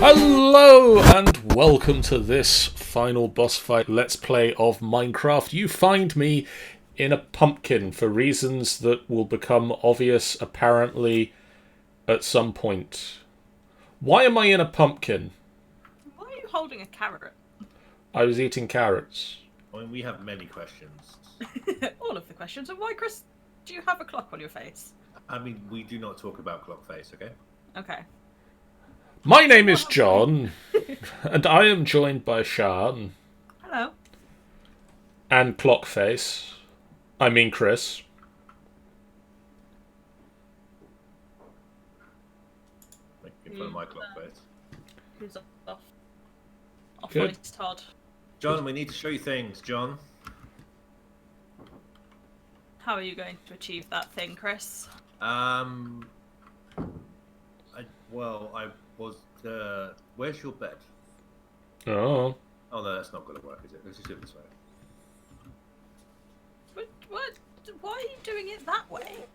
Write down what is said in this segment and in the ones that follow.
Hello and welcome to this final boss fight let's play of Minecraft. You find me in a pumpkin for reasons that will become obvious apparently at some point. Why am I in a pumpkin? Why are you holding a carrot? I was eating carrots. I mean, we have many questions. All of the questions. And why, Chris, do you have a clock on your face? I mean, we do not talk about Clockface, okay? Okay. My name is John, and I am joined by Sean Hello. and Clockface. I mean Chris. Making fun of my Clockface. Who's off? Off Good. voice, Todd. John, we need to show you things, John. How are you going to achieve that thing, Chris? I was. Where's your bed? Oh. Oh no, that's not going to work, is it? Let's just do it this way. What? Why are you doing it that way?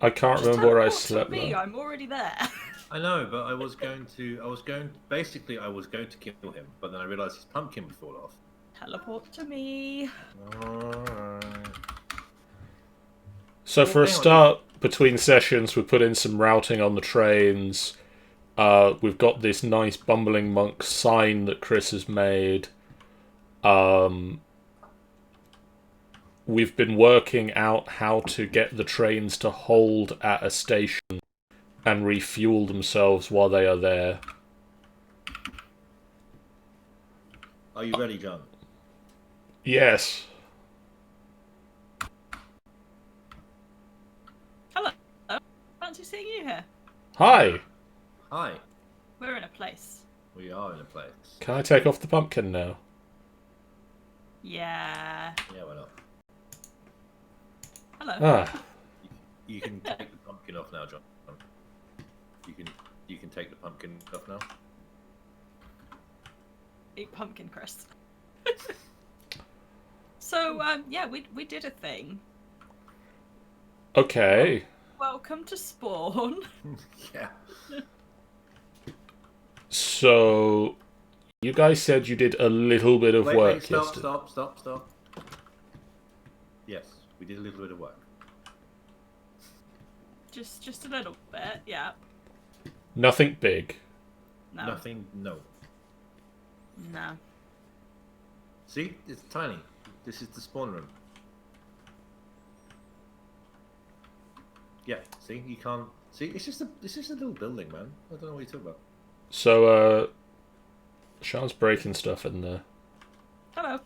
I can't Just remember where I teleport to slept. me. Though. I'm already there. I know, but I was going to kill him, but then I realised his pumpkin would fall off. Teleport to me. Alright. So for a hang on, start, between sessions, we put in some routing on the trains. We've got this nice bumbling monk sign that Chris has made. We've been working out how to get the trains to hold at a station and refuel themselves while they are there. Are you ready, John? Yes. Hello. Fancy seeing you here. Hi. Hi. We're in a place. We are in a place. Can I take off the pumpkin now? Yeah. Yeah, why not? Hello. Ah. You can take the pumpkin off now, John. You can take the pumpkin off now. Eat pumpkin, Chris. So, yeah, we did a thing. Okay. Welcome to Spawn. Yeah. So, you guys said you did a little bit of work yesterday. Stop. Yes, we did a little bit of work. Just a little bit, yeah. Nothing big. No. Nothing, no. No. See, it's tiny. This is the spawn room. Yeah, see, you can't see. It's just a little building, man. I don't know what you're talking about. So, Sean's breaking stuff in there. Hello.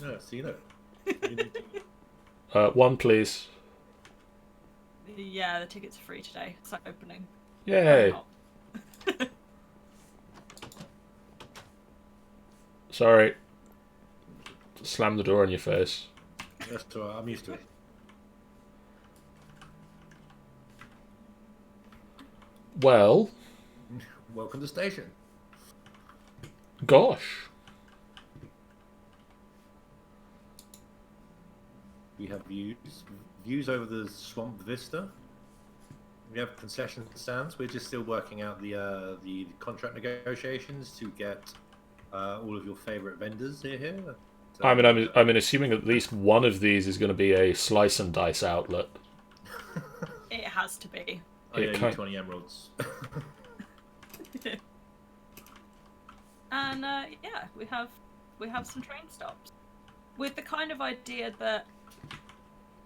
No, see, look. One, please. Yeah, the tickets are free today. It's like opening. Yay. Sorry. Slam the door in your face. That's all right. I'm used to it. Well, Welcome to the station. gosh. We have views over the swamp vista. We have concession stands. We're just still working out the contract negotiations to get all of your favourite vendors here. So, I mean, assuming at least one of these is going to be a slice and dice outlet. It has to be. oh yeah, it you can't- 20 emeralds. And yeah, we have some train stops with the kind of idea that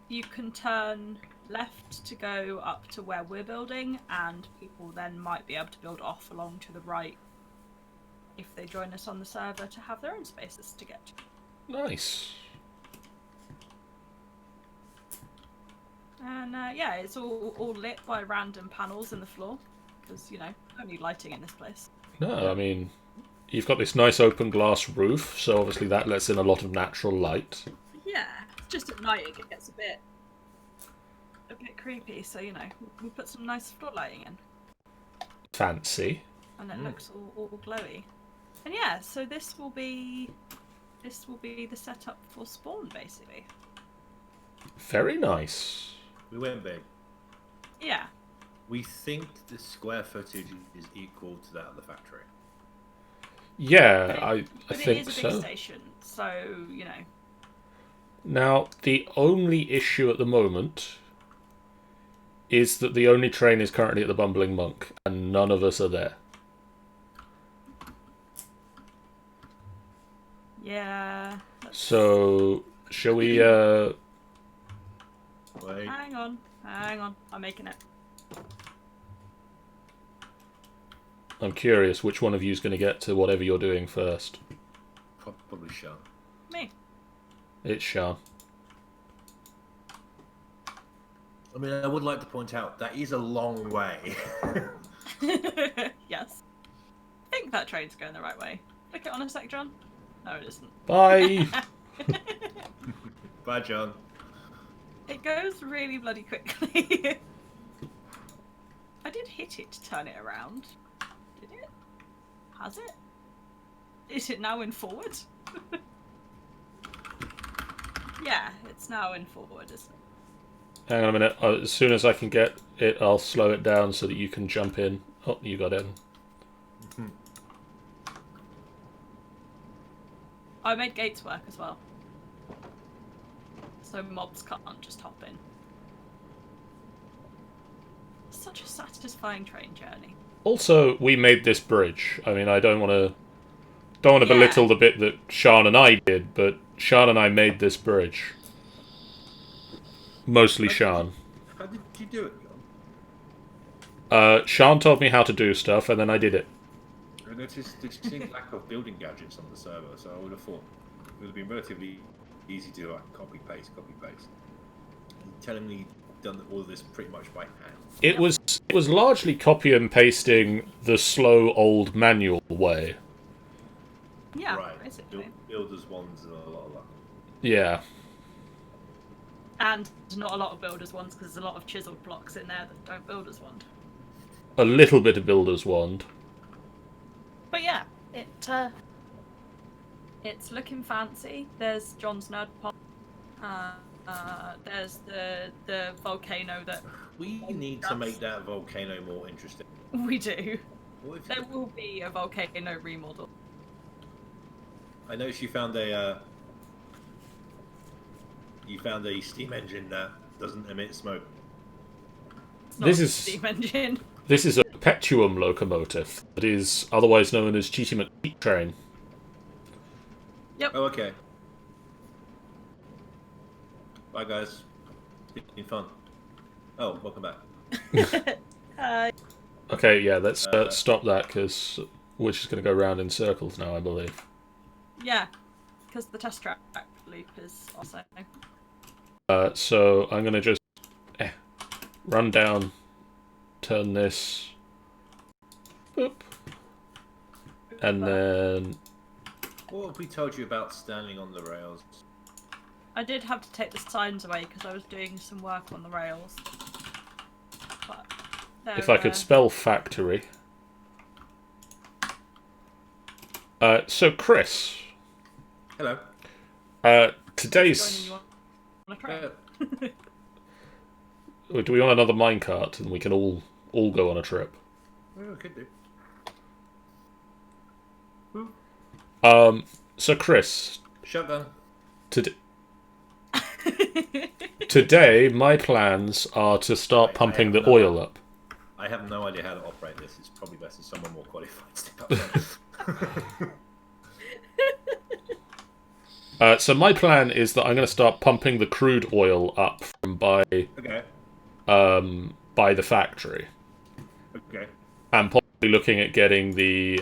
you can turn left to go up to where we're building, and people then might be able to build off along to the right if they join us on the server to have their own spaces to get to. Nice. And yeah, it's all lit by random panels in the floor because you know only lighting in this place. No, I mean, you've got this nice open glass roof, so obviously that lets in a lot of natural light. Yeah, just at night it gets a bit creepy. So you know we put some nice floor lighting in. Fancy. And it looks all glowy. And yeah, so this will be the setup for Spawn, basically. Very nice. We went big. Yeah. We think the square footage is equal to that of the factory. Yeah, I But think it is a big so. station, so, you know. Now, the only issue at the moment is that the only train is currently at the Bumbling Monk, and none of us are there. Yeah. So, shall we, Wait. Hang on. I'm making it. I'm curious which one of you is going to get to whatever you're doing first. Probably Sean. Me. It's Sean. I mean, I would like to point out that is a long way. Yes. I think that train's going the right way. Look it on a sec, John. No, it isn't. Bye! Bye, John. It goes really bloody quickly. I did hit it to turn it around. Did it? Has it? Is it now in forward? Yeah, it's now in forward, isn't it? Hang on a minute. As soon as I can get it, I'll slow it down so that you can jump in. Oh, you got in. I made gates work as well. So mobs can't just hop in. Such a satisfying train journey. Also, we made this bridge. I mean, I don't want to belittle the bit that Sean and I did, but Sean and I made this bridge. Mostly Sean. How did you do it, John? Sean told me how to do stuff, and then I did it. I noticed there seemed lack of building gadgets on the server, so I would have thought it would have been relatively easy to do like copy paste. And telling me done all of this pretty much by hand. It was largely copy and pasting the slow old manual way. Yeah, Right. basically. Builders ones and a lot of luck. Yeah. And not a lot of builders ones because there's a lot of chiseled blocks in there that don't builders want. A little bit of Builder's Wand. But yeah, it's looking fancy. There's John's nerd pop. There's the volcano that We need to make that volcano more interesting. we do. What if There will be a volcano remodel. I noticed you found a steam engine that doesn't emit smoke. It's not This a is- steam engine. This is a Perpetuum locomotive that is otherwise known as Cheaty McPeak train. Yep. Oh, okay. Bye, guys. It's been fun. Oh, welcome back. Hi. Okay, yeah, let's stop that because we're just going to go round in circles now, I believe. Yeah, because the test track loop is also. So I'm going to just run down, turn this, boop, and then... What have we told you about standing on the rails? I did have to take the signs away because I was doing some work on the rails. But If I could spell factory. So, Chris. Hello. Today's... you on a train. Do we want another minecart and we can all go on a trip? Well, we could do. So, Chris. Shotgun. Today, my plans are to start pumping the oil up. I have no idea how to operate this. It's probably best if someone more qualified steps up. So my plan is that I'm going to start pumping the crude oil up from by the factory. Okay. And possibly looking at getting the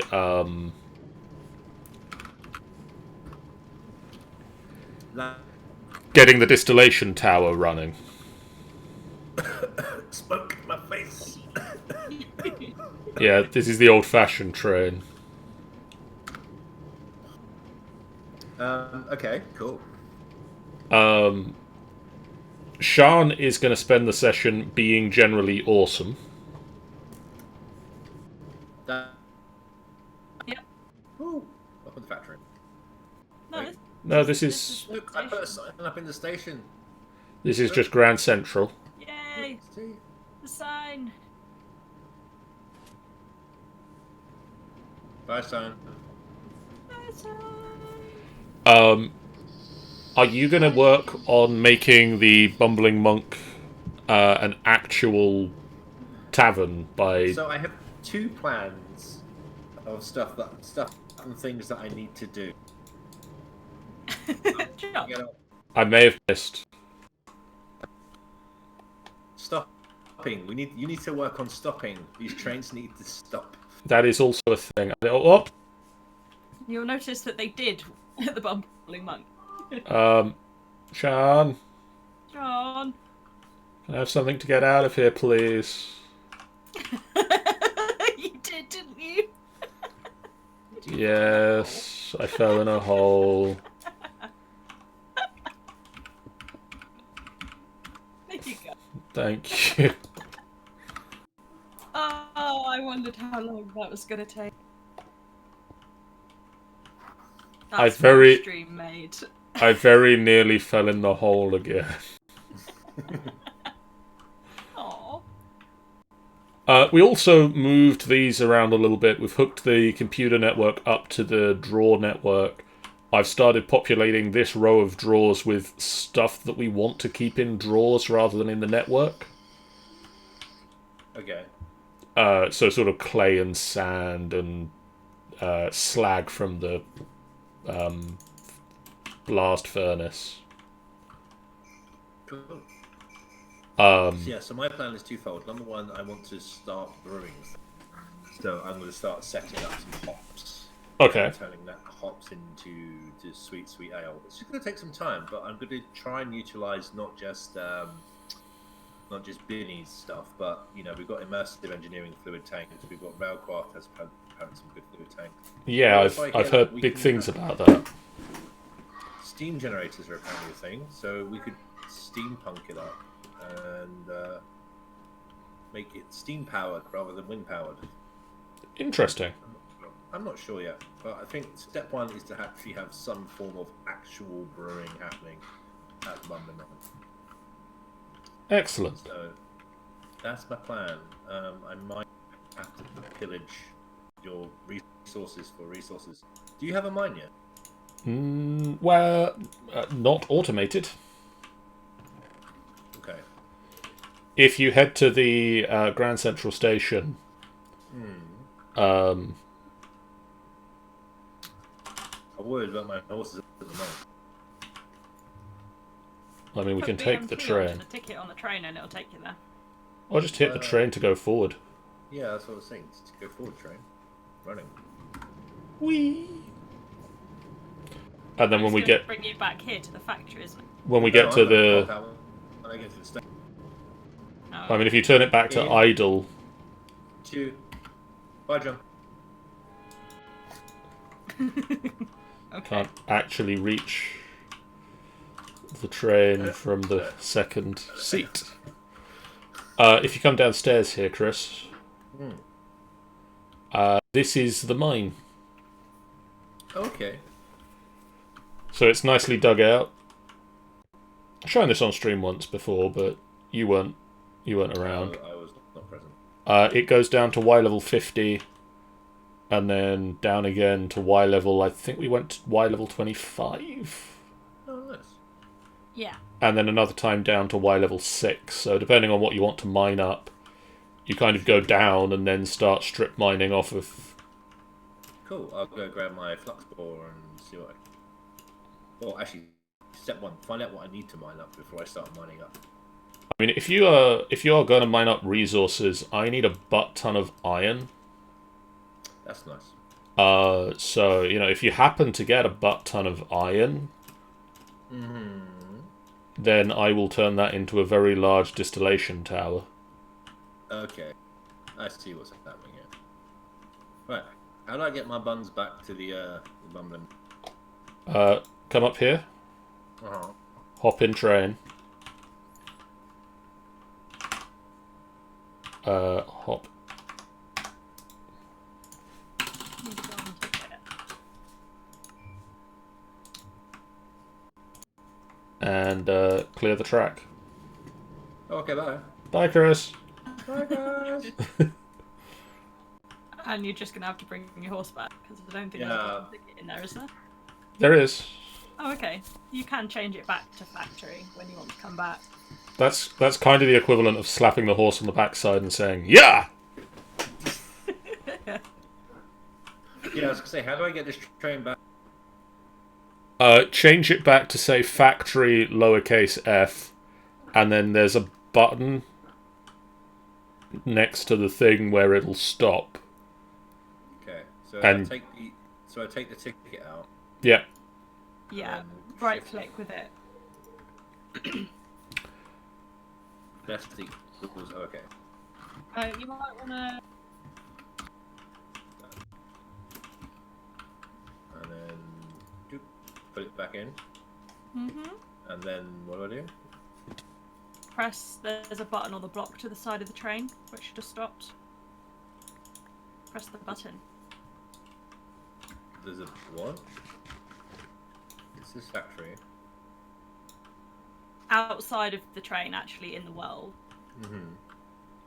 distillation tower running. Smoke in my face. Yeah, this is the old-fashioned train. Okay, cool. Sean is going to spend the session being generally awesome. That... Yep. Ooh, up in the factory. No, This is Look, I put a sign up in the station. this is just Grand Central. Yay! See? The sign. Bye, sign. Are you going to work on making the Bumbling Monk an actual tavern by... So I have 2 plans of stuff and things that I need to do. Sure. You know, I may have missed. stopping. You need to work on stopping. These trains need to stop. That is also a thing. Oh, You'll notice that they did at the Bumbling Monk. Sean, John. can I have something to get out of here, please? You did, didn't you? Yes, I fell in a hole. There you go. Thank you. Oh, I wondered how long that was going to take. That's very- stream made. I very nearly fell in the hole again. Aww. We also moved these around a little bit. We've hooked the computer network up to the drawer network. I've started populating this row of drawers with stuff that we want to keep in drawers rather than in the network. Okay. So sort of clay and sand and slag from the blast furnace. Cool. Um, So my plan is twofold. Number one, I want to start brewing. So I'm going to start setting up some hops. okay. Turning that hops into sweet ale. It's just going to take some time, but I'm going to try and utilize not just Binny's stuff, but we've got immersive engineering fluid tanks. We've got Railcraft has had some good fluid tanks. Yeah, I've heard big things about that. Steam generators are apparently a thing, so we could steampunk it up and make it steam powered rather than wind powered. Interesting. I'm not sure yet, but I think step one is to actually have some form of actual brewing happening at the moment. Excellent. So that's my plan. I might have to pillage your resources for resources. Do you have a mine yet? Well, not automated. Okay. If you head to the Grand Central Station, I'm worried about my horses at the moment. I mean, we can take the BMT train. onto the ticket on the train and it'll take you there. Or just hit the train to go forward. Yeah, that's what I was saying. Just go forward, train. Running. Whee! And then when we get bring you back here to the factory, isn't it? when we get to the, When I get to the station. Oh. I mean, if you turn it back to idle, 2. Bye, John. Okay. can't actually reach the train from the second seat. If you come downstairs here, Chris, this is the mine. Okay. So it's nicely dug out. I've shown this on stream once before, but you weren't around. I was not present. It goes down to Y level 50, and then down again to Y level. I think we went to Y level 25. Oh, nice. Yeah. And then another time down to Y level 6. So depending on what you want to mine up, you kind of go down and then start strip mining off of... Cool. I'll go grab my flux bore and see what Well, actually, step 1, find out what I need to mine up before I start mining up. I mean, if you are going to mine up resources, I need a butt ton of iron. That's nice. So, if you happen to get a butt ton of iron, then I will turn that into a very large distillation tower. Okay. I see what's happening here. Right. How do I get my buns back to the bumbling? Come up here. Uh-huh. Hop in train. Hop. And clear the track. Okay, bye. Bye, Chris. Bye, guys. And you're just gonna have to bring your horse back because I don't think there's a button ticket in there, is there? There is. Oh, okay. You can change it back to factory when you want to come back. That's kind of the equivalent of slapping the horse on the backside and saying, "Yeah!" Yeah, I was gonna say, how do I get this train back? Change it back to say factory lowercase f, and then there's a button next to the thing where it'll stop. Okay, so And- I take the ticket out. Yeah. Yeah. Um, Right shift. click with it. Left equals okay. You might wanna. And then put it back in. Mhm. And then what do I do? Press. There's a button on the block to the side of the train, which should have stopped. Press the button. There's a what? This is factory. Outside of the train, actually, in the world.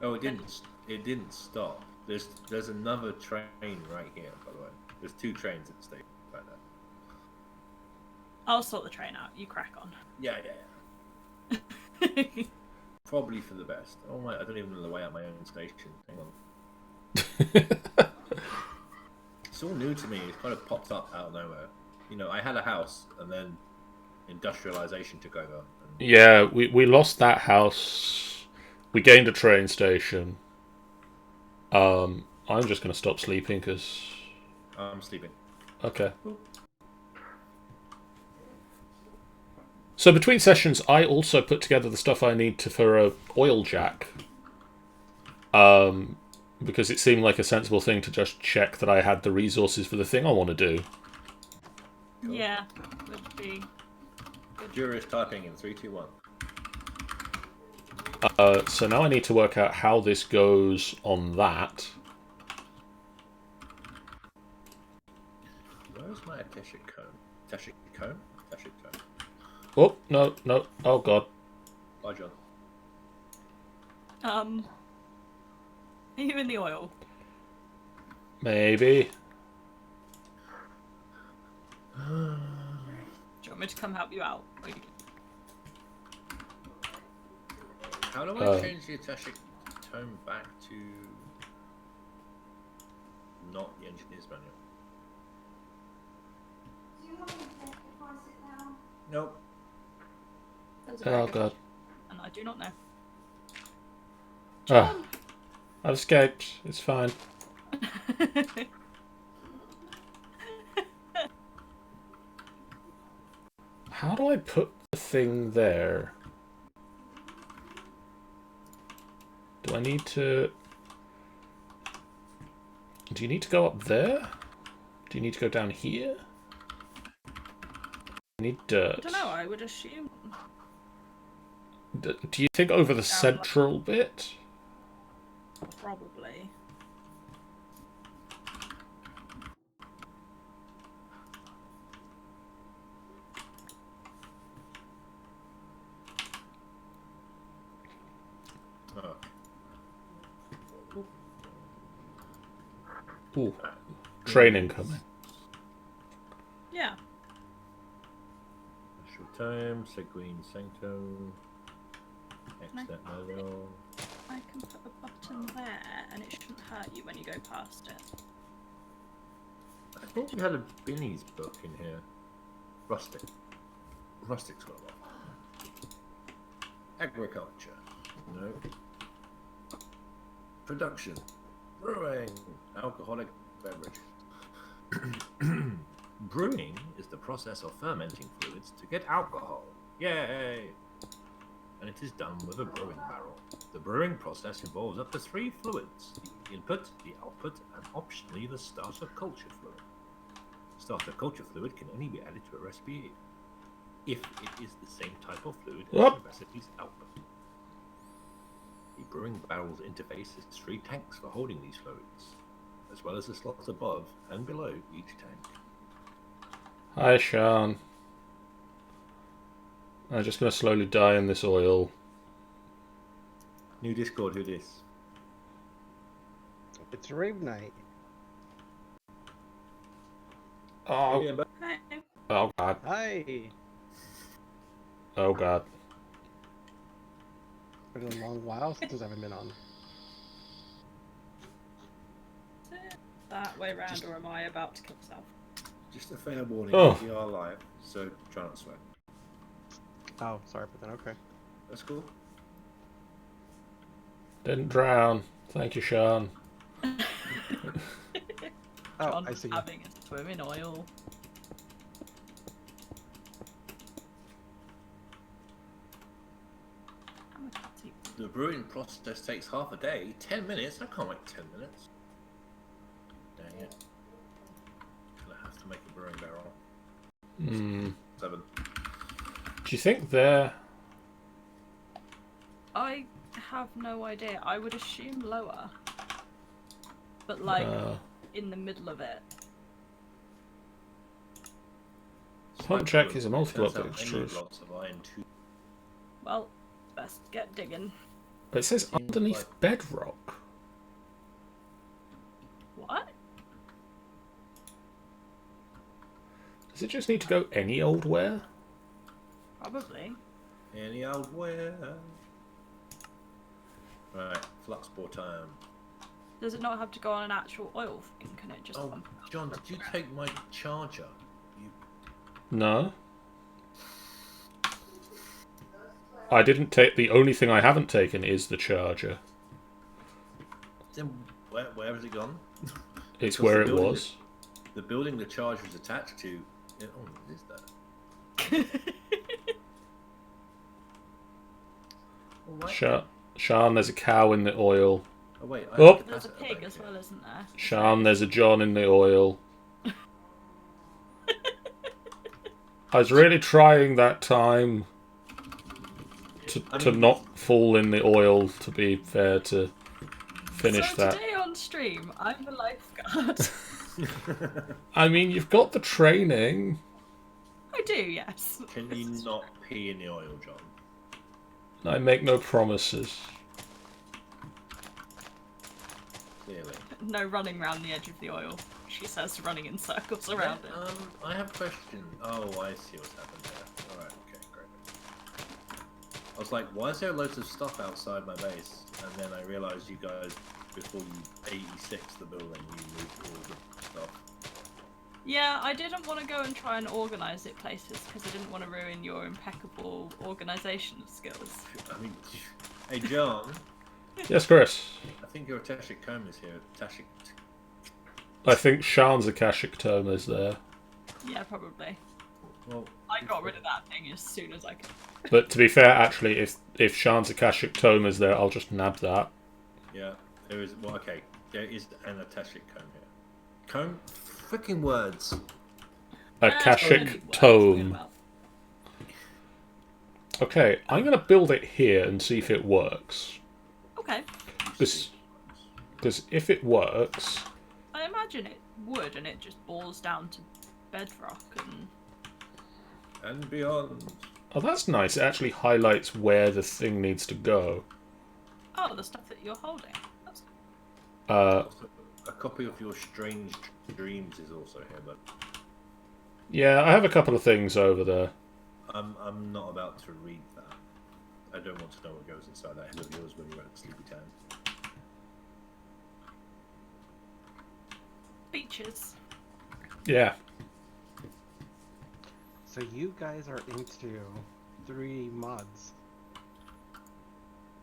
Oh, it didn't stop. There's another train right here, by the way. There's two trains at the station right there. I'll sort the train out. You crack on. Yeah. Probably for the best. Oh my! I don't even know the way out my own station. Hang on. It's all new to me. It kind of popped up out of nowhere. You know, I had a house, and then industrialization took over. And Yeah, we lost that house. We gained a train station. I'm just going to stop sleeping because... I'm sleeping. Okay. So between sessions, I also put together the stuff I need for a oil jack. Because it seemed like a sensible thing to just check that I had the resources for the thing I want to do. Cool. Yeah, would be. Juror is typing in 3, 2, 1. So now I need to work out how this goes on that. Where's my Teshik cone? Teshik cone? Teshik cone. Oh, no. Oh, God. Bye, John. Are you in the oil? Maybe. Do you want me to come help you out? How do I change the Teshik tone back to not the engineer's manual? Do you want me to take before I sit down? Nope. That's a very Oh, good God. question, and I do not know. Ah, I've escaped. It's fine. How do I put the thing there? Do I need to... Do you need to go up there? Do you need to go down here? I need dirt. I don't know, I would assume. Do you think over the central bit? Probably. Oh. Ooh. Training coming. Yeah. Short time, Seguin Sancto. Exit manual. I can put a button there, and it shouldn't hurt you when you go past it. I thought you had a Binny's book in here. Rustic. Rustic's got one. Agriculture. No. Production. Brewing. Alcoholic beverage. Brewing is the process of fermenting fluids to get alcohol. Yay! And it is done with a brewing barrel. The brewing process involves up to 3 fluids: the input, the output, and optionally the starter culture fluid. Starter culture fluid can only be added to a recipe if it is the same type of fluid as the recipe's output. The brewing barrel's interface is 3 tanks for holding these fluids, as well as the slots above and below each tank. Hi, Sean. I'm just going to slowly die in this oil. New Discord, who this? It's Rave Night. Oh, Hey, Hey. oh god. Hi. Oh god. Been a long while since I haven't been on. Is it that way round, or am I about to kill myself? just a fair warning, Oh. we are live, so try not to swear. Oh, sorry for that. Okay. That's cool. Didn't drown. Thank you, Sean. Oh, John I was see. having a swim in oil. I'm a catty. The brewing process takes half a day. 10 minutes? I can't wait 10 minutes. Dang it. Gonna have to make a brewing barrel. Hmm. 7. Do you think they're... I have no idea. I would assume lower. But like in the middle of it. Pump check is a multi-block Turns out I need extrusion. lots of iron too. Well, best get digging. But it says Seems underneath like- bedrock. What? Does it just need to go any old where? Probably. Any old where? Right, flux bore time. Does it not have to go on an actual oil thing? Can it just Oh, pump it? John, did you take my charger? You... No. I didn't take... The only thing I haven't taken is the charger. Then where has it gone? It's Because where the it building was. The building the charger is attached to... Oh, what is that? Alright. Sean, there's a cow in the oil. Oh, wait. I Oh. have There's a capacitor pig back as here. well, isn't there? Sean, there's a John in the oil. I was really trying that time to not fall in the oil, to be fair, to finish so that. today on stream, I'm the lifeguard. I mean, you've got the training. I do, yes. Can you not pee in the oil, John? I make no promises. Clearly. No running around the edge of the oil. She says, running in circles around it. I have a question. Oh, I see what's happened there. Alright, okay, great. I was like, why is there loads of stuff outside my base? And then I realized you guys, before you 86 the building, you moved all the stuff. Yeah, I didn't want to go and try and organise it places because I didn't want to ruin your impeccable organisation skills. I mean, hey John, Yes, Chris. I think your Tashik comb is here. Tashik. I think Sean's Akashic Tome is there. Yeah, probably. Well, I got rid of that thing as soon as I could. But to be fair, actually, if Sean's Akashic Tome is there, I'll just nab that. yeah, there is. Well, okay, there is an Tashik comb here. Comb? Freaking words. Akashic Tome. Okay, I'm going to build it here and see if it works. Okay. Because if it works... I imagine it would, and it just boils down to bedrock And beyond. Oh, that's nice. It actually highlights where the thing needs to go. Oh, the stuff that you're holding. That's... A copy of your Strange Dreams is also here, but Yeah, I have a couple of things over there. I'm not about to read that. I don't want to know what goes inside that head of yours when you're at Sleepy Town. Beaches. Yeah. So you guys are into 3 mods.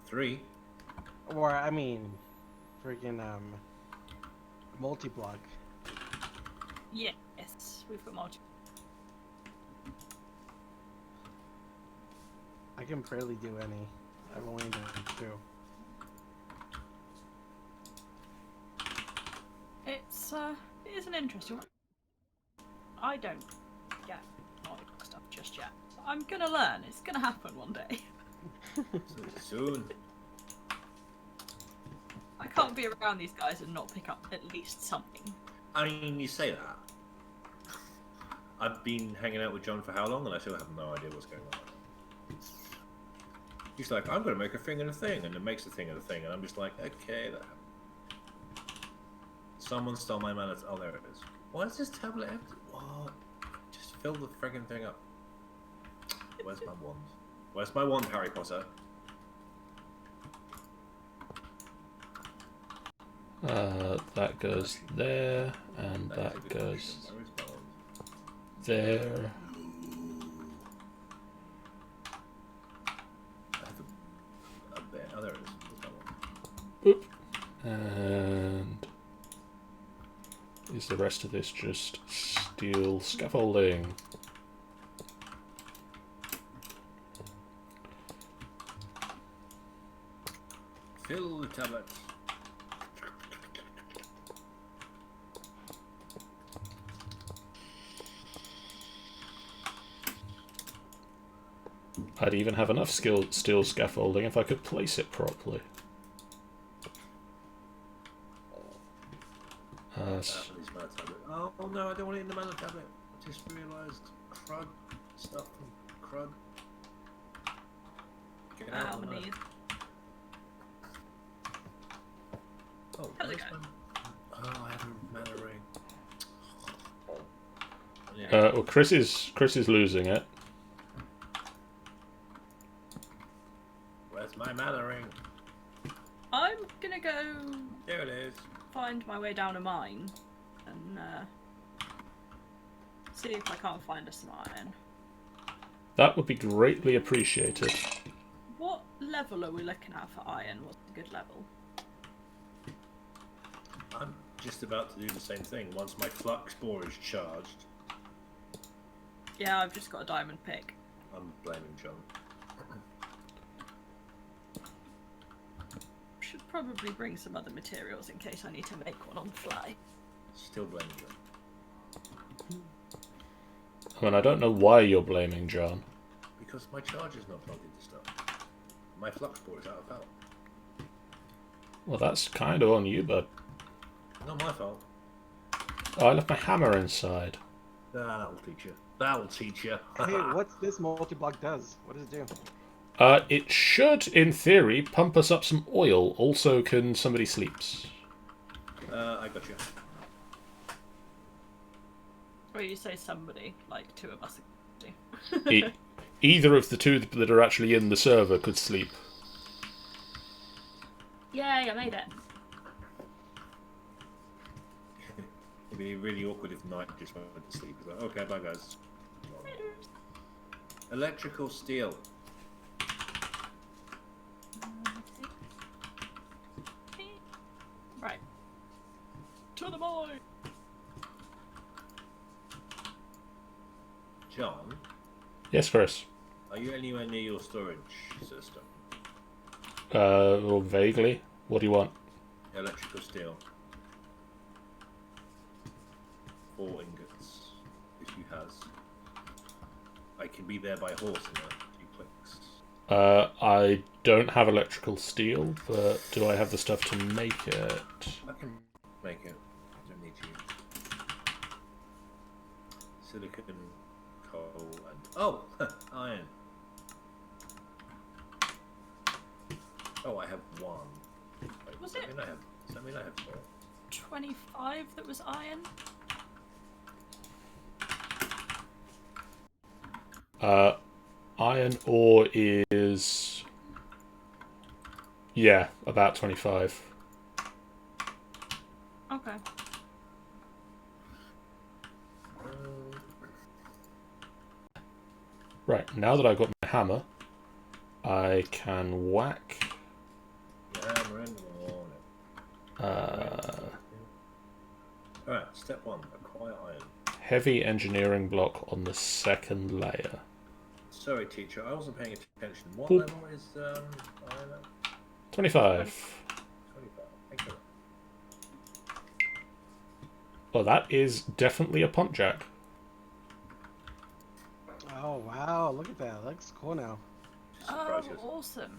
3? Or, I mean, friggin', multi-block. Yes, we've got multi. I can barely do any. I've only done 2. It is an interesting one. I don't get mod stuff just yet. I'm gonna learn. It's gonna happen one day. Soon. I can't be around these guys and not pick up at least something. I mean, you say that. I've been hanging out with John for how long, and I still have no idea what's going on. He's like, I'm going to make a thing and a thing, and it makes a thing and a thing, and I'm just like, okay, that happened. Someone stole my mana. Oh, there it is. Why is this tablet empty? Oh, just fill the friggin' thing up. Where's my wand? Where's my wand, Harry Potter? That goes there, and That is a that good goes question. Where is my wand? there. I have a bit. Oh, there it is. There's my wand. Boop. And is the rest of this just steel scaffolding? Fill the tablet. I'd even have enough steel scaffolding if I could place it properly. That is my tablet. Oh no, I don't want it in the mana tablet. I just realised crud stuff from crud. Get out How of the many? Oh, How's it where's going? my... Oh, I have a mana ring. Well, Chris is losing it. Where's my mana ring? I'm gonna go There it is. find my way down a mine and see if I can't find us some iron. That would be greatly appreciated. What level are we looking at for iron? What's a good level? I'm just about to do the same thing once my flux spore is charged. Yeah, I've just got a diamond pick. I'm blaming John. Should probably bring some other materials in case I need to make one on the fly. Still blaming John. I mean, I don't know why you're blaming John. Because my charger's not plugged into stuff. My flux spore is out of power. Well, that's kind of on you, bud. Not my fault. Oh, I left my hammer inside. That'll teach you. That'll teach you. Hey, what's this multi-block does? What does it do? It should, in theory, pump us up some oil. Also, can somebody sleeps? I got you. Or you say somebody, like two of us. Either of the two that are actually in the server could sleep. Yay, I made it. It'd be really awkward if Knight just went to sleep. He's like, okay, bye guys. Electrical steel. Right. To the boy! John, Yes, Chris. are you anywhere near your storage system? Well, vaguely. What do you want? Electrical steel. 4 ingots, if you has. I can be there by horse in a few clicks. I don't have electrical steel, but do I have the stuff to make it? I can make it. I don't need you. Silicon, coal, and oh, iron. Oh, I have 1. Wait, Was does it? that mean I have 4? 25 that was iron? Iron ore is... yeah, about 25. Okay. Right, now that I've got my hammer, I can whack... Yeah, hammer in the morning. Alright, step 1, acquire iron. heavy engineering block on the second layer. Sorry, teacher, I wasn't paying attention. What Boop. level is iron at? 25. 25. Thank you. Well, that is definitely a pump jack. Oh wow, look at that. Looks cool now. Oh, awesome.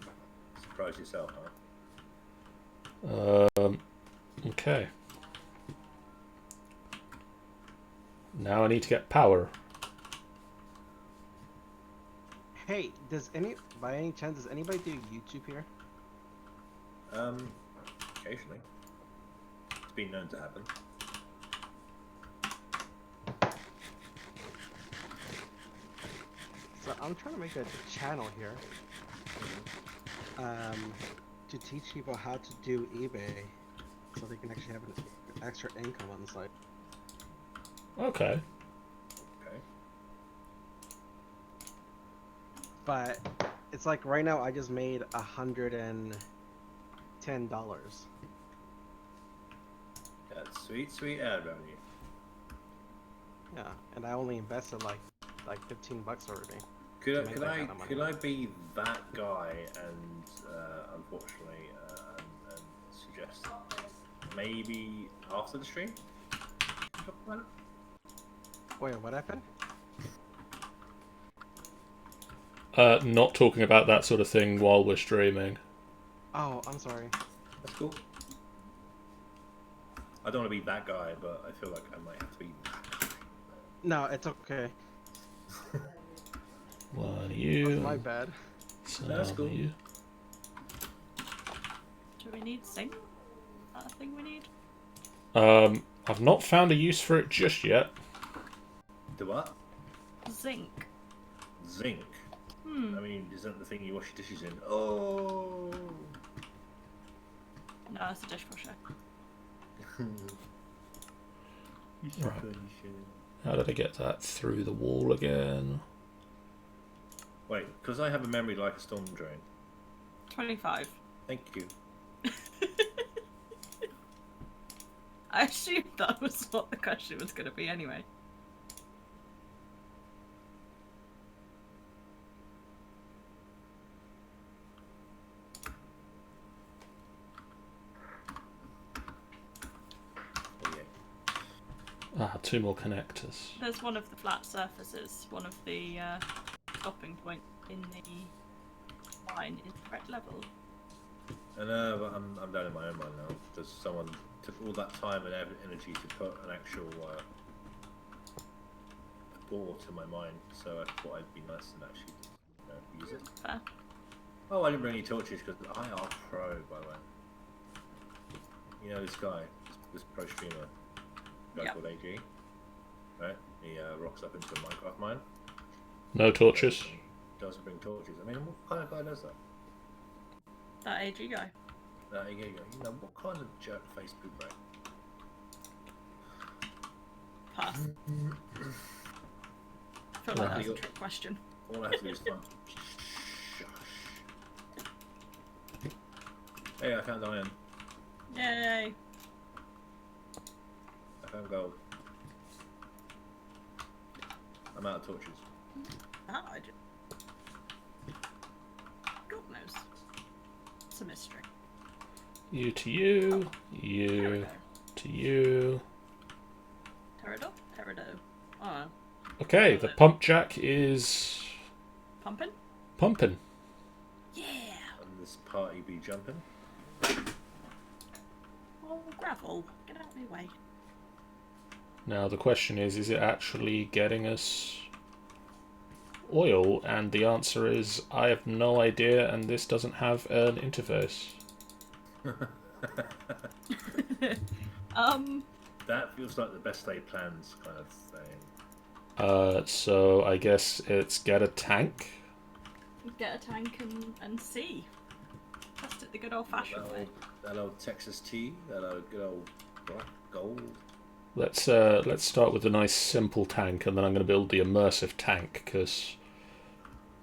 Surprise yourself, huh? Okay. Now I need to get power. Hey, by any chance, does anybody do YouTube here? Occasionally. It's been known to happen. I'm trying to make a channel here. To teach people how to do eBay, so they can actually have an extra income on the site. Okay. Okay. But it's like right now I just made $110. That's sweet, sweet ad revenue. Yeah, and I only invested like $15 already. Could make could that I kind of money. could I be that guy and unfortunately and suggest maybe after the stream? Talk about it? Wait, what happened? Not talking about that sort of thing while we're streaming. Oh, I'm sorry. That's cool. I don't want to be that guy, but I feel like I might have to be that guy. No, it's okay. One you. That's my bad. That's Some cool. you. Do we need zinc? Is that a thing we need? I've not found a use for it just yet. The what? Zinc. Zinc. Hmm. I mean, isn't the thing you wash your dishes in? Oh. No, it's a dishwasher. Right. How did I get that through the wall again? Wait, because I have a memory like a storm drain. 25. Thank you. I assumed that was what the question was going to be anyway. Oh, yeah. Ah, 2 more connectors. There's one of the flat surfaces, one of the stopping points in the mine is correct level. I know, but I'm down in my own mind now because someone took all that time and energy to put an actual door to my mine, so I thought I'd be nice and actually use it. Fair. Oh, I didn't bring any torches because I are pro, by the way. You know this guy, this pro streamer, guy Yep. called AG, right? He rocks up into a Minecraft mine. No torches. Doesn't bring torches. I mean, what kind of guy does that? That AG guy. You know, what kind of jerk face poop, right? Pass. I feel like that's a trick question. All I have to do is find. Hey, I found iron. Yay! I found gold. I'm out of torches. That I did. God knows. It's a mystery. You to you. You to you. Pterodot? Pterido. Oh, Okay, the pump jack is pumping? pumping. Yeah! And this party be jumping. Oh, gravel. Get out of my way. Now the question is it actually getting us oil? And the answer is I have no idea, and this doesn't have an interface. That feels like the best laid plans kind of thing. So I guess it's get a tank. Get a tank and see. Test it the good old fashioned way. That old Texas tea, that old good old black gold. Let's start with a nice simple tank, and then I'm going to build the immersive tank because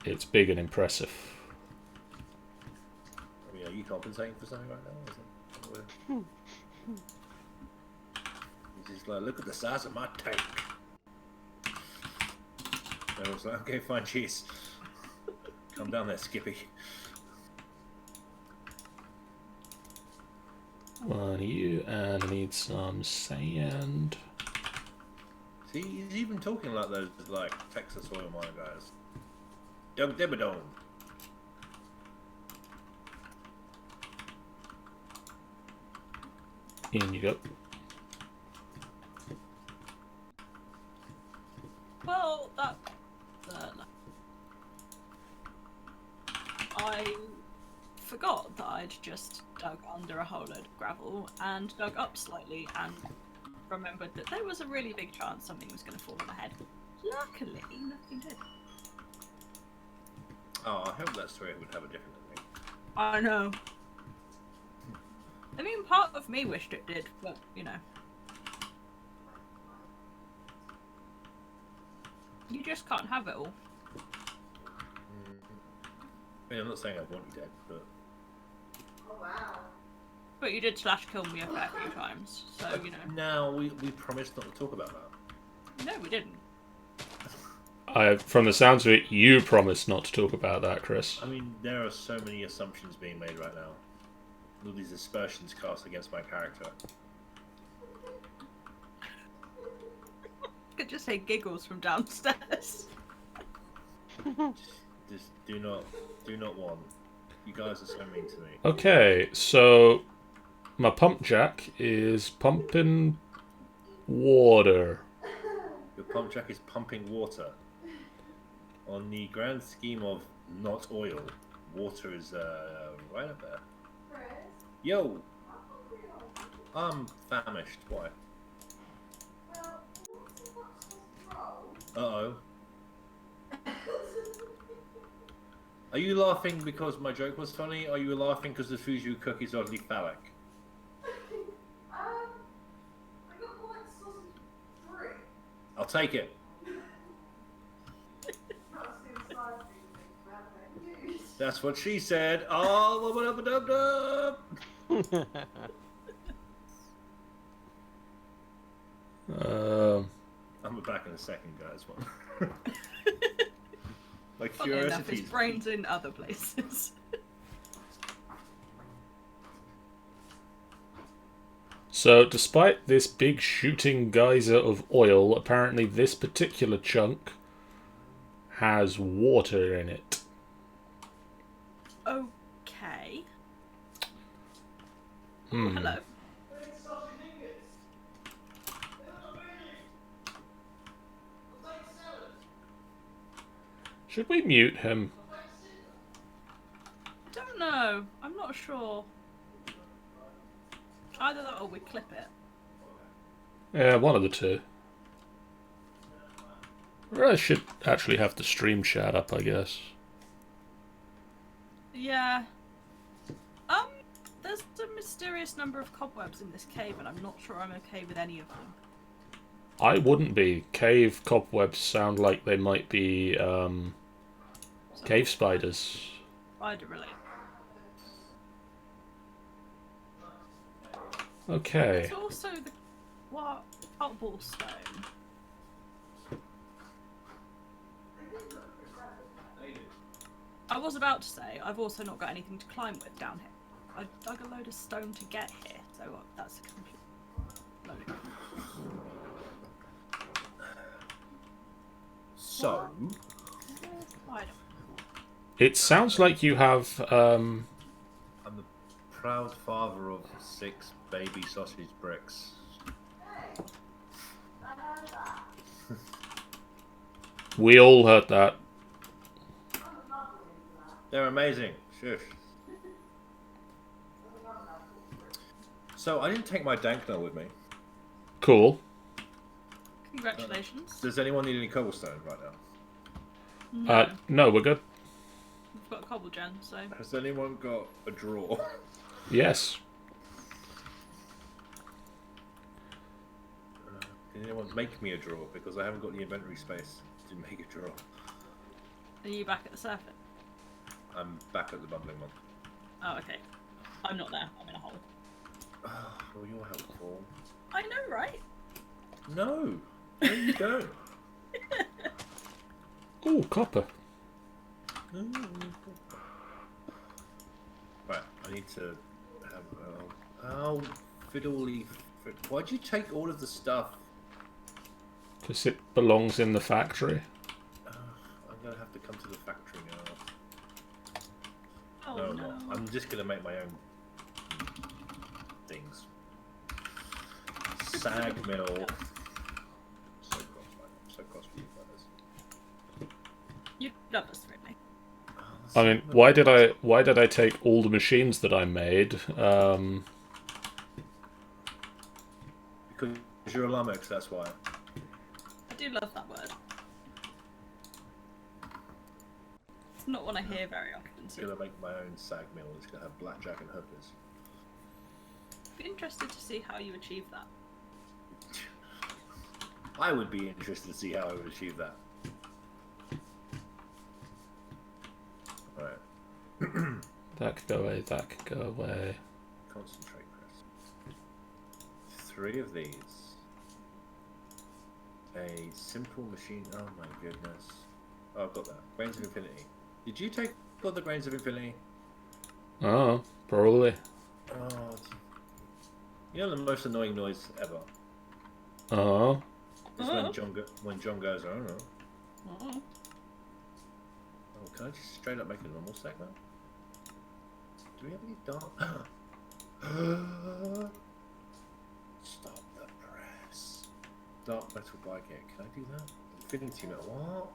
it's big and impressive. I mean, are you compensating for something right now? Is it... He's just like, look at the size of my tank. And I was like, okay, fine, cheese. Come down there, Skippy. One you, and I need some sand. See, he's even talking like those like Texas oil mine guys. Doug Dibadone. In you go. Well, that. I forgot that I'd just dug under a whole load of gravel and dug up slightly and remembered that there was a really big chance something was going to fall on my head. Luckily, nothing did. Oh, I hope that story would have a different ending. I know. I mean, part of me wished it did, but you know. You just can't have it all. I mean, I'm not saying I want you dead, but Oh wow. But you did slash kill me a fair few times, so you know. now we promised not to talk about that. No, we didn't. From the sounds of it, you promised not to talk about that, Chris. I mean, there are so many assumptions being made right now. All these aspersions cast against my character. I could just say giggles from downstairs. Just do not want. You guys are so mean to me. Okay, so my pump jack is pumping water. Your pump jack is pumping water. On the grand scheme of not oil, water is right up there. Chris, Yo, I'm hungry. I'm famished. Why? Well, what's the box roll? Uh-oh. Are you laughing because my joke was funny, or are you laughing because the food you cook is oddly phallic? I got white sausage 3. I'll take it. Not too spicy, things That's what she said. Oh, dub. I'll be back in a second, guys. My Funnily enough, his curiosity. brain's in other places. So, despite this big shooting geyser of oil, apparently this particular chunk has water in it. Okay. Hmm. Hello. Should we mute him? Don't know. I'm not sure. Either that or we clip it. Yeah, one of the two. I should actually have the stream chat up, I guess. Yeah. There's a mysterious number of cobwebs in this cave, and I'm not sure I'm okay with any of them. I wouldn't be. Cave cobwebs sound like they might be cave spiders. Spider related. Okay. There's also the cobblestone. I was about to say, I've also not got anything to climb with down here. I dug a load of stone to get here, so that's a complete load of So, spider. It sounds like you have I'm the proud father of 6 baby sausage bricks. we all heard that. They're amazing. Shush. So, I didn't take my Dankner with me. Cool. Congratulations. Does anyone need any cobblestone right now? No, No, we're good. we've got cobble gen, so Has anyone got a drawer? Yes. Can anyone make me a drawer? Because I haven't got the inventory space to make a drawer. are you back at the surface? I'm back at the bumbling one. Oh, okay. I'm not there. I'm in a hole. Oh, you're helpful. I know, right? No, no, you don't. Ooh, copper. Right, I need to have. Oh, fiddly. Why'd you take all of the stuff? Because it belongs in the factory. I'm gonna have to come to the factory now. Oh No, I'm no. not. I'm just gonna make my own things. Sag mill. So cross with you guys. You love us, really. I mean, why did I take all the machines that I made? Because you're a lummox, that's why. I do love that word. It's not one I hear very often. I'm So gonna make my own sag mill. It's gonna have blackjack and hookers. be interested to see how you achieve that. I would be interested to see how I would achieve that. Alright. That could go away, that could go away. Concentrate, Chris. 3 of these. A simple machine. Oh my goodness. Oh, I've got that. Grains of Infinity. Did you take all the Grains of Infinity? Oh, probably. Oh, you know the most annoying noise ever? Oh. Is when John goes, I don't know. Oh. Oh, can I just straight up make a normal sag now? Do we have any dark? Stop the press. Dark metal blanket. Can I do that? Infinity metal. What?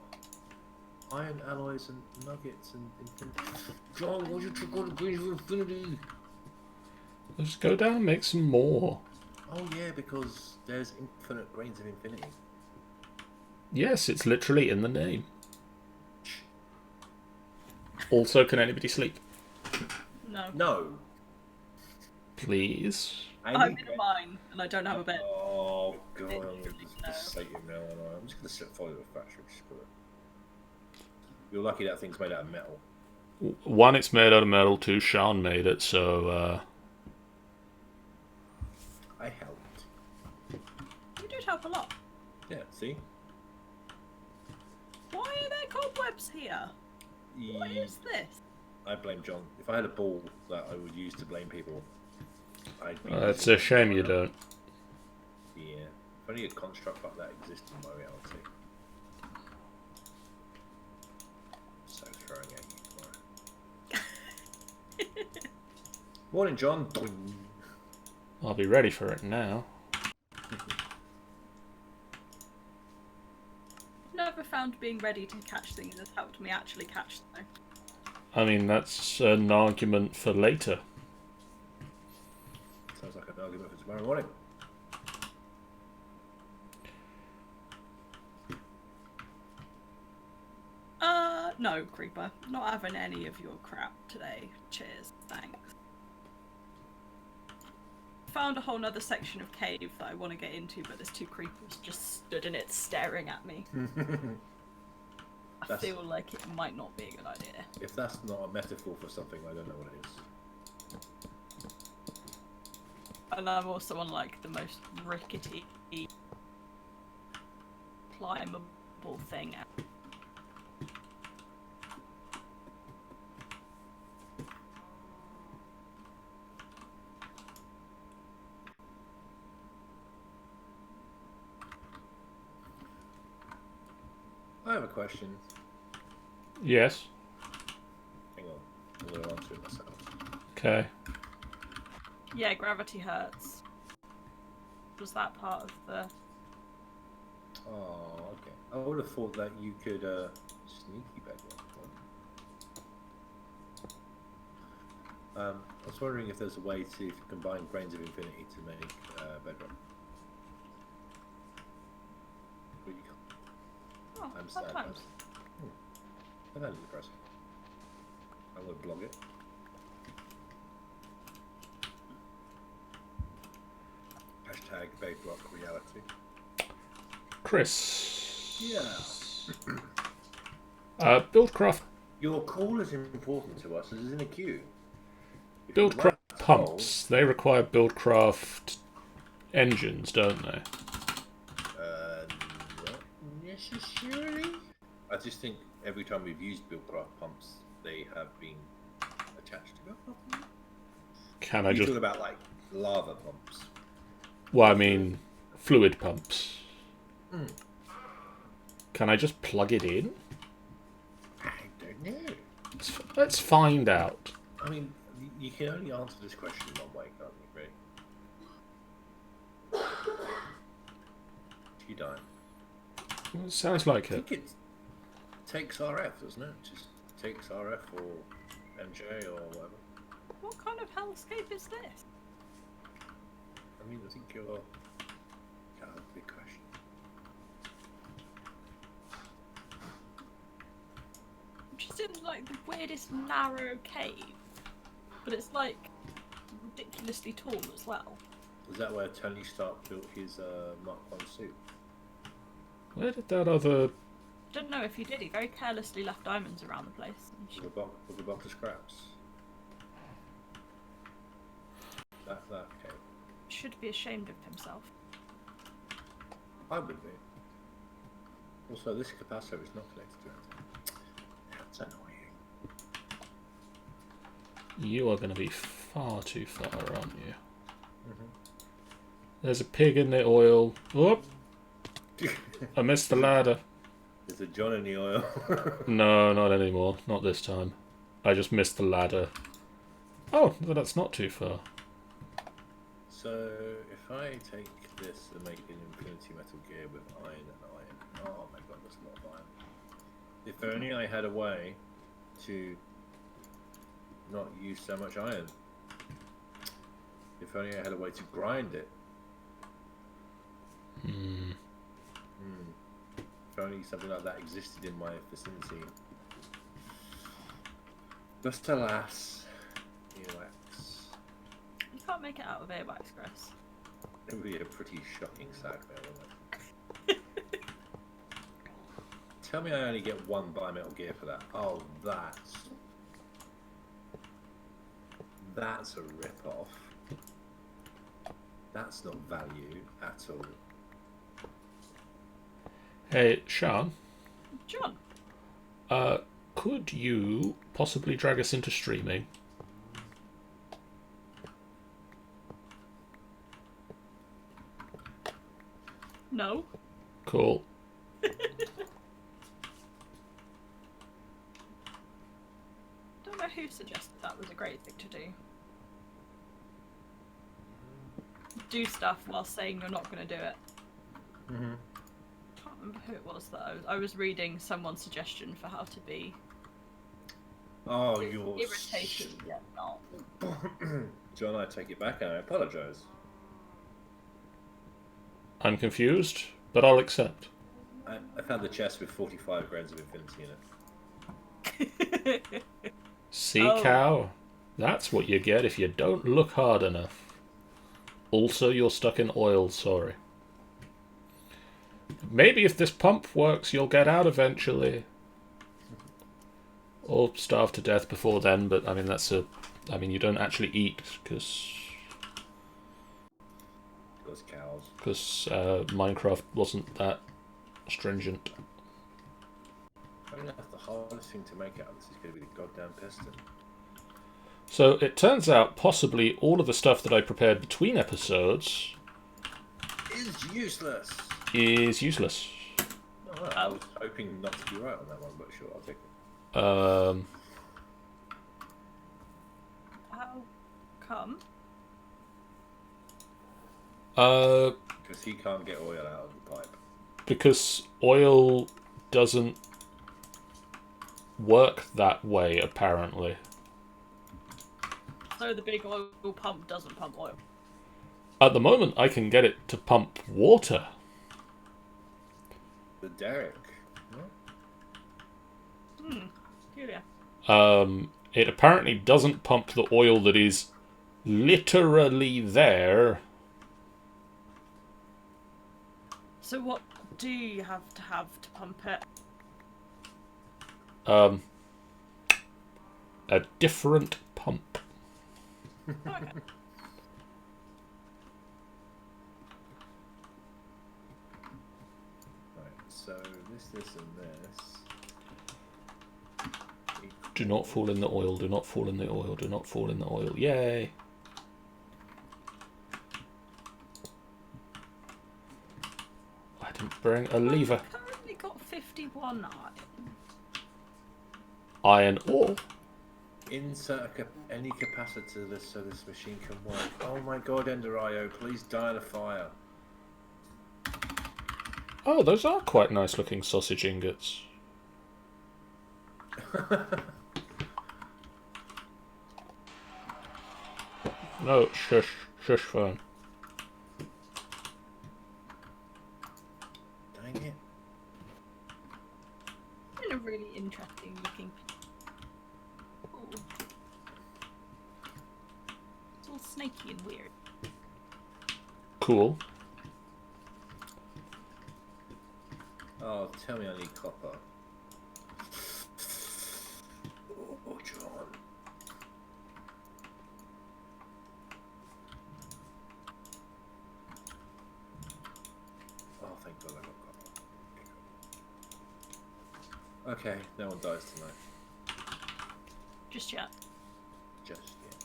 Iron alloys and nuggets and infinity. John, why'd you take all the Grains of Infinity? Let's go down and make some more. Oh yeah, because there's infinite Grains of Infinity. Yes, it's literally in the name. Also, can anybody sleep? No. No. Please? I'm in a mine and I don't have a bed. Oh god, I'm Literally just say it now. I'm just gonna set fire to the factory. Screw it. You're lucky that thing's made out of metal. 1, it's made out of metal. 2, Sean made it, so, I helped. You did help a lot. Yeah, see? Why are there cobwebs here? What is this? I blame John. If I had a ball that I would use to blame people, I'd be. it's a shame you don't. Yeah. If only a construct like that existed in my reality. So throwing at you tomorrow. Morning, John. Boing. I'll be ready for it now. Never found being ready to catch things has helped me actually catch them. I mean, that's an argument for later. Sounds like an argument for tomorrow morning. No, Creeper. Not having any of your crap today. Cheers. Thanks. Found a whole nother section of cave that I want to get into, but there's 2 creepers just stood in it staring at me. I feel like it might not be a good idea. If that's not a metaphor for something, I don't know what it is. And I'm also on like the most rickety, climbable thing. I have a question. Yes. Hang on. I'm going to answer it myself. Okay. Yeah, gravity hurts. Was that part of the... Oh, okay. I would have thought that you could, sneaky bedrock. I was wondering if there's a way to combine Grains of Infinity to make bedrock. But you can't. Oh, I'm sad. sometimes. That is depressing. I'm going to blog it. Hashtag bedrock reality. Chris. Yeah. Buildcraft. Your call is important to us as in a queue. If you Buildcraft like to call- pumps. They require Buildcraft engines, don't they? Not necessarily. I just think every time we've used Buildcraft pumps, they have been attached to Buildcraft pumps. Can I You just... talk about like lava pumps. Well, I mean, fluid pumps. Mm. Can I just plug it in? I don't know. Let's find out. I mean, you can only answer this question in one way, can't you, really? You don't. Well, it sounds like I it. think it takes RF, doesn't it? Just takes RF or MJ or whatever. What kind of hellscape is this? I mean, I think you're... Yeah, big question. which is in like the weirdest narrow cave, but it's like ridiculously tall as well. Is that where Tony Stark built his Mark 1 suit? Where did that other... Don't know if he did. He very carelessly left diamonds around the place. With a box of scraps? That okay. Should be ashamed of himself. I would be. Also, this capacitor is not connected to anything. That's annoying. You are going to be far too far, aren't you? Mm-hmm. There's a pig in the oil. Whoop! I missed the ladder. There's a John in the oil. No, not anymore. Not this time. I just missed the ladder. Oh, well, that's not too far. So, if I take this and make an infinity metal gear with iron and iron, oh my god, that's a lot of iron. If only I had a way to not use so much iron. If only I had a way to grind it. If only something like that existed in my vicinity. Just alas, earwax. You can't make it out of earwax, Chris. It would be a pretty shocking sight there, wouldn't it? Tell me I only get one bimetal gear for that. Oh, that's a rip-off. That's not value at all. Hey, Sean. John. Could you possibly drag us into streaming? No. Cool. Don't know who suggested that was a great thing to do. Do stuff while saying you're not going to do it. Mm-hmm. I can't remember who it was that I was reading someone's suggestion for how to be Oh, you're irritation yet not. John, I take it back and I apologise. I'm confused, but I'll accept. I found the chest with 45 grams of infinity in it. See, Oh. cow? That's what you get if you don't look hard enough. Also, you're stuck in oil, sorry. Maybe if this pump works, you'll get out eventually. Or starve to death before then, but I mean, I mean, you don't actually eat, because Those cows. Minecraft wasn't that stringent. I mean, that's the hardest thing to make out of this is going to be the goddamn piston. So it turns out possibly all of the stuff that I prepared between episodes Is useless! is useless. Oh, well, I was hoping not to be right on that one, but sure, I'll take it. How come? Because he can't get oil out of the pipe. Because oil doesn't work that way, apparently. So the big oil pump doesn't pump oil. At the moment, I can get it to pump water. The derrick. Peculiar. It apparently doesn't pump the oil that is literally there. So what do you have to pump it? A different pump. Okay. Right, so this and this. Do not fall in the oil, do not fall in the oil, do not fall in the oil. Yay! I didn't bring a lever. I've currently got 51 iron. Iron ore. Insert any capacitor so this machine can work. Oh my god, Ender IO, please die in a fire. Oh, those are quite nice looking sausage ingots. No, shush, shush, phone. Dang it. I'm in a really interesting looking. Ooh. It's all snaky and weird. Cool. Oh, tell me I need copper. Oh, John. Oh, thank God I got copper. Okay, no one dies tonight. Just yet. Just yet.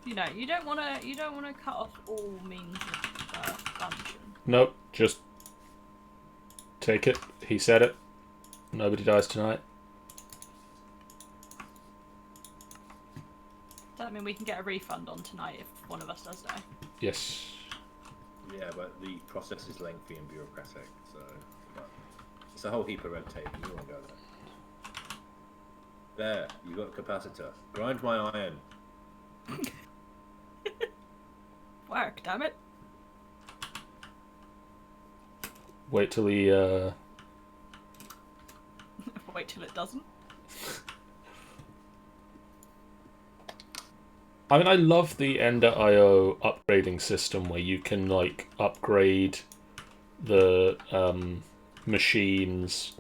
You know, you don't want to cut off all means of dungeon. Nope, just take it. He said it. Nobody dies tonight. Does that mean we can get a refund on tonight if one of us does die? Yes. Yeah, but the process is lengthy and bureaucratic, so but it's a whole heap of red tape. You won't go there. There, you got a capacitor. Grind my iron. Work, damn it. Wait till he, Wait till it doesn't. I mean, I love the Ender.io upgrading system where you can, like, upgrade the machines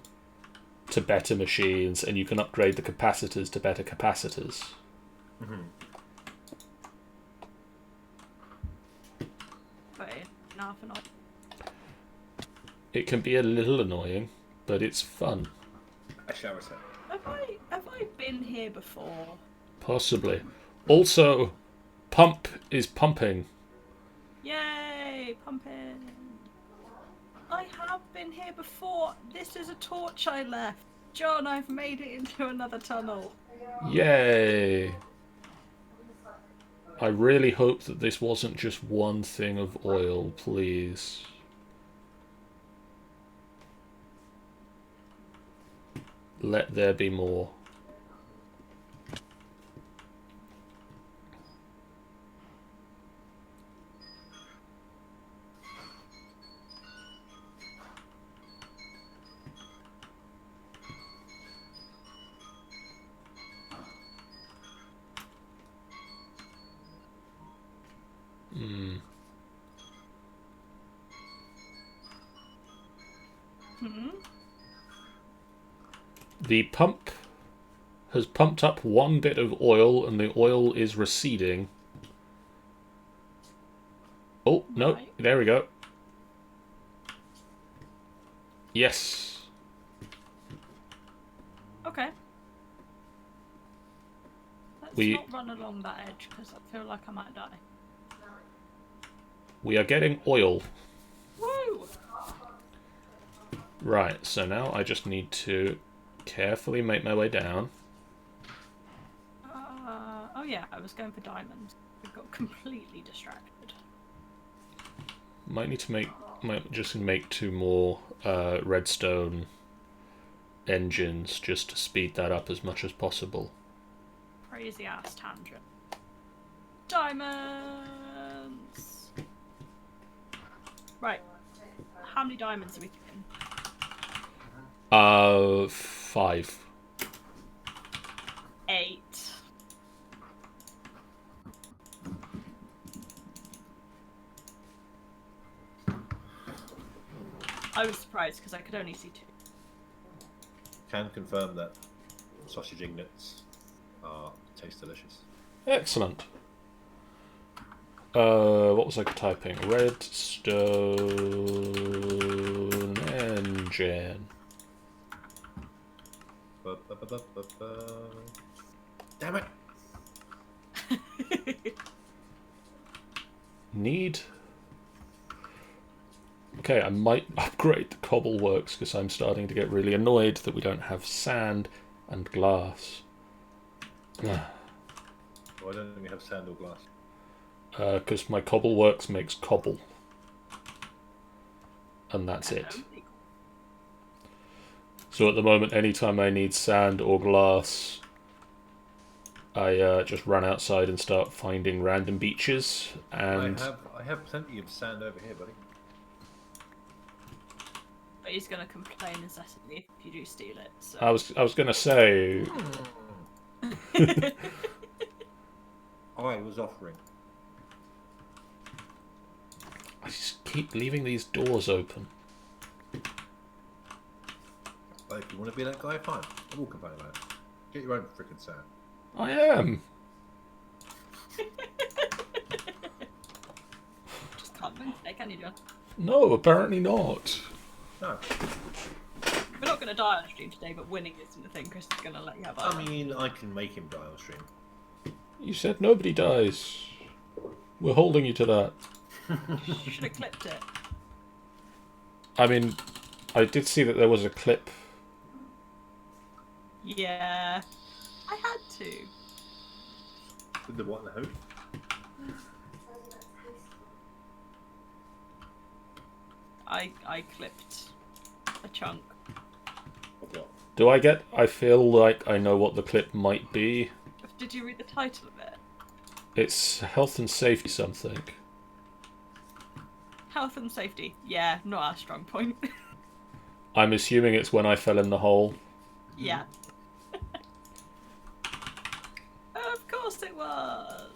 to better machines, and you can upgrade the capacitors to better capacitors. Mm-hmm. But enough and all. It can be a little annoying, but it's fun. A shower set. Have I been here before? Possibly. Also, pump is pumping. Yay, pumping. I have been here before. This is a torch I left. John, I've made it into another tunnel. Yay! I really hope that this wasn't just one thing of oil, please. Let there be more. The pump has pumped up one bit of oil, and the oil is receding. Oh, no, Right. there we go. Yes. Okay. Let's not run along that edge because I feel like I might die. We are getting oil. Woo! Right, so now I just need to carefully make my way down. Oh yeah, I was going for diamonds. I got completely distracted. Might need to might just make 2 more redstone engines just to speed that up as much as possible. Crazy ass tangent. Diamonds! Right. How many diamonds are we getting? 5. 8. I was surprised because I could only see 2. Can confirm that sausage ingots taste delicious. Excellent. What was I typing? Redstone engine. Damn it! Need. Okay, I might upgrade the cobble works because I'm starting to get really annoyed that we don't have sand and glass. Why don't we have sand or glass? Because my cobble works makes cobble. And that's it. So at the moment, anytime I need sand or glass, I just run outside and start finding random beaches. And I have plenty of sand over here, buddy. But he's going to complain incessantly if you do steal it. So. I was gonna say. I was offering. I just keep leaving these doors open. But if you want to be that guy, fine. I will complain about it. Get your own freaking sound. I am. Just can't win today, can you, John? No, apparently not. No. We're not going to die on stream today, but winning isn't the thing. Chris is going to let you have I mean, I can make him die on stream. You said nobody dies. We're holding you to that. You should have clipped it. I mean, I did see that there was a clip. Yeah. I had to. With the what and the who? I clipped a chunk. Of what? Do I get... I feel like I know what the clip might be. Did you read the title of it? It's health and safety something. Health and safety. Yeah, not our strong point. I'm assuming it's when I fell in the hole. Yeah. Of course it was.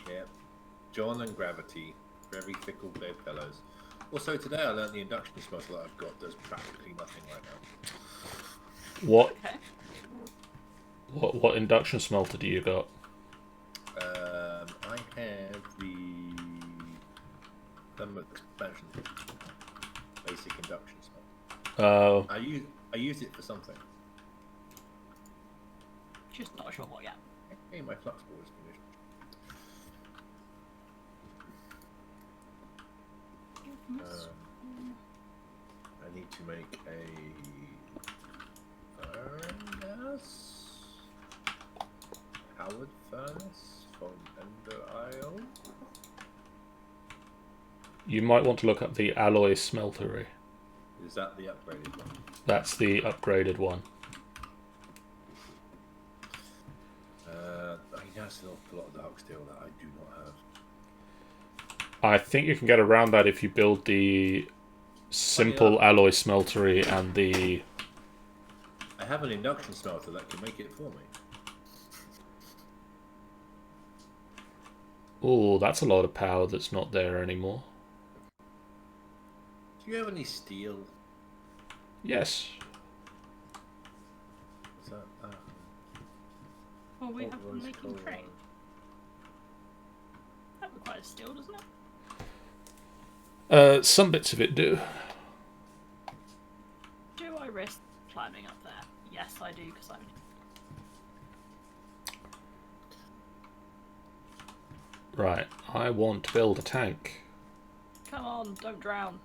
Yeah. John and gravity. Very fickle bedfellows. Also, today I learned the induction smelter that I've got does practically nothing right now. What Okay. what induction smelter do you got? I have the thermal expansion basic induction smelter. Oh, I use it for something. Just not sure what yet. Hey, my flux ball is finished. I need to make a furnace, powered furnace from Ender Isle. you might want to look up the alloy smeltery. Is that the upgraded one? That's the upgraded one. I mean, that's an awful lot of dark steel that I do not have. I think you can get around that if you build the simple alloy smeltery and the... I have an induction smelter that can make it for me. Oh, that's a lot of power that's not there anymore. Do you have any steel? Yes. Is that Well, we have pulverized making coal train. iron? That requires steel, doesn't it? Some bits of it do. Do I risk climbing up there? Yes, I do, because I'm... Right, I want to build a tank. Come on, don't drown.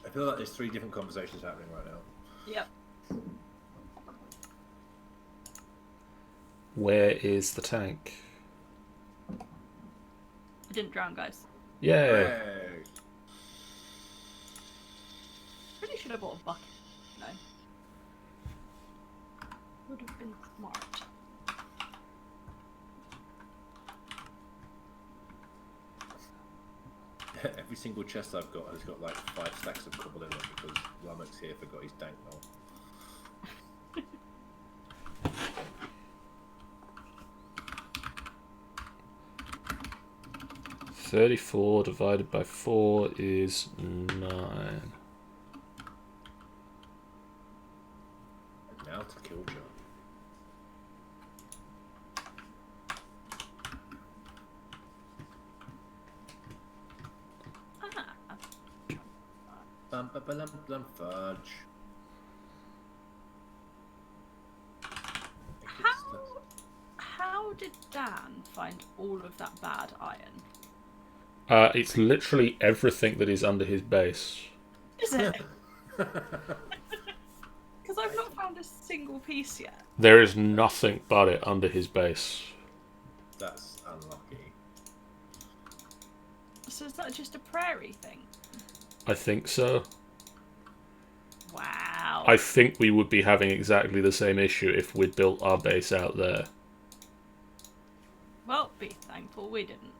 I feel like there's 3 different conversations happening right now. Yep. Where is the tank? I didn't drown, guys. Yeah. Hey. Really should have bought a bucket. No. Would have been smart. Every single chest I've got has got like 5 stacks of cobble in it because Lamak's here forgot his dank knoll. 34 divided by 4 is 9. Now to kill John. Ah. Bum ba ba lum blum fudge. How did Dan find all of that bad iron? It's literally everything that is under his base. Is it? Because I've not found a single piece yet. There is nothing but it under his base. That's unlucky. So is that just a prairie thing? I think so. Wow. I think we would be having exactly the same issue if we'd built our base out there. Well, be thankful we didn't.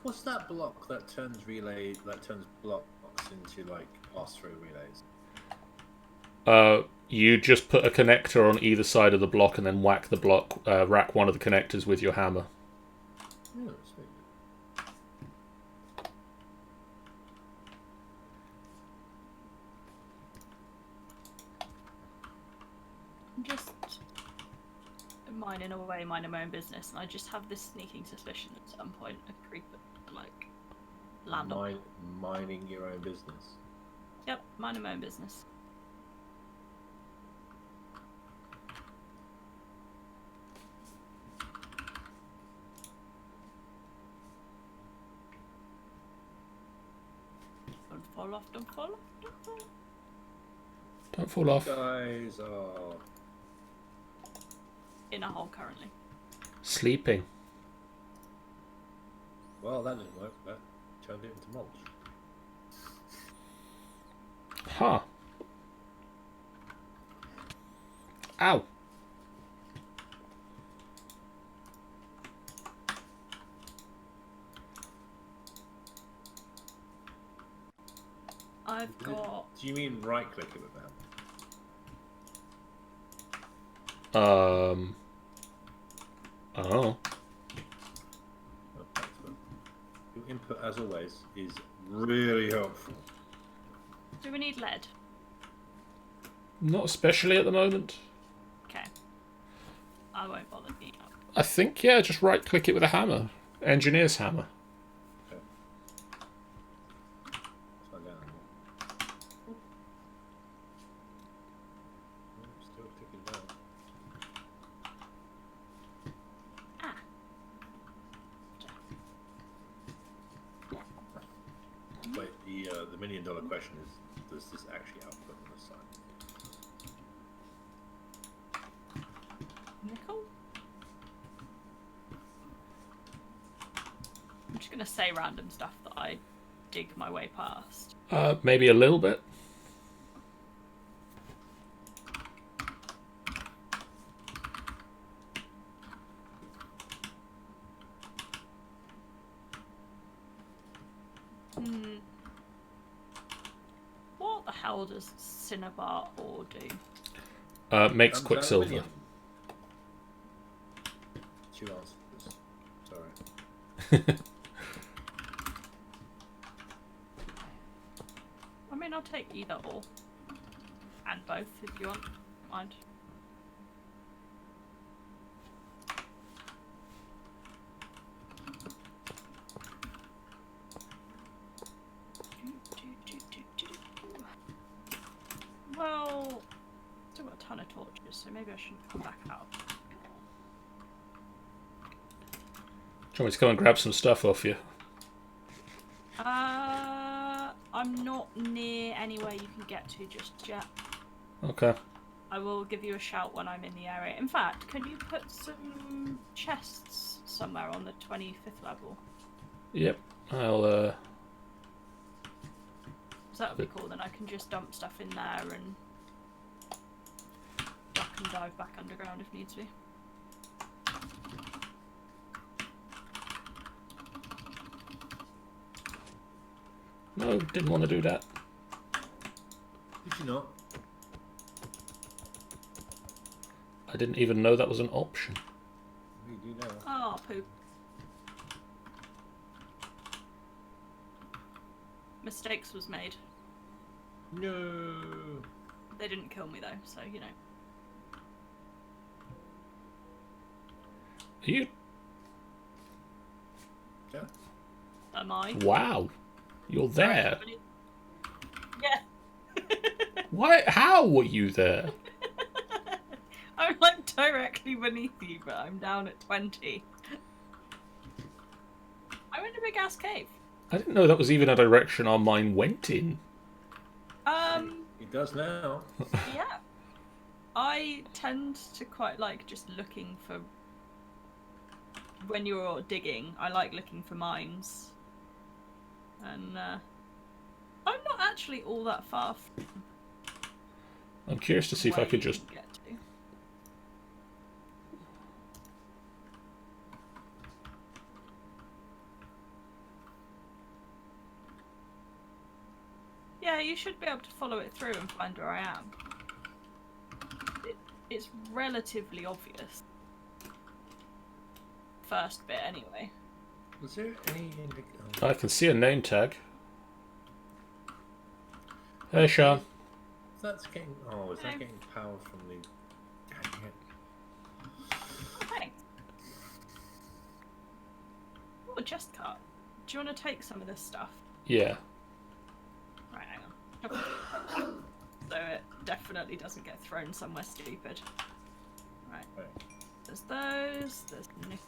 What's that block that turns blocks into like pass-through relays? You just put a connector on either side of the block and then whack the block, rack one of the connectors with your hammer. Oh, sweet. I'm just minding away, minding my own business, and I just have this sneaking suspicion at some point a creeper like land on. Mining your own business. Yep, minding my own business. Don't fall off, don't fall off, don't fall off. Don't fall off. Guys are In a hole currently. Sleeping. well. That didn't work. That turned it into mulch. Huh. Ow. I've got. Do you mean right-click it with that? Oh. Oh, excellent. Your input, as always, is really helpful. Do we need lead? Not especially at the moment. Okay. I won't bother being up. I think, yeah, just right click it with a hammer. Engineer's hammer. Okay. Upside down. Oh, still ticking down. Ah. Wait, the million-dollar question is: does this actually output on this side? Nickel? I'm just gonna say random stuff that I dig my way past. Maybe a little bit. What the hell does cinnabar ore do? Makes Comes quicksilver. aluminium. 2 answers. Sorry. I mean, I'll take either or. And both if you want. Mind. Well, still got a ton of torches, so maybe I shouldn't come back out. Do you want me to come and grab some stuff off you? I'm not near anywhere you can get to just yet. Okay. I will give you a shout when I'm in the area. In fact, can you put some chests somewhere on the 25th level? Yep. I'll, So that would be cool, then I can just dump stuff in there and duck and dive back underground if needs be. No, didn't want to do that. Did you not? I didn't even know that was an option. We do now. Oh, poop. Mistakes was made. No. They didn't kill me though, so you know. Are you? Yeah. Am I? Wow. You're there. Yeah. Why? How were you there? I'm like directly beneath you, but I'm down at 20. I'm in a big ass cave. I didn't know that was even a direction our mine went in. It does now. Yeah. I tend to quite like just looking for. When you're digging, I like looking for mines. And I'm not actually all that far from I'm curious to see if I where could you just... can get to. you should be able to follow it through and find where I am. It's relatively obvious. First bit, anyway. Was there any I can see a name tag. Hey, Sean. That's getting. Oh, is that getting power from the? Dang it. Okay. Oh, a chest cart. Do you want to take some of this stuff? Yeah. Right, hang on. So it definitely doesn't get thrown somewhere stupid. Right. There's those. There's nickel.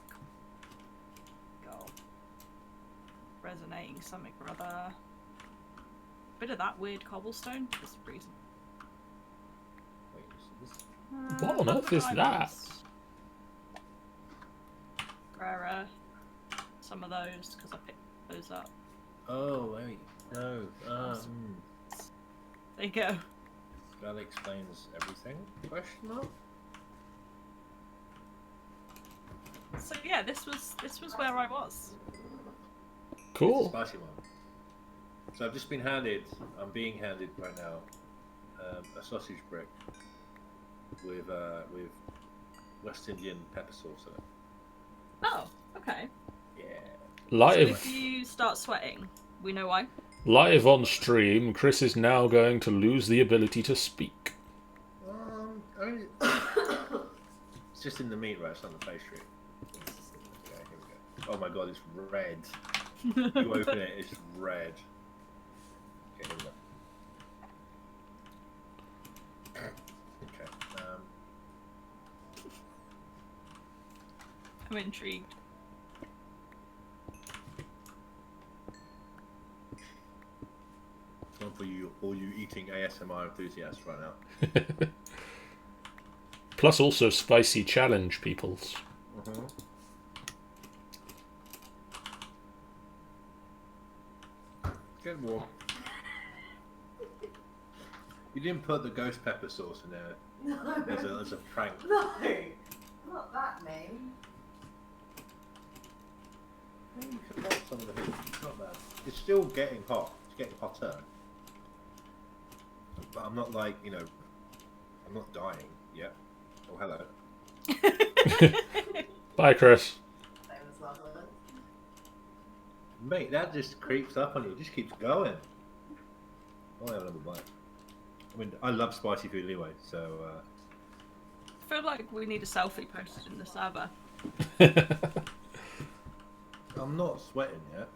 Resonating something or other. Bit of that weird cobblestone for some reason. Wait, so this. What on earth is that? diamonds. Rare earth. Some of those because I picked those up. Oh wait, no. There you go. That explains everything. Question mark? So yeah, this was where I was. Cool. Spicy one. So I've just been handed. I'm being handed right now a sausage brick with West Indian pepper sauce in it. Oh, okay. Yeah. So Live, if you start sweating, we know why. live on stream, Chris is now going to lose the ability to speak. I mean, it's just in the meat, right? It's not the pastry. Okay, here we go. Oh my god, it's red. You open it, it's red. Okay, here we go. Okay. I'm intrigued. One for you, all you eating ASMR enthusiasts right now. Plus also spicy challenge peoples. Get warm. You didn't put the ghost pepper sauce in there No. as a prank. No. Not that mean. Maybe you could want some of the heat. It's not bad. It's still getting hot. It's getting hotter. But I'm not like, I'm not dying yet. Oh, hello. Bye, Chris. Same as last one. Mate, that just creeps up on you. It just keeps going. I'll have another bite. I mean, I love spicy food anyway, so... I feel like we need a selfie posted in the server. I'm not sweating yet.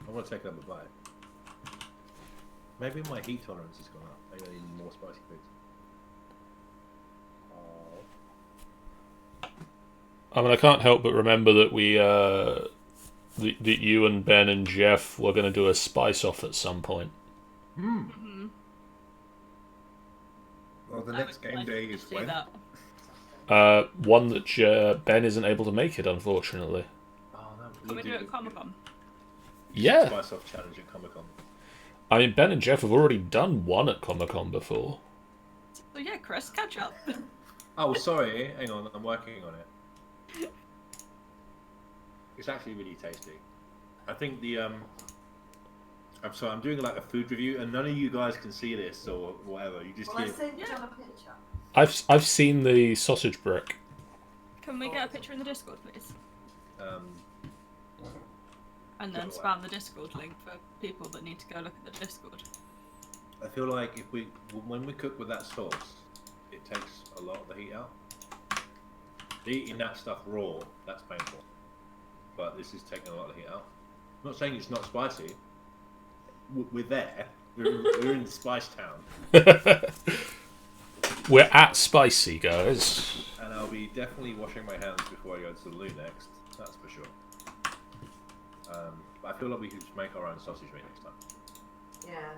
I want to take another bite. Maybe my heat tolerance has gone up. Maybe I need more spicy foods. I mean, I can't help but remember that that you and Ben and Jeff were going to do a spice off at some point. Mm-hmm. Well, the next game day is when? One that Ben isn't able to make it, unfortunately. Oh, no. Can we do it at Comic-Con? Yeah. Spice off challenge at Comic-Con. I mean, Ben and Jeff have already done one at Comic-Con before. So yeah, Chris, catch up. Oh, sorry. Hang on. I'm working on it. It's actually really tasty. I think the I'm sorry, I'm doing like a food review, and none of you guys can see this or whatever. You just Well, I hear. sent John a picture. I've seen the sausage brick. Can we get a picture in the Discord, please? And then Sure. spam the Discord link for people that need to go look at the Discord. I feel like when we cook with that sauce, it takes a lot of the heat out. Eating that stuff raw, that's painful. But this is taking a lot of the heat out. I'm not saying it's not spicy. We're there. We're in Spice Town. We're at Spicy, guys. And I'll be definitely washing my hands before I go to the loo next. That's for sure. But I feel like we could just make our own sausage meat next time. Yeah.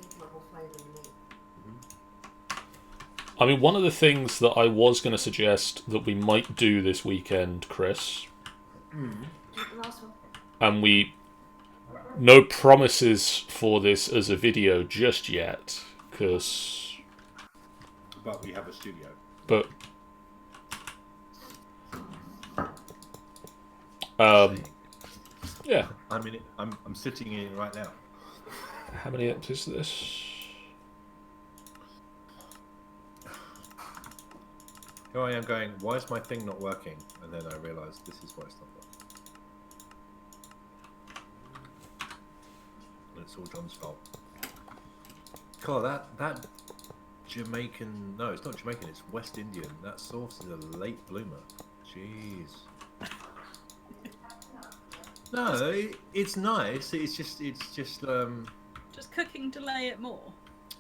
Needs a lot more flavour in the meat. I mean, one of the things that I was going to suggest that we might do this weekend, Chris, The last one. and no promises for this as a video just yet, because... But we have a studio. But... yeah. I'm in it. I'm sitting in it right now. How many apps is this? Here I am going, why is my thing not working? And then I realised this is why it's not working. And it's all John's fault. God, that Jamaican... No, it's not Jamaican, it's West Indian. That sauce is a late bloomer. Jeez. No, it's nice. It's just Just cooking delay it more.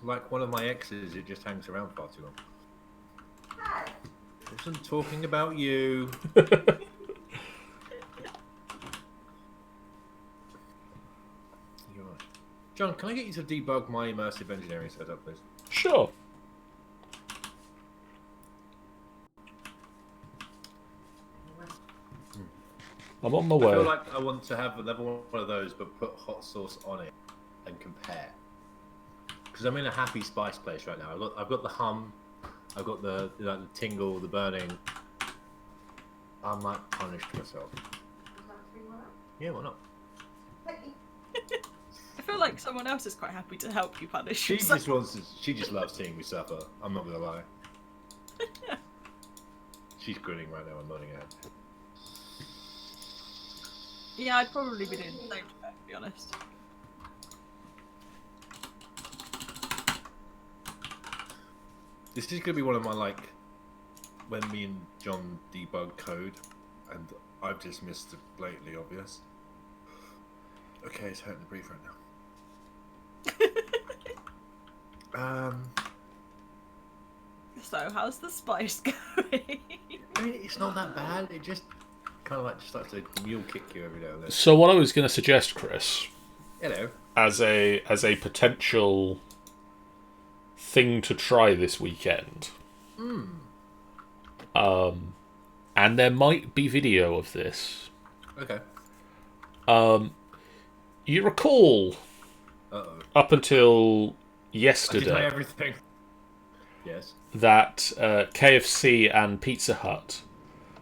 like one of my exes. It just hangs around far too long. Wasn't talking about you. You're right. John, can I get you to debug my immersive engineering setup, please? Sure. I'm on my I feel way. like I want to have a level one of those, but put hot sauce on it and compare. Because I'm in a happy spice place right now. I've got the hum, I've got the tingle, the burning. I might punish myself. Yeah, why not? I feel like someone else is quite happy to help you punish She yourself. just wants to, she just loves seeing me suffer. I'm not gonna lie. She's grinning right now and nodding her head. Yeah, I'd probably be doing the same to her, to be honest. This is gonna be one of my when me and John debug code, and I've just missed it blatantly obvious. Okay, it's hurting to breathe right now. So, how's the spice going? I mean, it's not that bad. It just kind of just starts to mule kick you every now and then. So what I was going to suggest, Chris, Hello. as a potential thing to try this weekend, and there might be video of this. Okay. You recall Uh-oh. up until I did yesterday everything. Yes. that KFC and Pizza Hut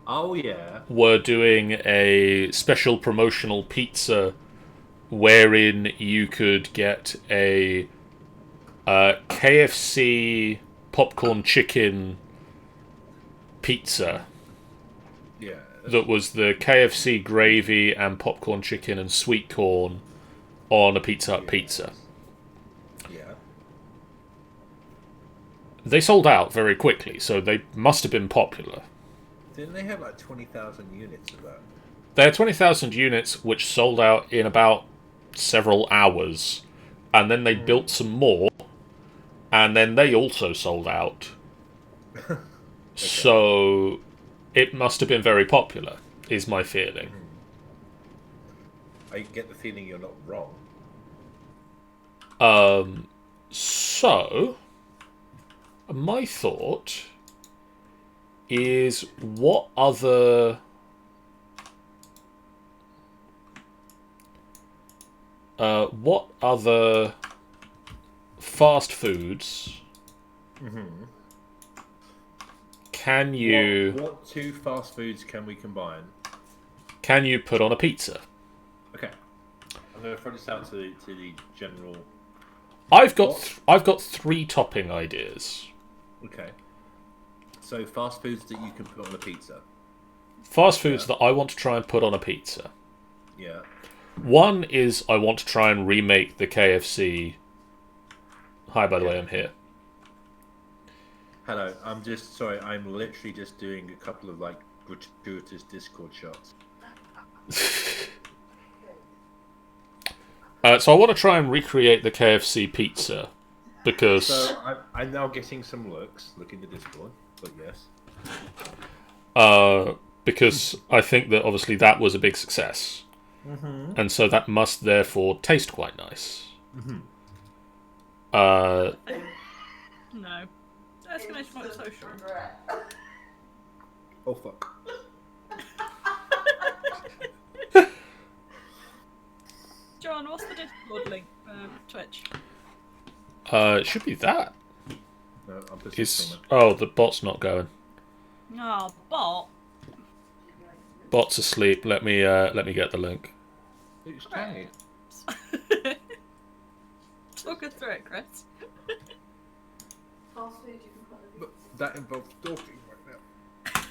Oh, yeah. were doing a special promotional pizza wherein you could get a KFC popcorn chicken pizza Yeah. that was the KFC gravy and popcorn chicken and sweet corn on a Pizza Hut pizza. Yeah. They sold out very quickly, so they must have been popular. Didn't they have like 20,000 units of that? They had 20,000 units, which sold out in about several hours. And then they built some more, and then they also sold out. So it must have been very popular, is my feeling. I get the feeling you're not wrong. So, my thought is what other fast foods can you What two fast foods can we combine? put on a pizza? Okay. I'm going to throw this out to the general. I've got three topping ideas. Okay. So fast foods that you can put on a pizza. Fast foods that I want to try and put on a pizza. Yeah. One is I want to try and remake the KFC. Hi, by the way, I'm here. Hello. I'm just sorry. I'm literally just doing a couple of gratuitous Discord shots. So I want to try and recreate the KFC pizza because So I'm now getting some looks. Look in the Discord, but yes. because I think that obviously that was a big success, and so that must therefore taste quite nice. No. Exclamation mark social. Oh fuck. John, what's the Discord link for Twitch? It should be that. No, I'm just Is the bot's not going. Oh, bot. Bot's asleep. Let me get the link. It's tangy. Talk us through it, Chris. Fast food, you can put the But that involves talking right now.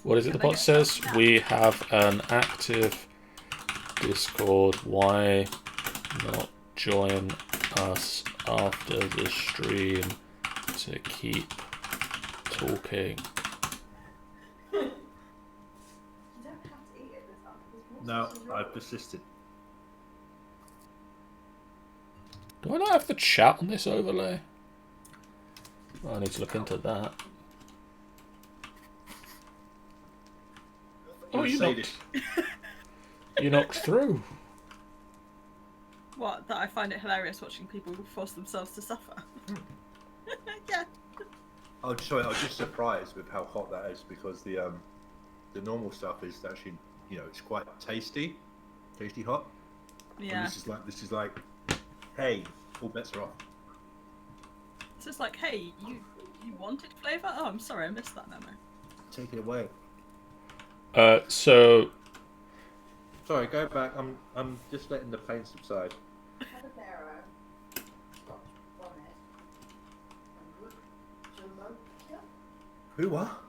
What is it the bot says? We have an active Discord. Why not join us after the stream to keep talking? You don't have to eat it this time. There's more No, sauces I've rolled. persisted. Do I not have the chat on this overlay? Oh, I need to look into that. Oh, you knocked. You knocked through. What? That I find it hilarious watching people force themselves to suffer. Yeah. Oh, sorry, I was just surprised with how hot that is because the normal stuff is actually, you know, it's quite tasty hot. And Yeah. this is like, hey, all bets are off. It's just like, hey, you wanted flavour? Oh, I'm sorry, I missed that memo. Take it away. So Sorry, go back. I'm just letting the pain subside. Habanero. Bonnet. And root jolokia. Who what?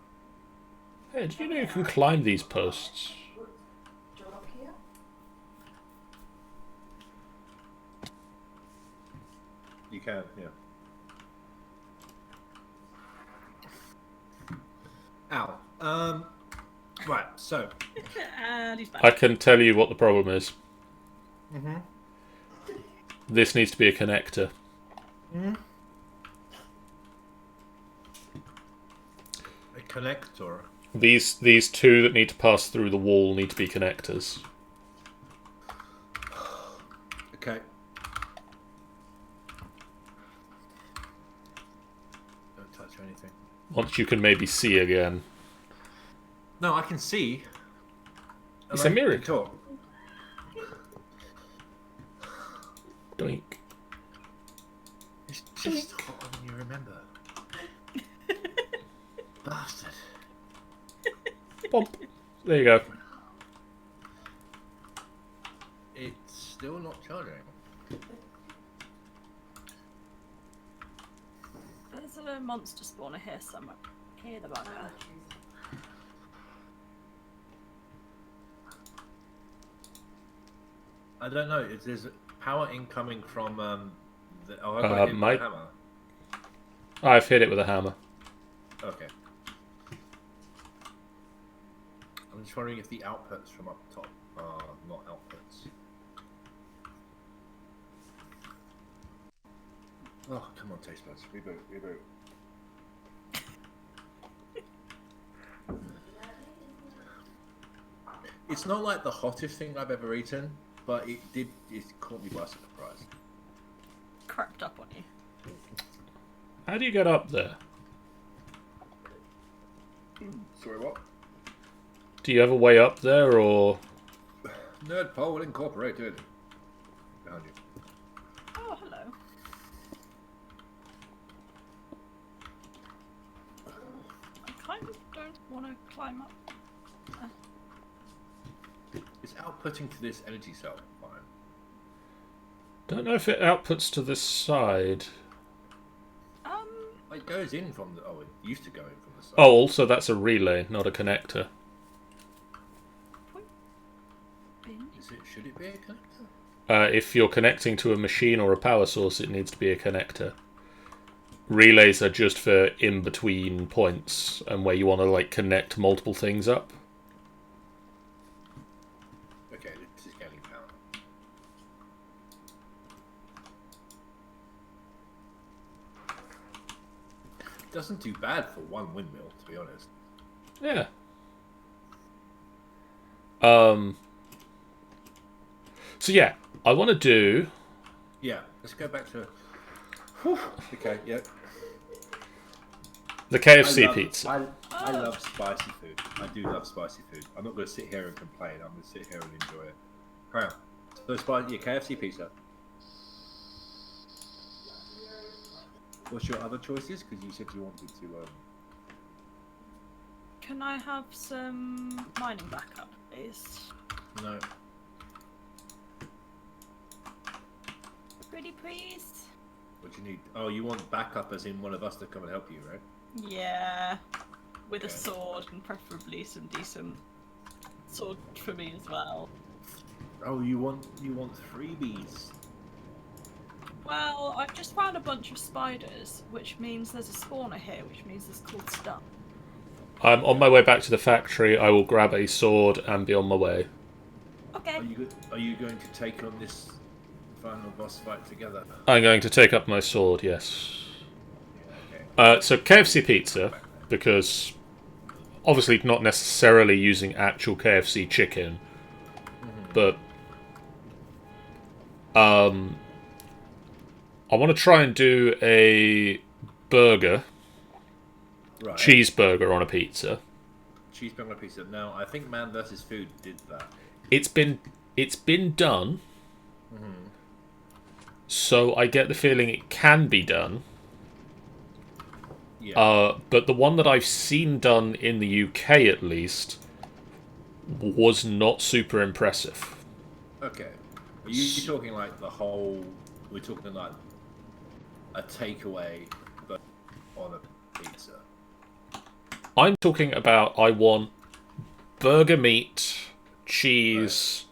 hey, do you know you can climb these posts? Root jolokia. You can, yeah. Ow. Right. So. And he's back. I can tell you what the problem is. Mm-hmm. This needs to be a connector. Mm-hmm. A connector. These two that need to pass through the wall need to be connectors. Okay. Don't touch anything. Once you can maybe see again. No, I can see. It's a miracle. Talk. Doink. It's just hot when you remember. Bastard. Bump. There you go. It's still not charging. There's a monster spawner here somewhere. Here, the bugger. I don't know. There's power incoming from the. Oh, I got hit with my- a hammer. I've hit it with a hammer. Okay. I'm just wondering if the outputs from up top are not outputs. Oh, come on, taste buds. Reboot, reboot. It's not like the hottest thing I've ever eaten, but it caught me by surprise. Crept up on you. How do you get up there? Sorry, what? Do you have a way up there, or Nerd Pole Incorporated. Behind you. Oh, hello. I kind of don't want to climb up. It's outputting to this energy cell. Fine. don't know if it outputs to this side? It goes in from the. Oh, it used to go in from the side. Oh, also that's a relay, not a connector. Should it be a connector? If you're connecting to a machine or a power source, it needs to be a connector. Relays are just for in between points and where you want to like connect multiple things up. Okay, this is getting power. Doesn't do bad for one windmill, to be honest. Yeah. So yeah, I want to do. Yeah, let's go back to. Okay, yeah. The KFC pizza. I love spicy food. I do love spicy food. I'm not going to sit here and complain. I'm going to sit here and enjoy it. Carry on. So spicy, yeah, KFC pizza. What's your other choices? Because you said you wanted to. Can I have some mining backup, please? No. Pretty please. What do you need? Oh, you want backup as in one of us to come and help you, right? Yeah. With a Okay. sword and preferably some decent sword for me as well. Oh, you want freebies? Well, I've just found a bunch of spiders, which means there's a spawner here, which means there's cool stuff. I'm on my way back to the factory. I will grab a sword and be on my way. Okay. Are you going to take on this final boss fight together? I'm going to take up my sword, yes. Yeah, okay. So KFC pizza, because obviously not necessarily using actual KFC chicken, but I want to try and do a burger, Right. cheeseburger on a pizza. Cheeseburger on a pizza. Now, I think Man vs. Food did that. It's been done, so I get the feeling it can be done. Yeah. But the one that I've seen done in the UK, at least, was not super impressive. Okay. Are you talking like the whole? We're talking like a takeaway, but on a pizza. I'm talking about I want burger meat, cheese.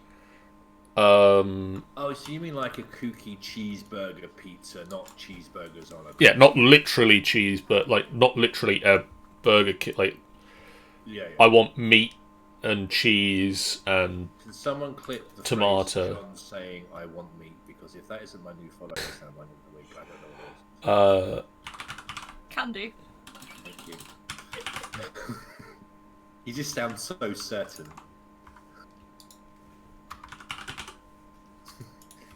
Oh, so you mean like a kooky cheeseburger pizza, not cheeseburgers on a pizza? Yeah, not literally cheese, but like not literally a burger. Like Yeah. I want meat and cheese and Can someone clip the tomato. phrase John saying "I want meat"? Because if that isn't my new follow sound line of the week, I don't know what it is. Can do. Thank you. He just sounds so certain.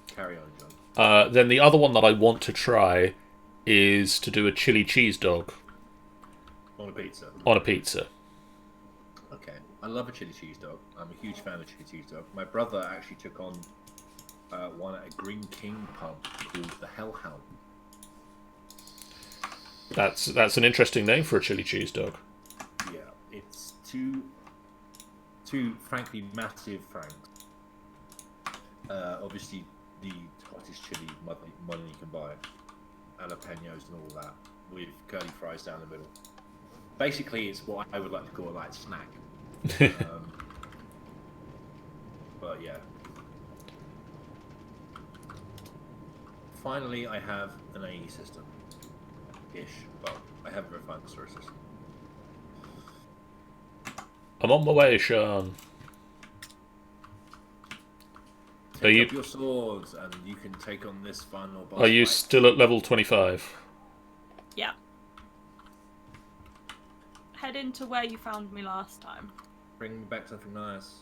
Carry on, John. Then the other one that I want to try is to do a chili cheese dog On a pizza. on a pizza. Okay, I love a chili cheese dog. I'm a huge fan of chili cheese dog. My brother actually took on one at a Green King pub called the Hellhound. That's an interesting name for a chili cheese dog. Yeah, it's two frankly massive franks. Obviously the hottest chili money you can buy, jalapenos and all that, with curly fries down the middle. Basically, it's what I would like to call a light snack. But yeah. Finally, I have an AE system. Ish. Well, I have a refined storage system. I'm on my way, Sean. Take up your swords, and you can take on this final boss Are you fight. still at level 25? Yeah. Head into where you found me last time. Bring me back something nice.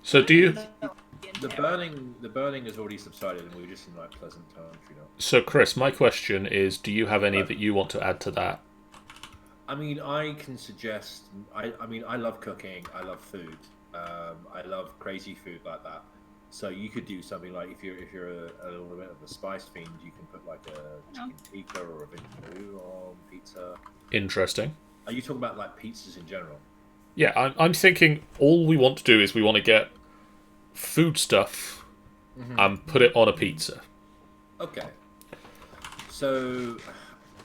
So do you... The burning has already subsided, and we were just in like pleasant times, you know. So Chris, my question is, do you have any that you want to add to that? I mean, I can suggest. I mean, I love cooking. I love food. I love crazy food like that. So you could do something like if you're a little bit of a spice fiend, you can put like a chicken tikka or a vindaloo on pizza. Interesting. Are you talking about like pizzas in general? Yeah, I'm thinking all we want to do is we want to get food stuff and put it on a pizza. Okay. So.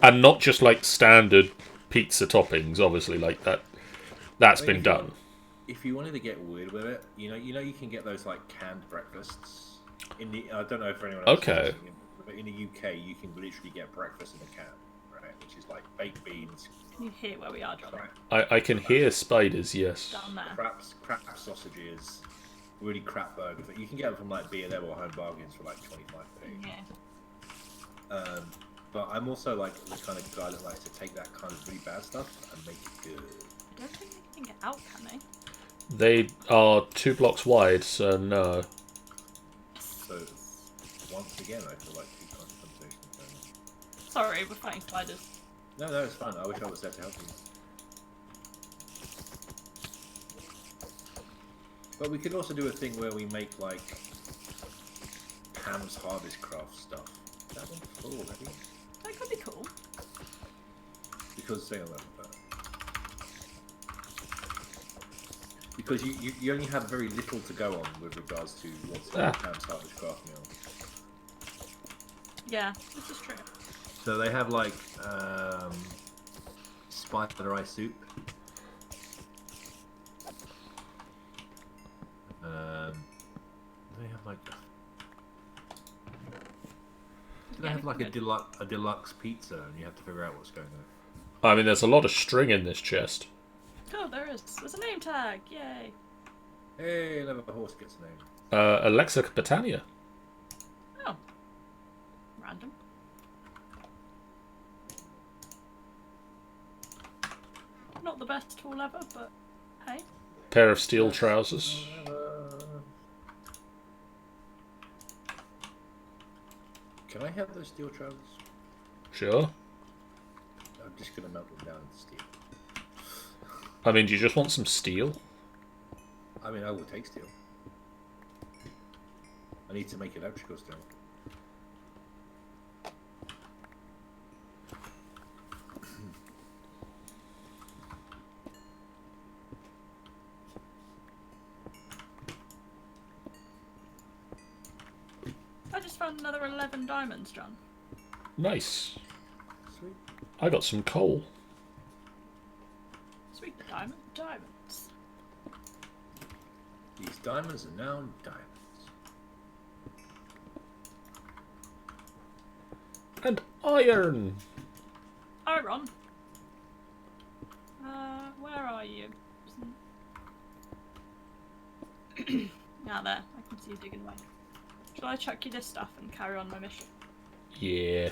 And not just like standard pizza toppings, obviously, like that. That's been done. If you wanted to get weird with it, you know, you can get those like canned breakfasts. I don't know if anyone else. Okay. But in the UK, you can literally get breakfast in a can, right? Which is like baked beans. Can you hear where we are, John? I can hear spiders. Yes. Down there. Crap sausages, really crap burgers. You can get them from like B&M or Home Bargains for like 25p. Yeah. But I'm also like the kind of guy that likes to take that kind of really bad stuff and make it good. I don't think they can get out, can they? They are 2 blocks wide, so no. So once again, I feel like two conversations going on. Sorry, we're fighting spiders. No, it's fine. I wish I was there to help you. But we could also do a thing where we make like Pam's Harvest Craft stuff. That one's full already. That could be cool. Because because you only have very little to go on with regards to what's in Pam's Heartless Craft Meal. Yeah, this is true. So they have like spider eye soup. They have like. They have like a deluxe pizza, and you have to figure out what's going on. I mean, there's a lot of string in this chest. Oh, there is. There's a name tag. Yay. Hey, another horse gets a name. Alexa Britannia. Oh. Random. Not the best tool ever, but hey. Pair of steel trousers. Can I have those steel trousers? Sure. I'm just gonna melt them down into steel. I mean, do you just want some steel? I mean, I will take steel. I need to make electrical steel. I just found another 11 diamonds, John. Nice. Sweet. I got some coal. Sweet diamonds. These diamonds are now diamonds. And iron! Iron. Where are you? Ah, there. I can see you digging away. Shall I chuck you this stuff and carry on my mission? Yeah.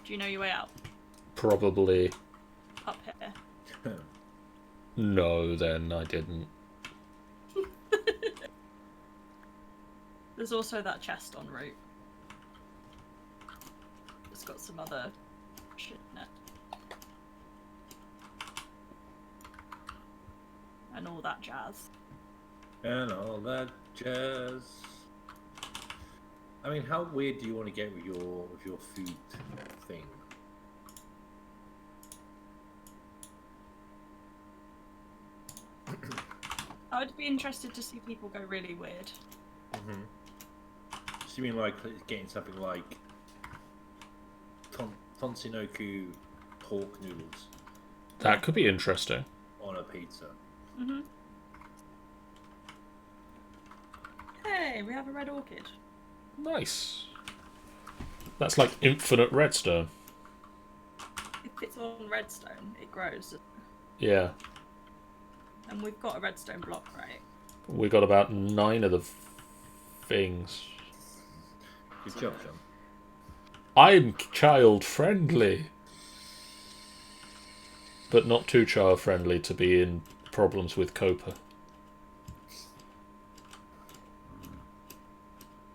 Do you know your way out? Probably. Up here. No, then I didn't. There's also that chest en route. It's got some other shit in it. And all that jazz. And all that jazz. I mean, how weird do you want to get with your food thing? I would be interested to see people go really weird. Mm-hmm. So you mean like getting something like Tonsinoku pork noodles That could be interesting. on a pizza? Mm-hmm. Hey, we have a red orchid. Nice. That's like infinite redstone. If it's on redstone, it grows. Yeah. And we've got a redstone block, right? We got about 9 of the things. Good job, John. I'm child friendly. But not too child friendly to be in problems with Copa.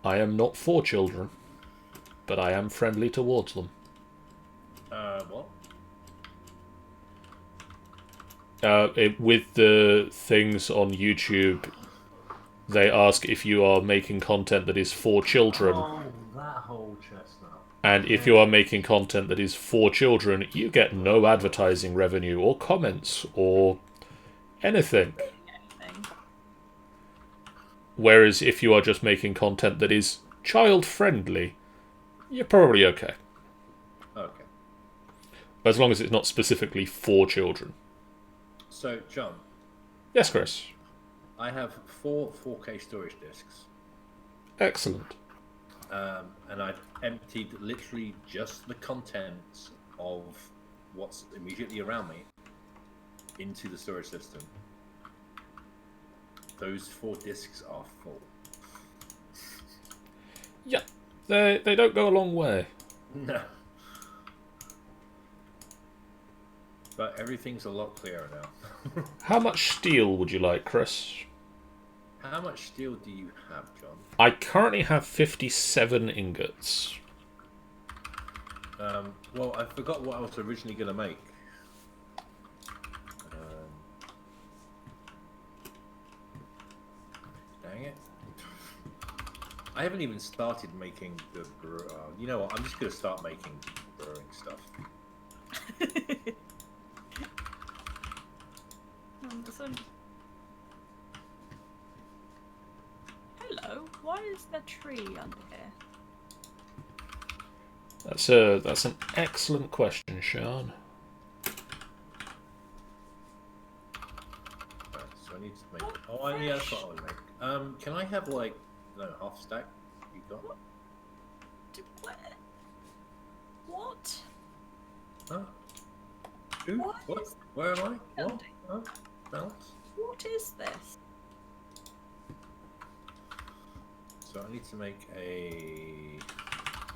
I am not for children, but I am friendly towards them. What? With the things on YouTube, they ask if you are making content that is for children. Oh, that whole chestnut. And if you are making content that is for children, you get no advertising revenue or comments or anything. Anything. Whereas if you are just making content that is child-friendly, you're probably okay. Okay. As long as it's not specifically for children. So, John, Yes, Chris. I have 4 4K storage discs. Excellent. And I've emptied literally just the contents of what's immediately around me into the storage system. Those 4 discs are full. Yeah, they don't go a long way. No. But everything's a lot clearer now. How much steel would you like, Chris? How much steel do you have, John? I currently have 57 ingots. Well, I forgot what I was originally going to make. Dang it. I haven't even started making the you know what, I'm just going to start making brewing stuff. Why is there a tree under here? That's an excellent question, Sean. Right, so I need to make. What Oh, yeah, that's fresh? what I would make. Can I have like no half stack? You got? What? Huh? Who? What What? is Where am I? What? building? Huh? Balance. What is this? So I need to make a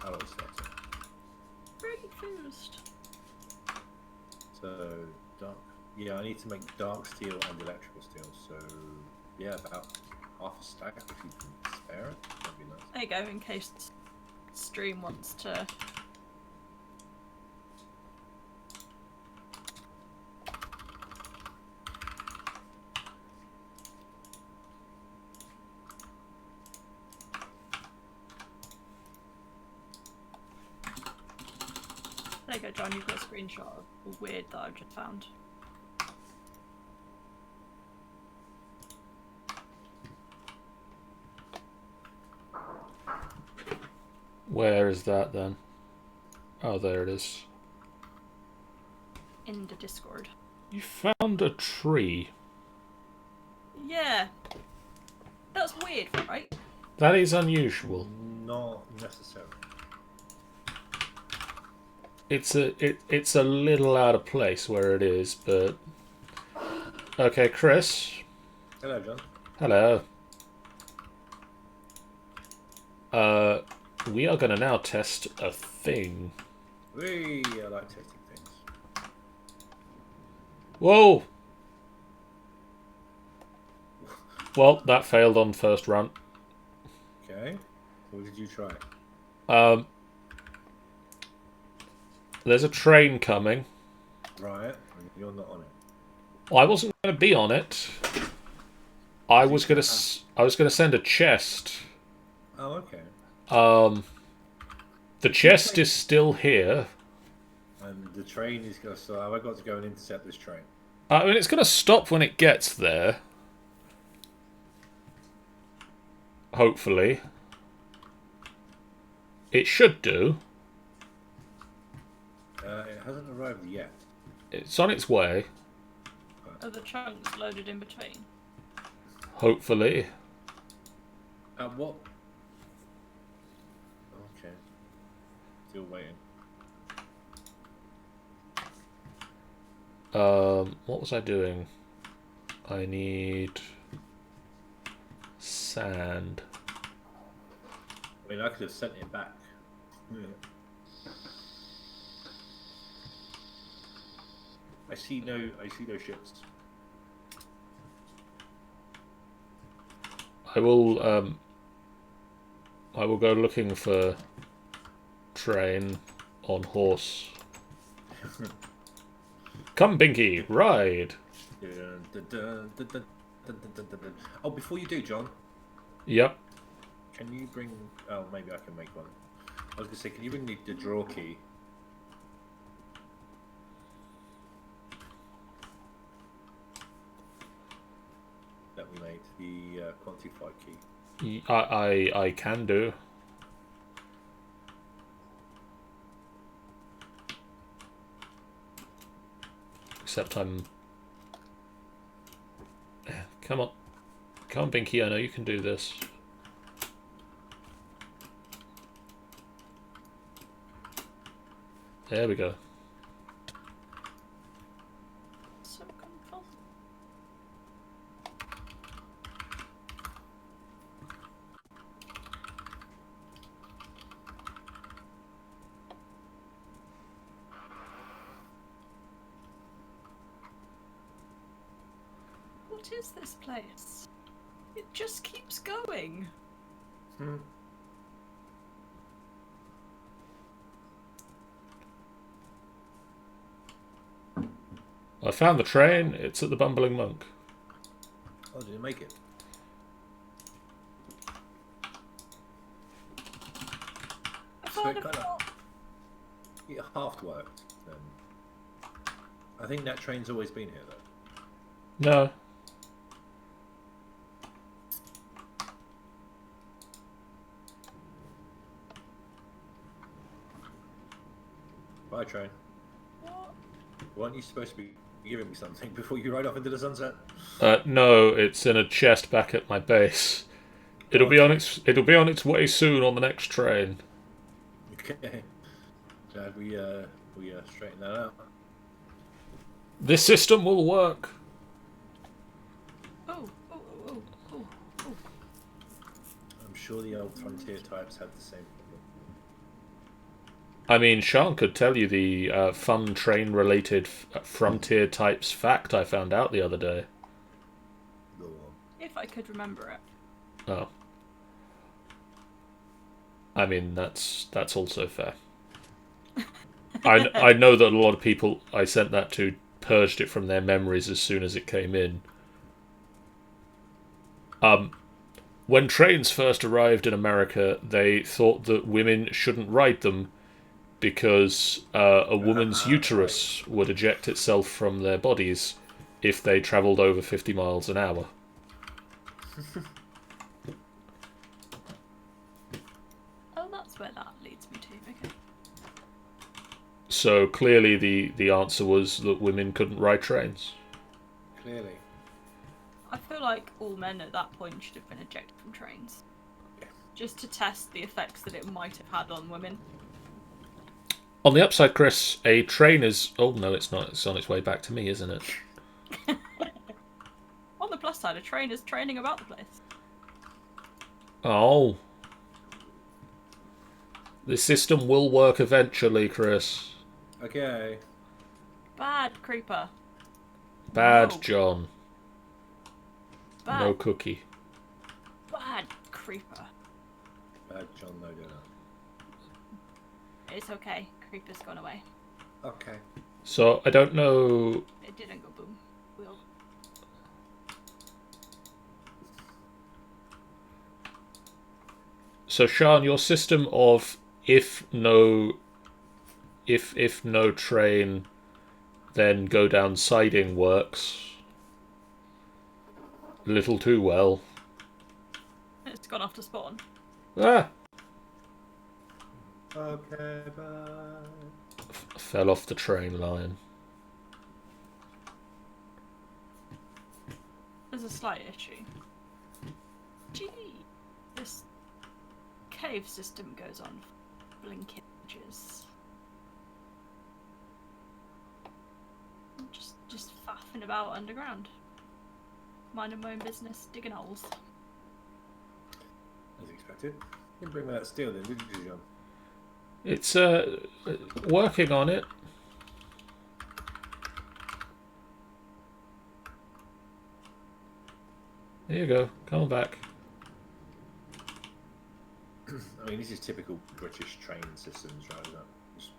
alloy setter. Very confused. So dark. Yeah, I need to make dark steel and electrical steel. So yeah, about half a stack if you can spare it. That'd be nice. There you go, in case stream wants to. There you go, John, you've got a screenshot of a weird that I've just found. Where is that then? Oh, there it is. In the Discord. You found a tree. Yeah. That's weird, right? That is unusual. Not necessarily. It's a little out of place where it is, but okay, Chris. Hello, John. Hello. We are gonna now test a thing. I like testing things. Whoa! Well, that failed on first run. Okay. What did you try? There's a train coming. Right. And you're not on it. I wasn't going to be on it. I was going to send a chest. Oh, okay. The chest is still here. And the train is going to. So have I got to go and intercept this train? I mean, it's going to stop when it gets there. Hopefully. It should do. It hasn't arrived yet. It's on its way. Are the chunks loaded in between? Hopefully. What? Okay. Still waiting. What was I doing? I need sand. I mean, I could have sent it back. Yeah. I see no ships. I will go looking for train on horse. Come, Binky, ride. Oh, before you do, John, Yep. can you bring? Oh, maybe I can make one. I was gonna say, can you bring the draw key? That we made, the quantify key. I can do. Except I'm. Come on, come on, Binky. I know you can do this. There we go. So confused. What is this place? It just keeps going. Hmm. I found the train. It's at the Bumbling Monk. Oh, did it make it? I So found it a kind of plot. it half worked. Then I think that train's always been here, though. No. Bye, train. What? Weren't you supposed to be giving me something before you ride off into the sunset? No, it's in a chest back at my base. It'll be on its way soon on the next train. Okay. Glad we straightened that out. This system will work. Oh, oh, oh, oh, oh. I'm sure the old frontier types had the same problem. I mean, Sean could tell you the fun train-related frontier types fact I found out the other day. Go on. If I could remember it. Oh. I mean, that's also fair. I know that a lot of people I sent that to purged it from their memories as soon as it came in. When trains first arrived in America, they thought that women shouldn't ride them because a woman's uterus would eject itself from their bodies if they travelled over 50 miles an hour. Oh, that's where that leads me to. Okay. So clearly the answer was that women couldn't ride trains. Clearly. I feel like all men at that point should have been ejected from trains. Yeah. Just to test the effects that it might have had on women. On the upside, Chris, a train is... Oh, no, it's not. It's on its way back to me, isn't it? On the plus side, a train is training about the place. Oh. The system will work eventually, Chris. Okay. Bad creeper. Bad No. John. Bad, No cookie. bad creeper. Bad John, no dinner. It's okay. Creeper's gone away. Okay. So, I don't know... It didn't go boom. We'll... So, Sean, your system of if no train, then go down siding works a little too well. It's gone off to spawn. Ah! Okay, bye. Fell off the train line. There's a slight issue. Gee, this cave system goes on for blinking ages. I'm just faffing about underground. Minding my own business, digging holes. As expected. You didn't bring that steel then, did you, John? It's working on it. There you go. Come on back. I mean, this is typical British train systems, right? Isn't it? It's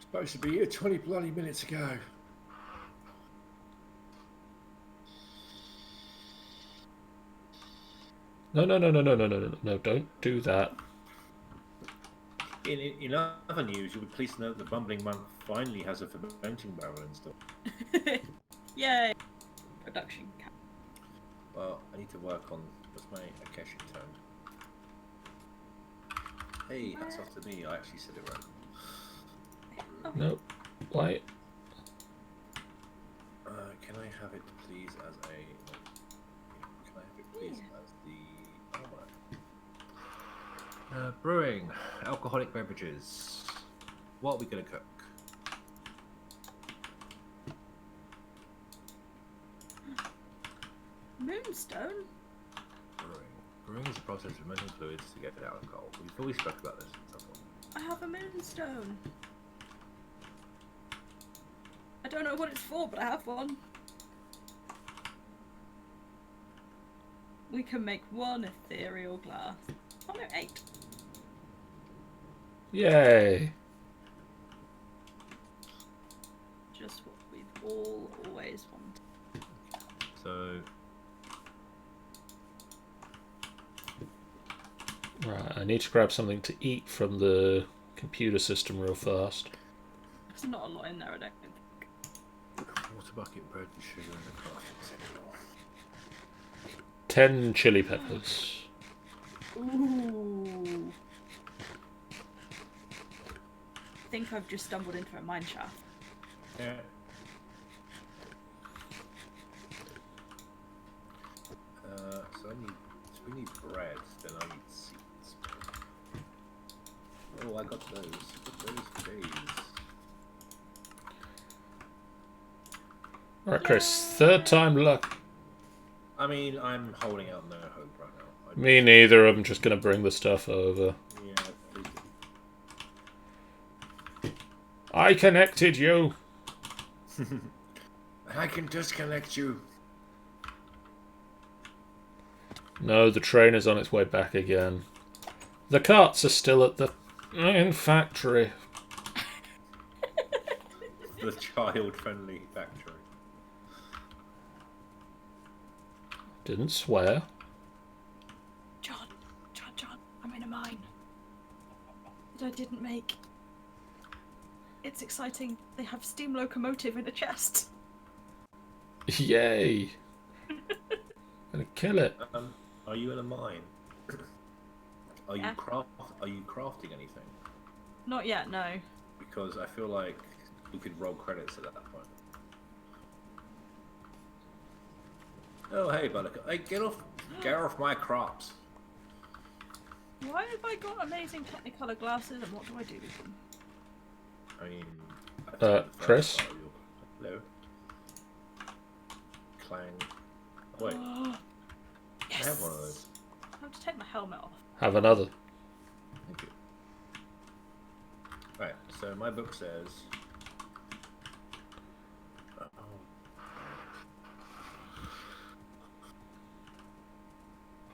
supposed to be here 20 bloody minutes ago. No, don't do that. In other news, you'll be pleased to know that the Bumbling Monk finally has a fermenting barrel installed. Yay! Production cap. Well, I need to work on what's my Akashic tone. Hey, that's off to me. I actually said it right. Nope. Wait. Can I have it, please, as a? Can I have it, please, as the? Oh, brewing alcoholic beverages. What are we gonna cook? Moonstone? Brewing is a process of fermenting fluids to get alcohol. We've always spoke about this at some point. I have a moonstone. I don't know what it's for, but I have one. We can make one ethereal glass. Oh no, 8. Yay. Just what we've all always wanted. So, Right, I need to grab something to eat from the computer system real fast. There's not a lot in there, I don't think. water bucket, bread, and sugar, and a coffee. 10 chili peppers. Ooh. think I've just stumbled into a mine shaft. Yeah. So we need bread, then I need seeds. Oh, I got those. Those for days. Alright, Chris, third time luck. I mean, I'm holding out no hope right now. Me neither, I'm just gonna bring the stuff over. Yeah, please do. I connected you! I can disconnect you. No, the train is on its way back again. The carts are still at the factory. The child-friendly factory. Didn't swear. John, I'm in a mine that I didn't make. It's exciting. They have steam locomotive in a chest. Yay! Gonna kill it. Are you in a mine? Are Yeah. you crafting anything? Not yet, no. Because I feel like we could roll credits at that point. Oh, hey, Buttercup. Hey, get off my crops. Why have I got amazing Technicolor glasses and what do I do with them? I mean, Chris? Hello. Clang. Oh, wait, Yes! I have one of those. I have to take my helmet off. Have another. Thank you. Right, so my book says.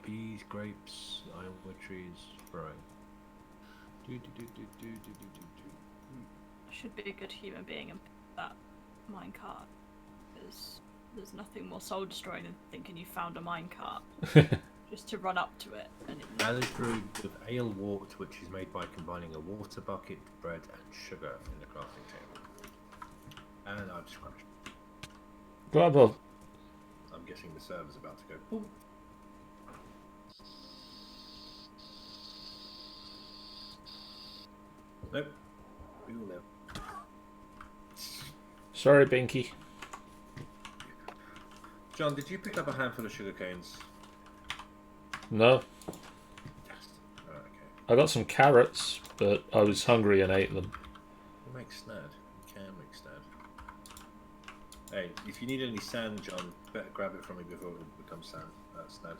Peas, grapes, ironwood trees, growing. I should be a good human being and pick that minecart. Because there's nothing more soul destroying than thinking you found a minecart. Just to run up to it and it Added brewed with ale wort, which is made by combining a water bucket, bread, and sugar in the crafting table. And I've scratched. Bravo. I'm guessing the server's about to go boom. Nope. We will live. Sorry, Binky. John, did you pick up a handful of sugar canes? No. Yes. Oh, okay. I got some carrots, but I was hungry and ate them. We'll make snad. We can make snad. Hey, if you need any sand, John, better grab it from me before it becomes sand. Snad.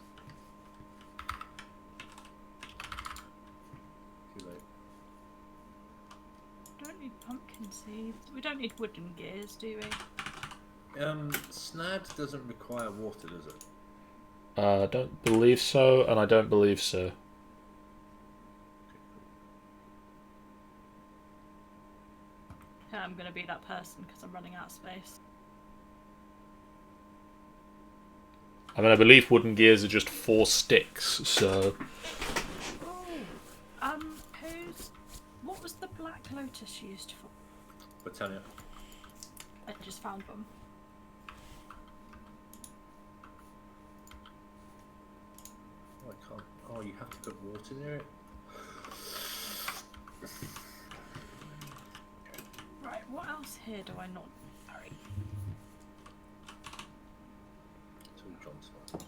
Too late. don't need pumpkin seeds. We don't need wooden gears, do we? Snad doesn't require water, does it? I don't believe so, and I don't believe so. Yeah, I'm gonna be that person because I'm running out of space. I mean, I believe wooden gears are just 4 sticks, so... Oh, what was the Black Lotus used for? Britannia. I just found them. Oh, I can't. Oh, you have to put water near it? Right, what else here do I not carry? It's all John's fault.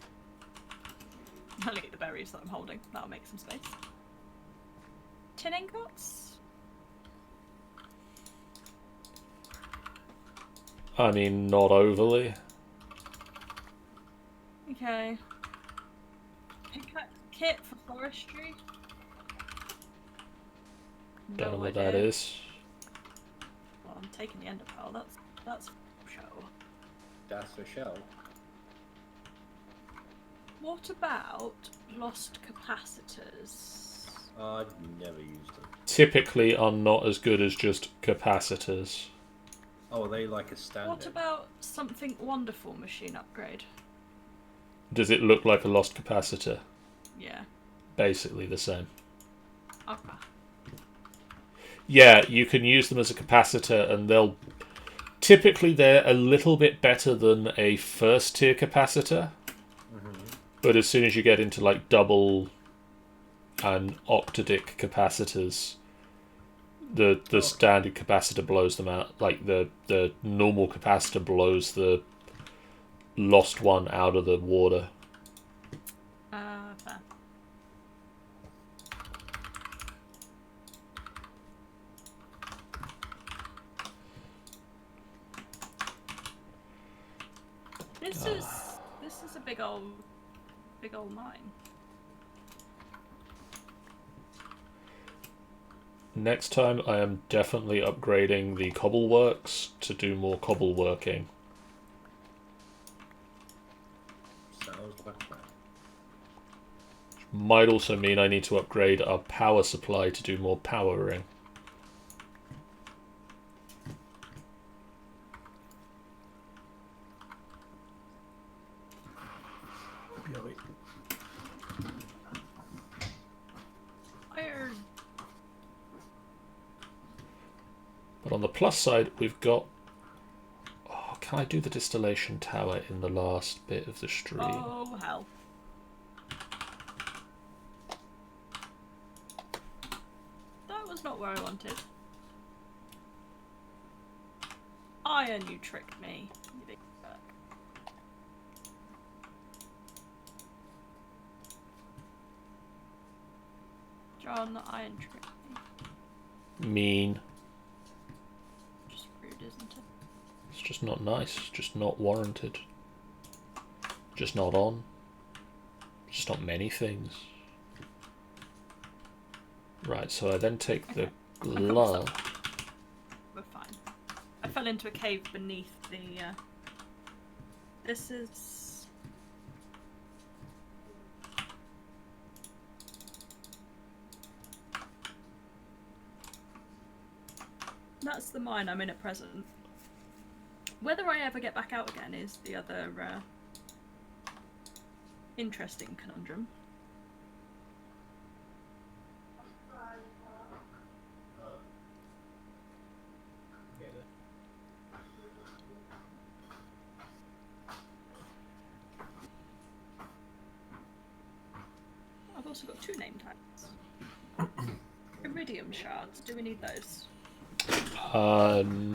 I'll eat the berries that I'm holding. That'll make some space. Tin ingots? I mean, not overly. Okay. Pickaxe kit for forestry? Don't know No what idea. that is. Well, I'm taking the ender pearl. That's show. That's a shell. What about lost capacitors? I've never used them. Typically are not as good as just capacitors. Oh, are they like a stand? What about something wonderful machine upgrade? Does it look like a lost capacitor? Yeah. Basically the same. Okay. Yeah, you can use them as a capacitor, and they'll... Typically they're a little bit better than a first tier capacitor. But as soon as you get into like double and octadic capacitors, The standard capacitor blows them out. Like the normal capacitor blows the lost one out of the water. Fair. This is a big old mine. Next time, I am definitely upgrading the cobble works to do more cobble working. Sounds like a plan. Might also mean I need to upgrade our power supply to do more powering. Iron. But on the plus side, we've got... Oh, can I do the distillation tower in the last bit of the stream? Oh, hell. That was not where I wanted. Iron, you tricked me. You big jerk. John, the iron tricked me. Mean. Just rude, isn't it? It's just not nice. It's just not warranted. Just not on. Just not many things. Right, so I then take the glove. We're fine. I fell into a cave beneath the, This is... That's the mine I'm in at present. Whether I ever get back out again is the other, interesting conundrum. I've also got 2 name tags. Iridium shards. Do we need those?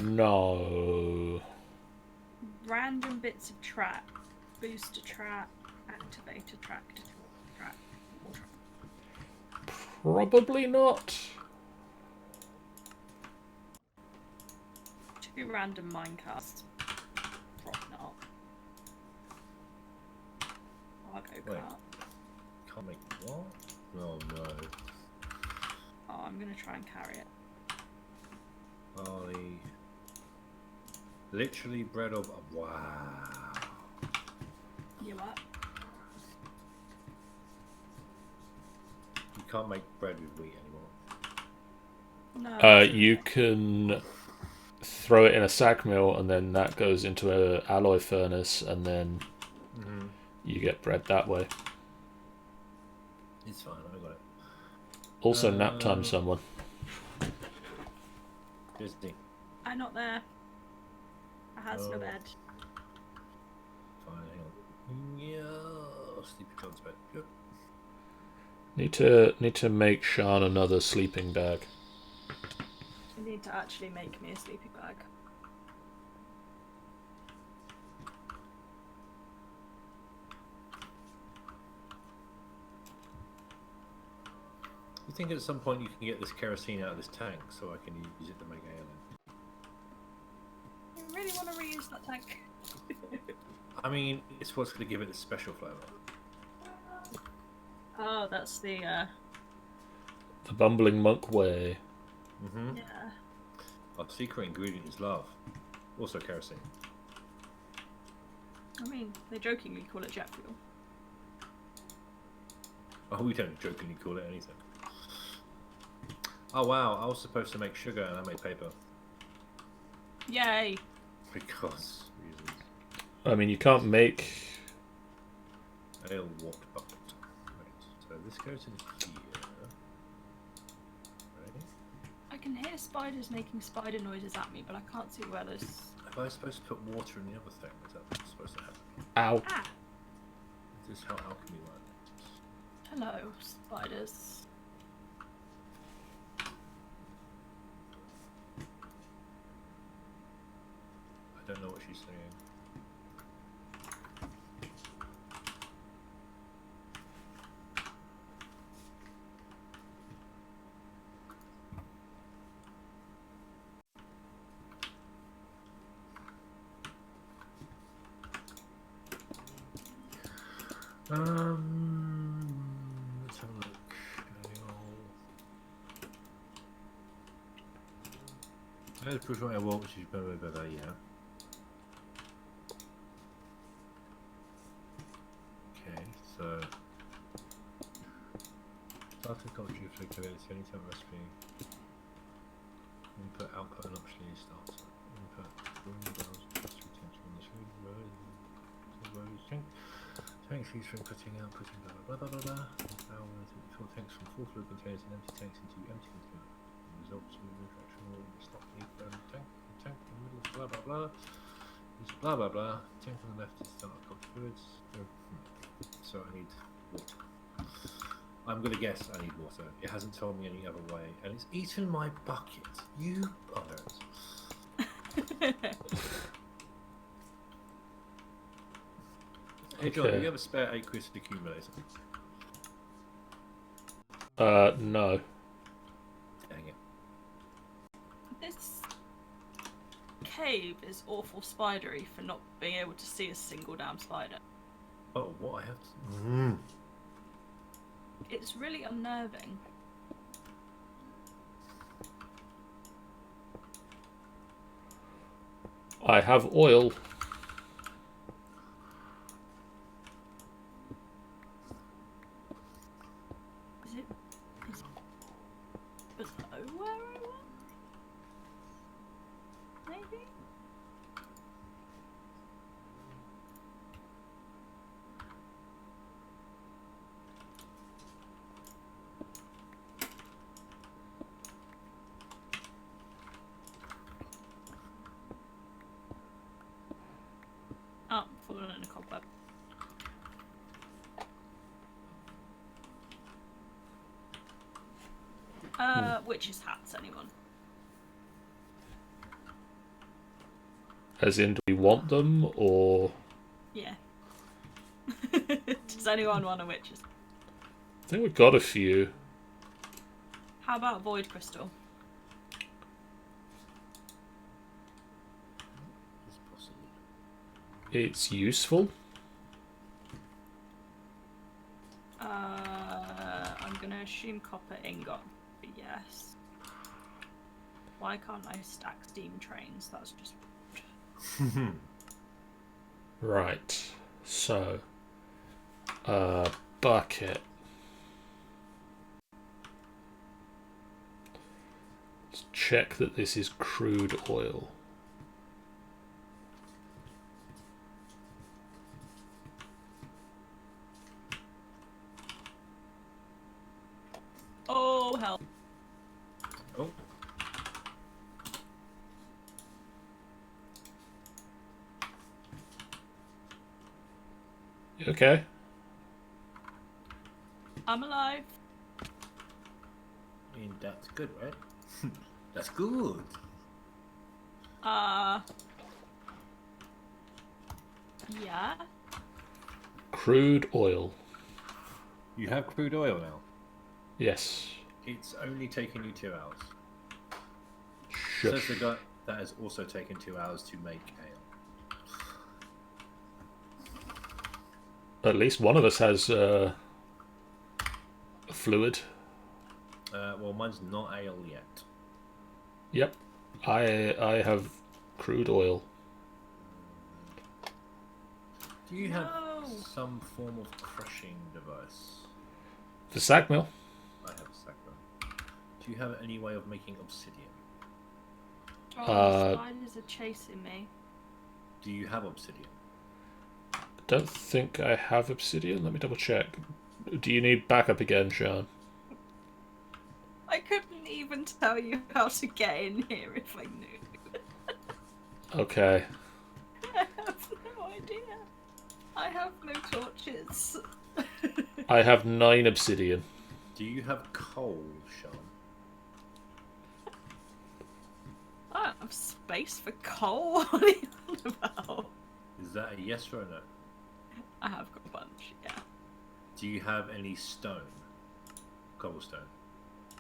No. Random bits of trap. Booster trap. Activator trap. Trap. Probably not. 2 random minecarts. Probably not. Cargo Wait. cart. Can't make what? Oh no. Oh, I'm gonna try and carry it. Barley. Literally bread of... Wow. You what? You can't make bread with wheat anymore. No. You can throw it in a sack mill, and then that goes into an alloy furnace, and then you get bread that way. It's fine, I got it. Also, nap time, someone. Disney. I'm not there. I has no Oh. bed. Fine, hang on. Yeah, sleepy John's bed. Yep. Need to make Sean another sleeping bag. You need to actually make me a sleeping bag. You think at some point you can get this kerosene out of this tank so I can use it to make ale? You really want to reuse that tank? I mean, it's what's going to give it a special flavour. Oh, that's the, The bumbling monk way. Mm-hmm. yeah. Our secret ingredient is love. Also kerosene. I mean, they jokingly call it jet fuel. Oh, we don't jokingly call it anything. Oh wow, I was supposed to make sugar and I made paper. Yay! Because reasons. I mean, you can't make... Ale water bucket. Right, so this goes in here. Right. I can hear spiders making spider noises at me, but I can't see where those... Am I supposed to put water in the other thing? Is that what's supposed to happen? Ow. Ah! Is this how alchemy works? Hello, spiders. she's saying. Let's have a look. Let's push what I want, which is better, yeah. Okay, so starting culture flexibility, anytime recipe. Input, output, and optionally start. Input, room browse, just retention on the food, tanks used for inputting, outputting, blah blah blah blah blah. Fill tanks from full fluid containers and empty tanks into empty containers. Results in the fraction of the stock tank in the middle is blah blah blah. It's blah blah blah. Tank on the left is start of fluids. So I need water. I'm gonna guess I need water. It hasn't told me any other way, and it's eaten my bucket. You buggers. Hey John, do you have a spare aqueous accumulator? No. Dang it. This cave is awful spidery for not being able to see a single damn spider. Oh, what I have to... It's really unnerving. I have oil. Is it below where I was? Maybe? Oh, fallen in a cobweb. Witches' hats, anyone? As in, do we want them, or... Yeah. Does anyone want a witch's? I think we've got a few. How about void crystal? It's possible. It's useful. I'm gonna assume copper ingot. But yes. Why can't I stack steam trains? That's just rude. Right. So, bucket. Let's check that this is crude oil. Oh hell. Oh, You okay? I'm alive. I mean, that's good, right? That's good. Yeah. Crude oil. You have crude oil now. Yes. It's only taken you 2 hours. Shush. Says the guy that has also taken 2 hours to make ale. At least one of us has fluid. Well, mine's not ale yet. Yep. I have crude oil. Do you have No. some form of crushing device? The sag mill. I have a sacrum. Do you have any way of making obsidian? Oh, the spiders are chasing me. Do you have obsidian? Don't think I have obsidian. Let me double check. Do you need backup again, Sean? I couldn't even tell you how to get in here if I knew. Okay. I have no idea. I have no torches. I have 9 obsidian. Do you have coal, Sean? Oh, have space for coal? What are you on about? Is that a yes or a no? I have got a bunch, yeah. Do you have any stone? Cobblestone?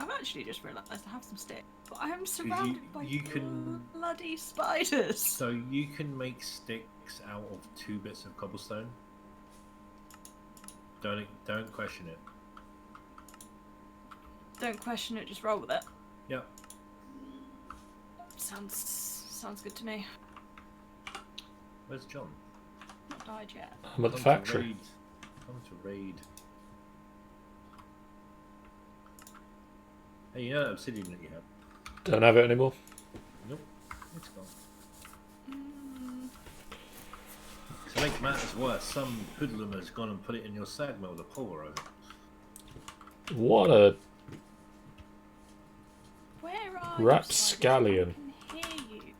I've actually just realised I have some sticks. But I am surrounded by you can- bloody spiders. So you can make sticks out of 2 bits of cobblestone. Don't question it. Don't question it, just roll with it. Yep. Sounds good to me. Where's John? Not died yet. I'm at the factory. Come to raid. Hey, you know that obsidian that you have? Don't have it anymore. Nope. It's gone. Mm, To make matters worse, some hoodlum has gone and put it in your sag mill to pulverize it. What a where are you, rapscallion. spiders? I can hear you.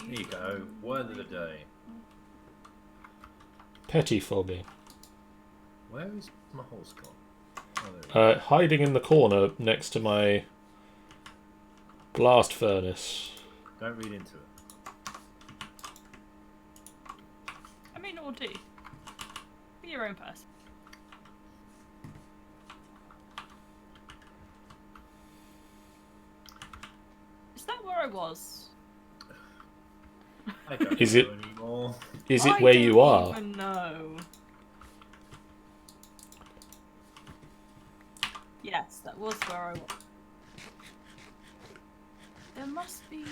Here you go. Word of the day. Petty foggy. Where is my horse gone? Oh, there we go. Hiding in the corner next to my blast furnace. Don't read into it. I mean, or do. Be your own person. Is that where I was? I don't Is know it- anymore. Is it where you are? I don't even know. Yes, that was where I was. There must be...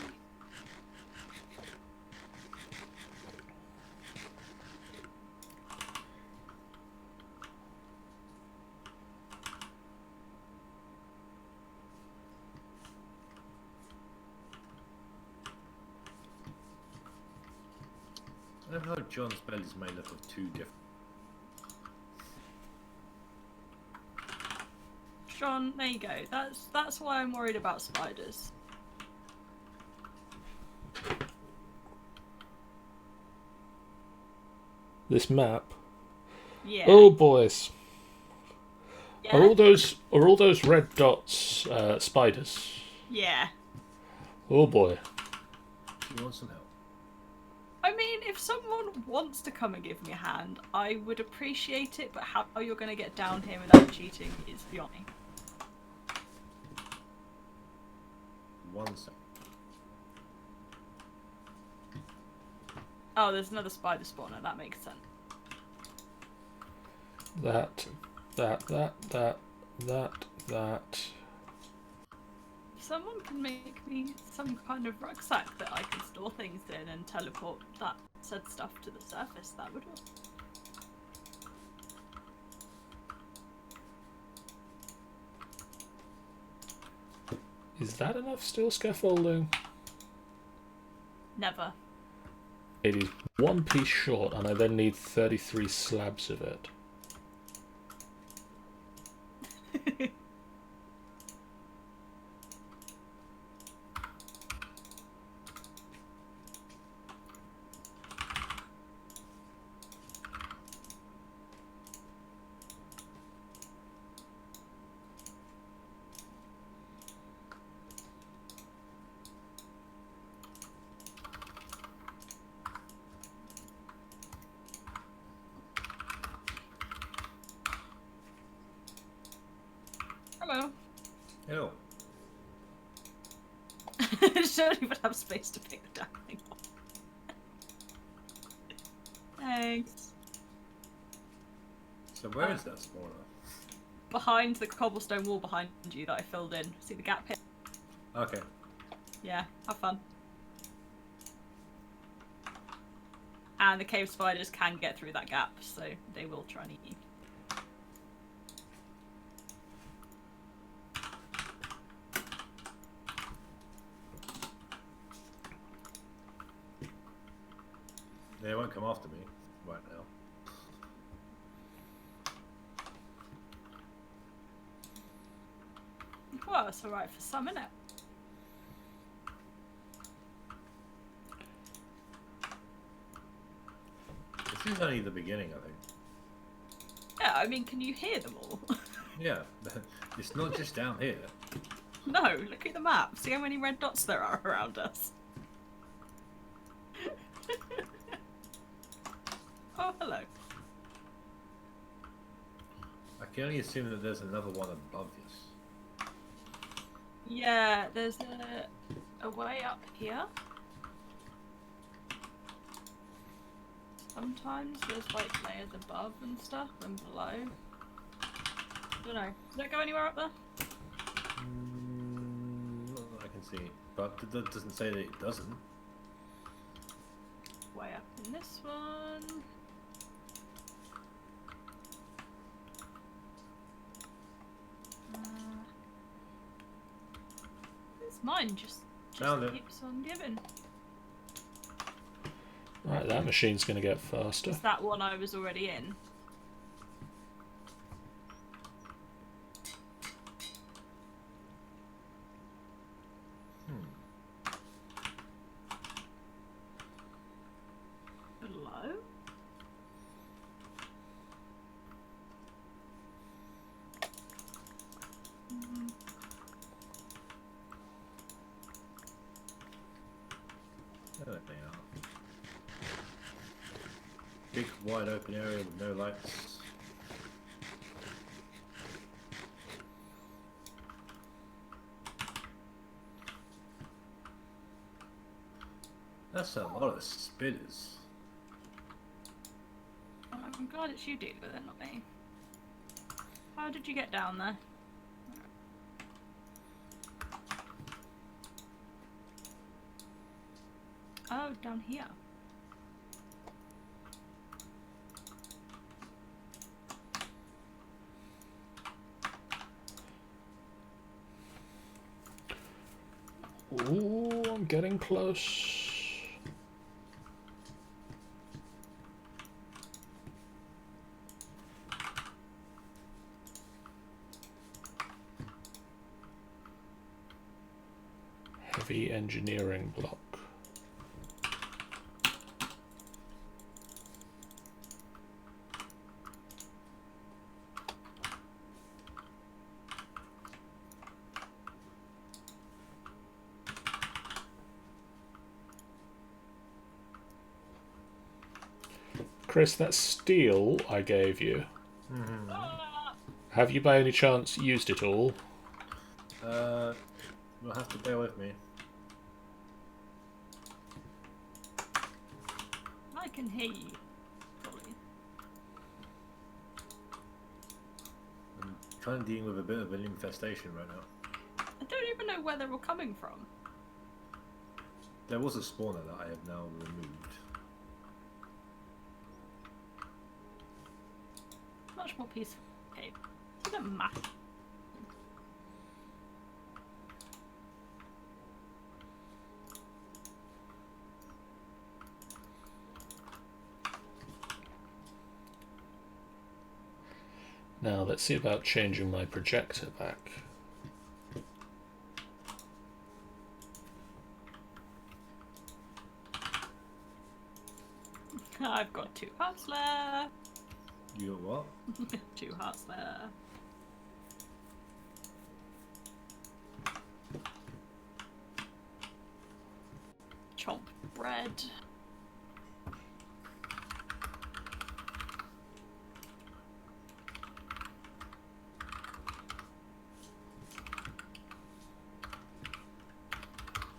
I don't know how John's bed is made up of 2 different. John, there you go. That's why I'm worried about spiders. This map. Yeah. Oh boys. Yeah. Are all those red dots spiders? Yeah. Oh boy. Do you want some help? I mean, if someone wants to come and give me a hand, I would appreciate it, but how you're going to get down here without cheating is beyond me. 1 sec. Oh, there's another spider spawner. That makes sense. That. If someone can make me some kind of rucksack that I can store things in and teleport that said stuff to the surface, that would work. Is that enough steel scaffolding? Never. It is 1 piece short, and I then need 33 slabs of it. Hello. Hello. Don't even have space to pick the damn thing up. Thanks. So where is that spawner? Behind the cobblestone wall behind you that I filled in. See the gap here? Okay. Yeah, have fun. And the cave spiders can get through that gap, so they will try and eat you. They won't come after me right now. Well, it's alright for some, innit? This is only the beginning, I think. Yeah, I mean, can you hear them all? Yeah, it's not just down here. No, look at the map. See how many red dots there are around us. Oh, hello. I can only assume that there's another one above this. Yeah, there's a way up here. Sometimes there's like layers above and stuff and below. I don't know. Does that go anywhere up there? Not that I can see, but that doesn't say that it doesn't. Way up in this one. It's mine just Found it. keeps on giving. Right, that machine's going to get faster. Is that one I was already in? Below? There they are. Big wide open area with no lights. That's a lot of spitters. I'm glad it's you dealing with it, not me. How did you get down there? Oh, down here. Ooh, I'm getting close. Heavy engineering block. Chris, that steel I gave you, have you by any chance used it all? You'll have to bear with me. I can hear you. Probably. I'm kind of dealing with a bit of an infestation right now. I don't even know where they're all coming from. There was a spawner that I have now removed. Much more peaceful. Okay. It's a map. Now, let's see about changing my projector back. I've got 2 hearts left. You got what? 2 hearts left. Chomp bread.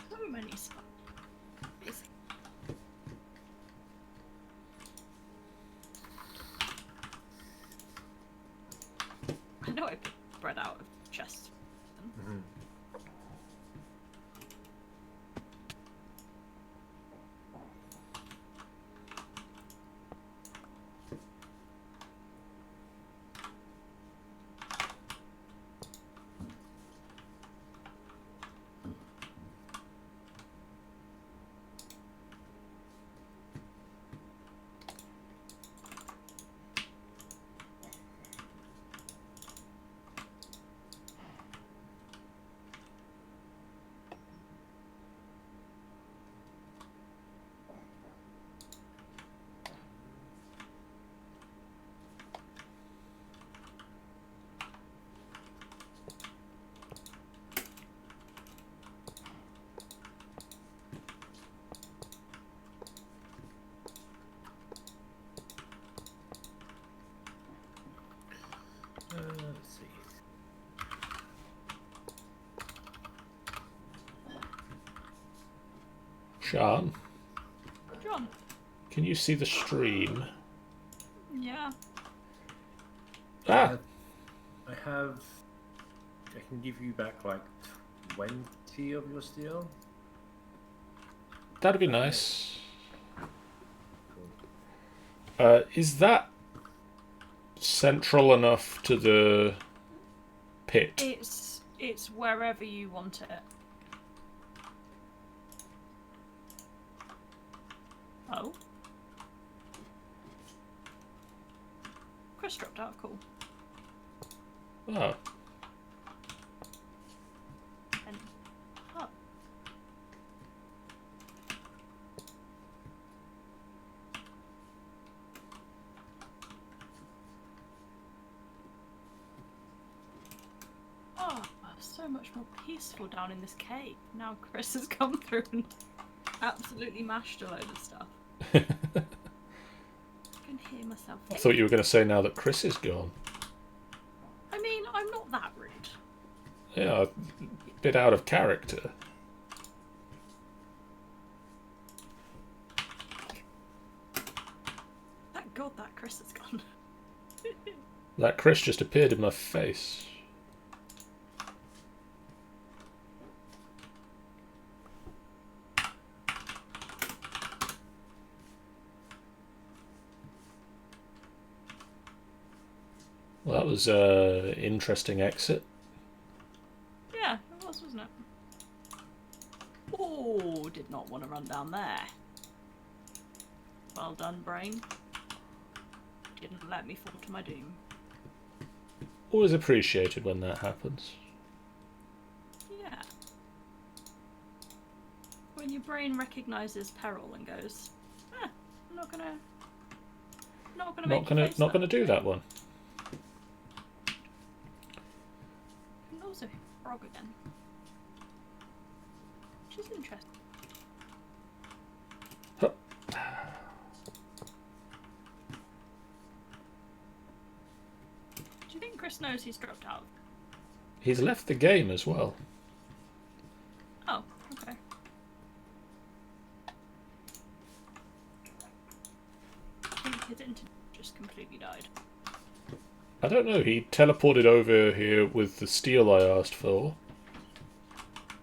So many spots. I know I picked bread out of the chest. Sean, John. can you see the stream? Yeah. Ah, I can give you back like 20 of your steel. that'd be nice. Cool. Is that central enough to the pit? It's wherever you want it. Oh. Chris dropped out. Cool. Oh, And oh. Oh, so much more peaceful down in this cave. Now Chris has come through and absolutely mashed a load of stuff. I can hear myself. I thought you were going to say now that Chris is gone. I mean, I'm not that rude. Yeah, a bit out of character. Thank God that Chris has gone. That Chris just appeared in my face. Well, that was an interesting exit. Yeah, it was, wasn't it? Oh, did not want to run down there. Well done, brain. Didn't let me fall to my doom. Always appreciated when that happens. Yeah. When your brain recognises peril and goes, I'm not gonna Not gonna do that one. And also frog again. Which is interesting. Huh. Do you think Chris knows he's dropped out? He's left the game as well. Oh, okay. I think his internet just completely died. I don't know, he teleported over here with the steel I asked for,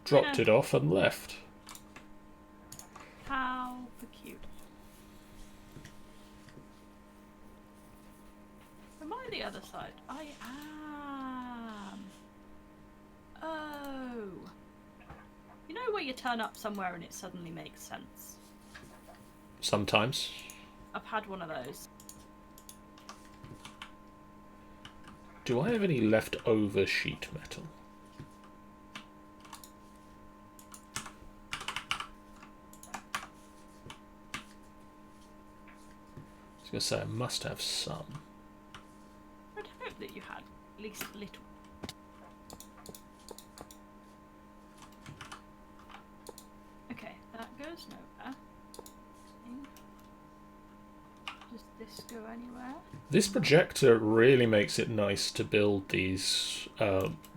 dropped Yeah. it off and left. How peculiar. Am I the other side? I am. Oh. You know where you turn up somewhere and it suddenly makes sense? Sometimes. I've had one of those. Do I have any leftover sheet metal? I was going to say I must have some. I'd hope that you had at least a little. Okay, that goes nowhere. Does this go anywhere? This projector really makes it nice to build these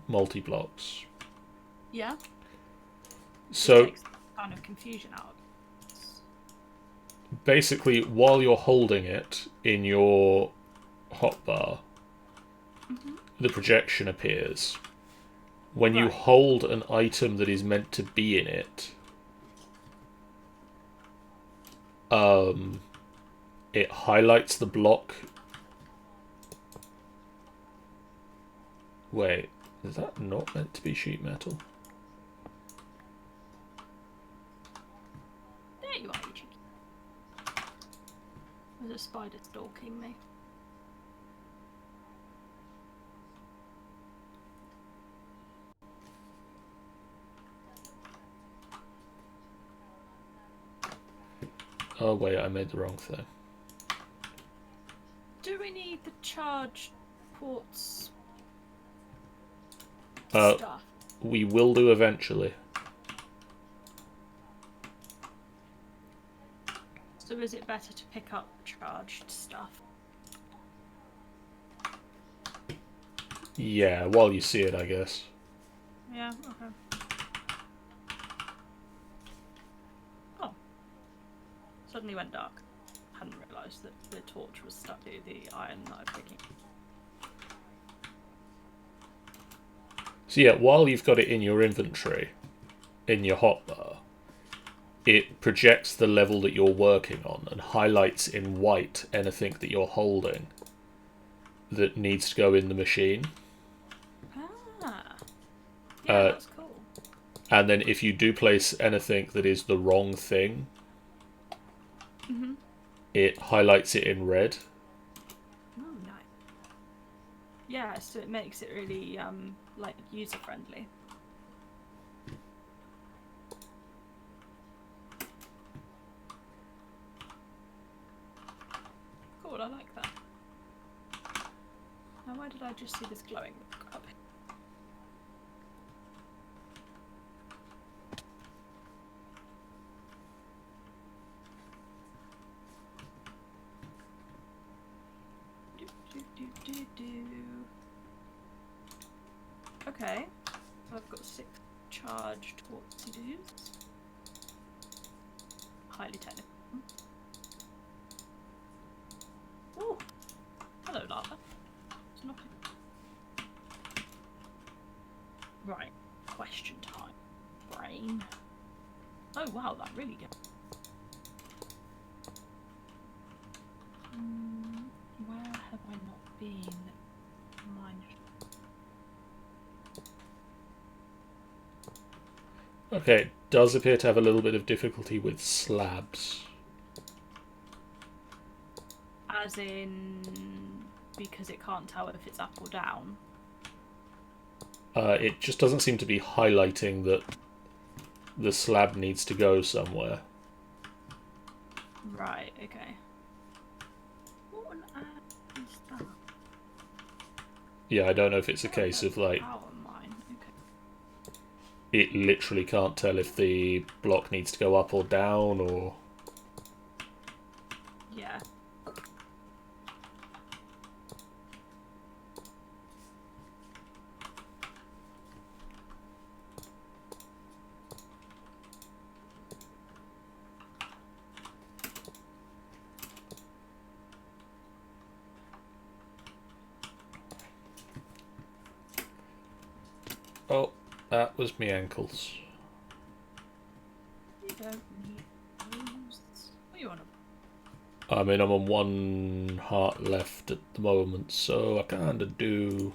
multi-blocks. Yeah. So It takes kind of confusion out. basically, while you're holding it in your hotbar, the projection appears. When you Right. hold an item that is meant to be in it, it highlights the block. Wait, is that not meant to be sheet metal? There you are, you cheeky. There's a spider stalking me. Oh wait, I made the wrong thing. Do we need the charge ports Uh, stuff? We will do eventually. So is it better to pick up charged stuff? Yeah, while you see it, I guess. Yeah, okay. Oh, suddenly went dark. Hadn't realised that the torch was stuck to the iron that I'm picking. So yeah, while you've got it in your inventory, in your hotbar, it projects the level that you're working on and highlights in white anything that you're holding that needs to go in the machine. Ah. Yeah, that's cool. And then if you do place anything that is the wrong thing, it highlights it in red. Oh, nice. Yeah, so it makes it really, like, user-friendly. Cool, I like that. Now, why did I just see this glowing up here? Okay, so I've got 6 charged torpedoes. Highly technical. Oh, hello, lava. It's not. Right, question time. Brain. Oh wow, that really good. Where have I not been? Mine. Okay, it does appear to have a little bit of difficulty with slabs. As in, because it can't tell if it's up or down. It just doesn't seem to be highlighting that the slab needs to go somewhere. Right, okay. What on earth is that? Yeah, I don't know if it's a case of, like, Power mine, okay. it literally can't tell if the block needs to go up or down, or... Yeah. Oh, that was me ankles. You don't need those. What are you on about? I mean, I'm on 1 heart left at the moment, so I kinda do...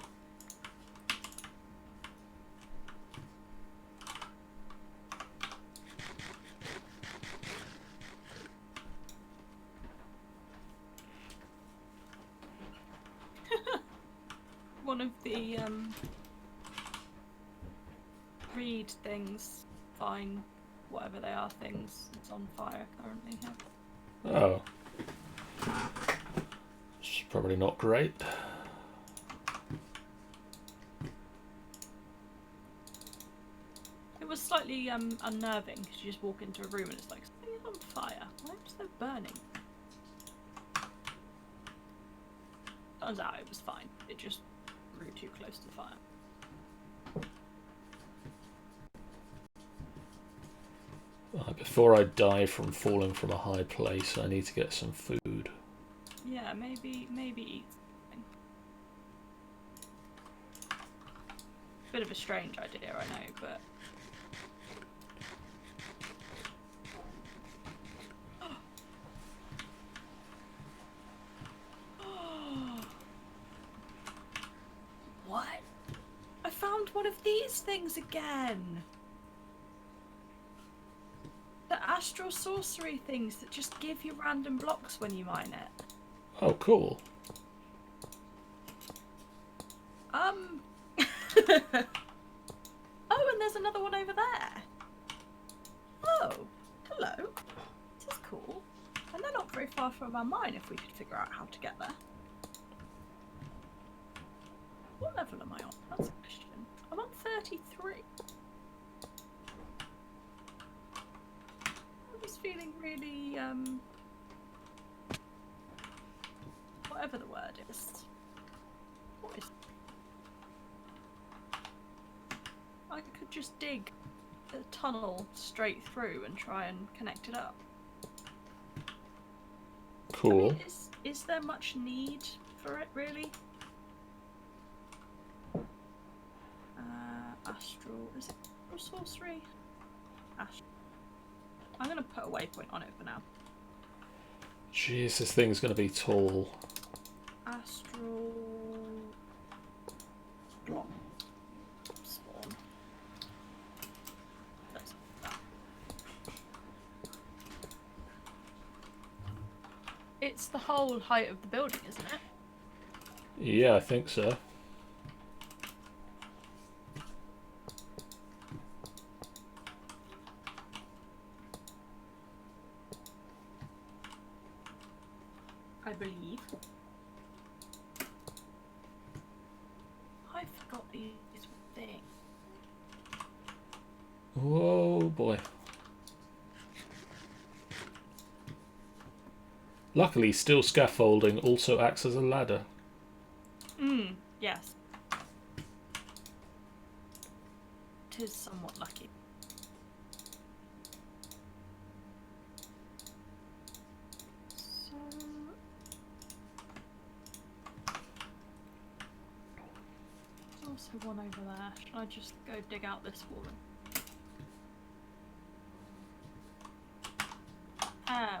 One of the read things, find whatever they are things, it's on fire currently here. Oh. It's probably not great. It was slightly unnerving because you just walk into a room and it's like, something is on fire. Why is there burning? Turns out it was fine. It just grew too close to the fire. Before I die from falling from a high place, I need to get some food. Yeah, maybe eat something. Bit of a strange idea, I know, but what? I found one of these things again. The astral sorcery things that just give you random blocks when you mine it. Oh, cool. Oh, and there's another one over there. Oh, hello. This is cool. And they're not very far from our mine if we could figure out how to get there. What level am I on? That's a question. I'm on 33. I was feeling really, whatever the word is. What is... I could just dig a tunnel straight through and try and connect it up. Cool. I mean, is there much need for it, really? Astral. Is it astral sorcery? Astral. I'm going to put a waypoint on it for now. Jeez, this thing's going to be tall. Astral. Block. Spawn. Let's do that. It's the whole height of the building, isn't it? Yeah, I think so. I believe. I forgot these things. Whoa, boy. Luckily, steel scaffolding also acts as a ladder. Yes. Tis somewhat lucky. So... There's also one over there. Should I just go dig out this wall?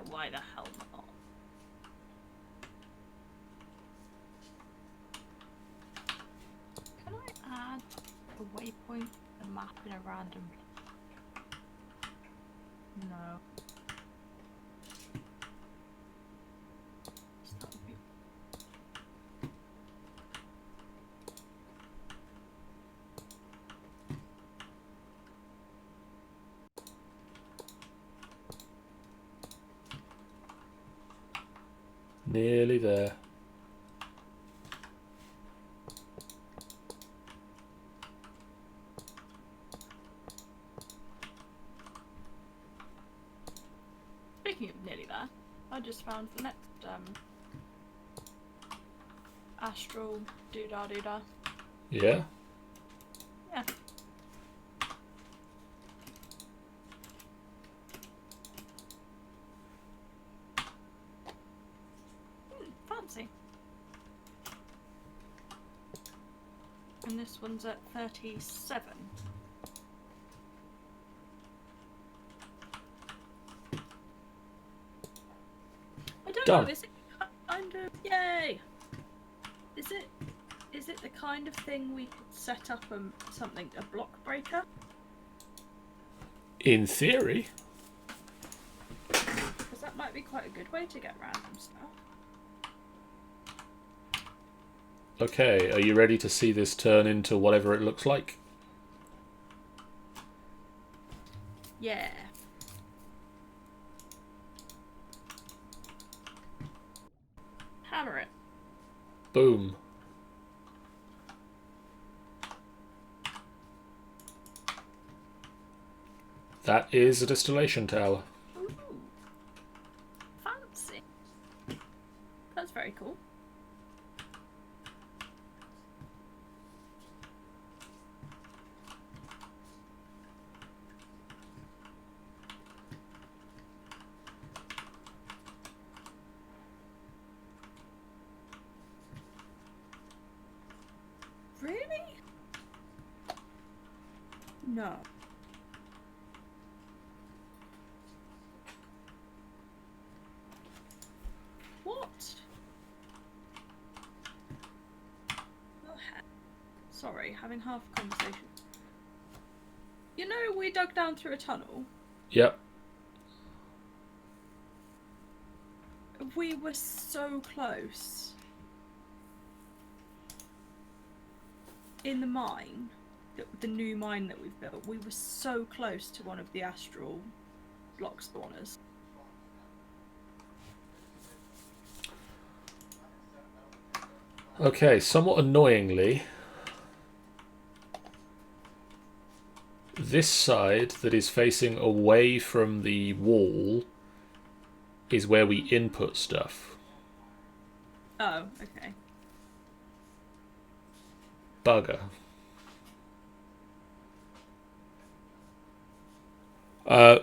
Why the hell not? Can I add a waypoint, a map in a random place? No. So that would be... Nearly there. Speaking of nearly there, I just found the next astral doodah. Yeah? Yeah. Fancy. And this one's at 37. I don't Done. know, is it kind of... Yay! Is it the kind of thing we could set up a block breaker? In theory. Because that might be quite a good way to get random stuff. Okay, are you ready to see this turn into whatever it looks like? Yeah. Hammer it. Boom. That is a distillation tower. Ooh. Fancy. That's very cool. Really? No. What? Oh, heck. Sorry, having half a conversation. You know, we dug down through a tunnel. Yep. We were so close. In the mine, the new mine that we've built, we were so close to one of the astral block spawners. Okay, somewhat annoyingly, this side that is facing away from the wall is where we input stuff. Oh, okay. Bugger.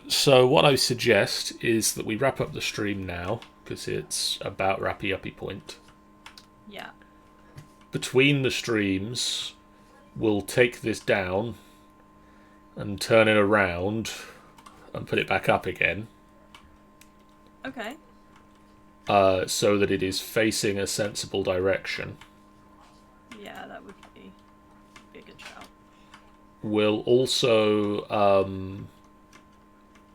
So what I suggest is that we wrap up the stream now. because it's about Rappy point. Yeah. Between the streams, we'll take this down and turn it around and put it back up again. Okay. So that it is facing a sensible direction. Yeah, that would be a good shout. We'll also,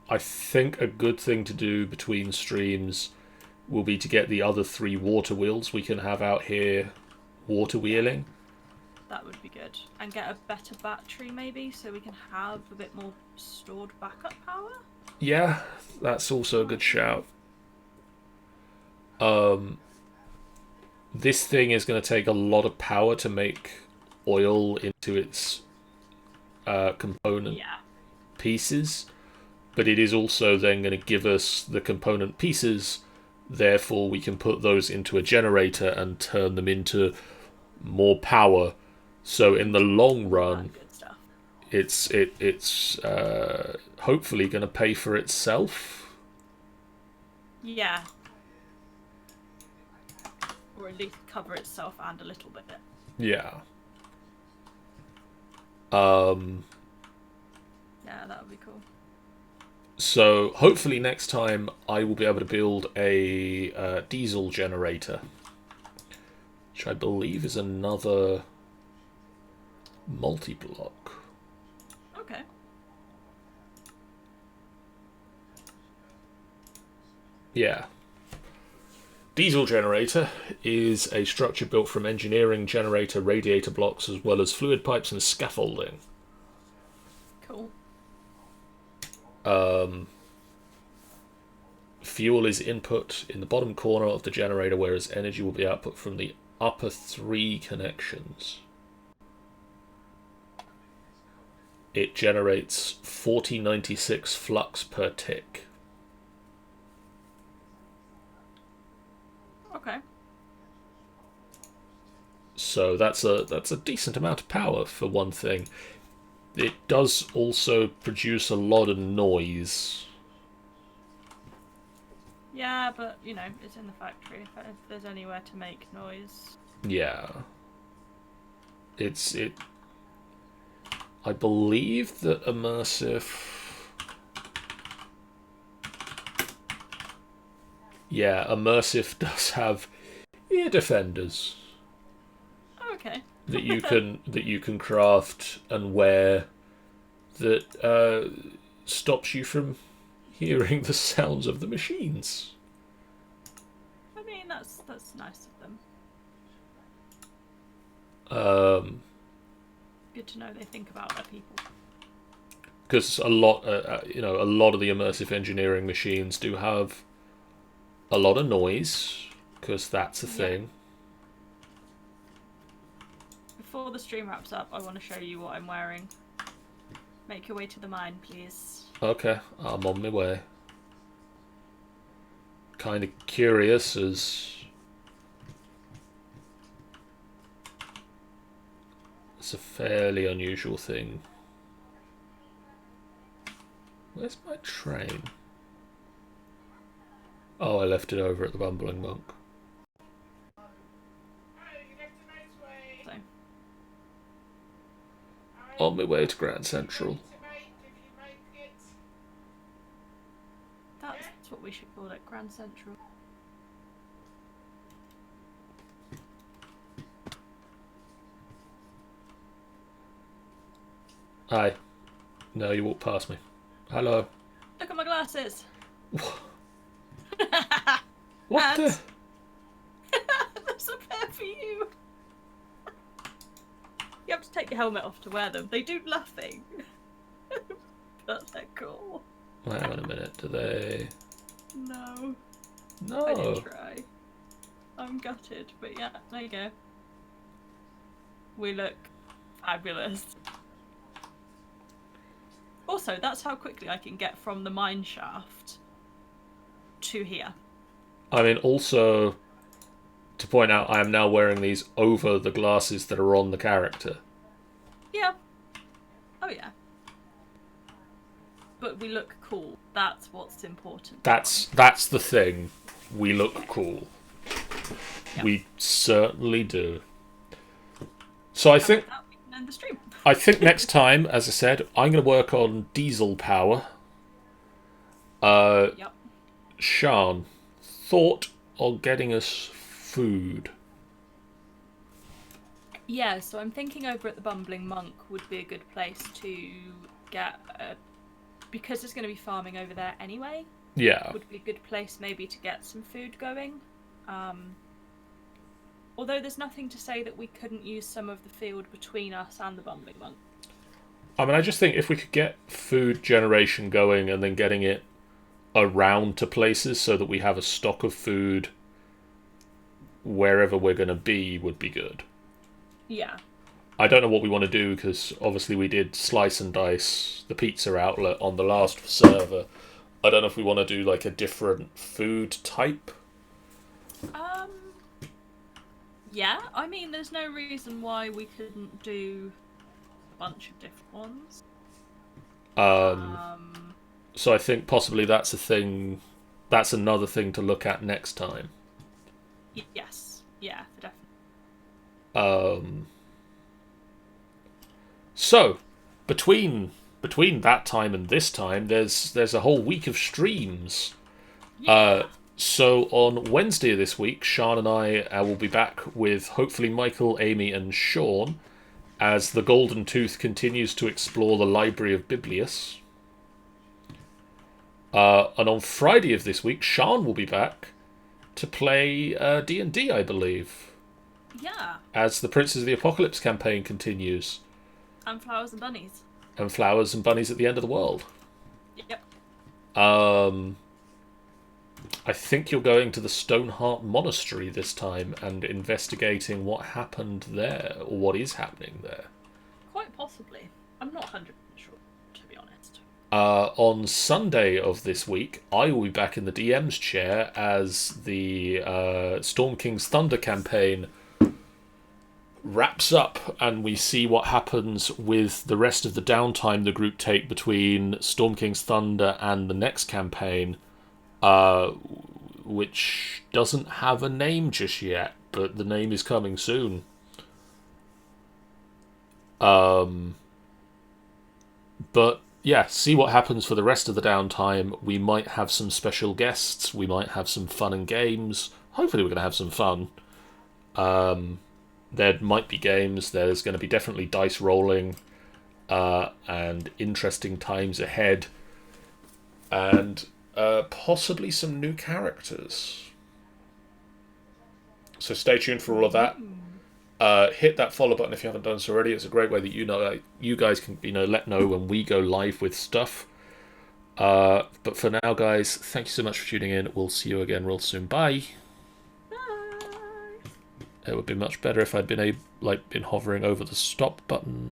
I think a good thing to do between streams will be to get the other 3 water wheels we can have out here water wheeling. That would be good. And get a better battery maybe, so we can have a bit more stored backup power? Yeah, that's also a good shout. This thing is going to take a lot of power to make oil into its component pieces, but it is also then going to give us the component pieces, therefore we can put those into a generator and turn them into more power. So in the long run, it's hopefully going to pay for itself. Yeah. Or at least cover itself and a little bit. Yeah. Yeah, that would be cool. So hopefully next time I will be able to build a diesel generator, which I believe is another multi-block. Okay. Yeah. Diesel generator is a structure built from engineering, generator, radiator blocks, as well as fluid pipes and scaffolding. Cool. Fuel is input in the bottom corner of the generator, whereas energy will be output from the upper 3 connections. It generates 4096 flux per tick. Okay. So that's a decent amount of power for one thing. It does also produce a lot of noise. Yeah, but, you know, it's in the factory. If there's anywhere to make noise. Yeah. I believe that immersive... Yeah, immersive does have ear defenders. Oh, okay. that you can craft and wear that stops you from hearing the sounds of the machines. I mean, that's nice of them. Good to know they think about their people. Because a lot of the immersive engineering machines do have a lot of noise, because that's a thing. Before the stream wraps up, I want to show you what I'm wearing. Make your way to the mine, please. Okay, I'm on my way. Kind of curious as it's a fairly unusual thing. Where's my train? Oh, I left it over at the Bumbling Monk. So. On my way to Grand Central. That's what we should call it, Grand Central. Hi. No, you walked past me. Hello. Look at my glasses. What the? That's a pair for you. You have to take your helmet off to wear them. They do nothing. But they're cool. Hang on a minute. Do they? No. No. I did try. I'm gutted, but yeah, there you go. We look fabulous. Also, that's how quickly I can get from the mine shaft to here. I mean, also, to point out, I am now wearing these over the glasses that are on the character. Yeah. Oh, yeah. But we look cool. That's what's important. That's the thing. we look cool. Yeah. We certainly do. So I And think with that, we can end the stream. next time, as I said, I'm going to work on diesel power. Yep. Sean, thought on getting us food. Yeah, so I'm thinking over at the Bumbling Monk would be a good place to get, because there's going to be farming over there anyway, Yeah. would be a good place maybe to get some food going. Although there's nothing to say that we couldn't use some of the field between us and the Bumbling Monk. I mean, I just think if we could get food generation going and then getting it around to places so that we have a stock of food wherever we're going to be would be good. Yeah. I don't know what we want to do because obviously we did slice and dice the pizza outlet on the last server. I don't know if we want to do like a different food type. Yeah, I mean, there's no reason why we couldn't do a bunch of different ones. So I think possibly that's a thing. That's another thing to look at next time. Yes. Yeah, for definitely. So between that time and this time, there's a whole week of streams. Yeah. So on Wednesday of this week, Sean and I will be back with hopefully Michael, Amy, and Sean as the Golden Tooth continues to explore the Library of Biblius. And on Friday of this week, Sean will be back to play D&D, I believe, Yeah. as the Princes of the Apocalypse campaign continues. And flowers and bunnies. And flowers and bunnies at the end of the world. Yep. I think you're going to the Stoneheart Monastery this time and investigating what happened there, or what is happening there. Quite possibly. I'm not 100% sure, to be honest. On Sunday of this week, I will be back in the DM's chair as the Storm King's Thunder campaign wraps up and we see what happens with the rest of the downtime the group take between Storm King's Thunder and the next campaign, which doesn't have a name just yet, but the name is coming soon. But yeah, see what happens for the rest of the downtime. We might have some special guests. We might have some fun and games. Hopefully we're going to have some fun. There might be games. There's going to be definitely dice rolling. And interesting times ahead. And possibly some new characters. So stay tuned for all of that. Hit that follow button if you haven't done so already. It's a great way that you guys can let know when we go live with stuff. But for now, guys, thank you so much for tuning in. We'll see you again real soon. Bye. Bye. It would be much better if I'd been hovering over the stop button.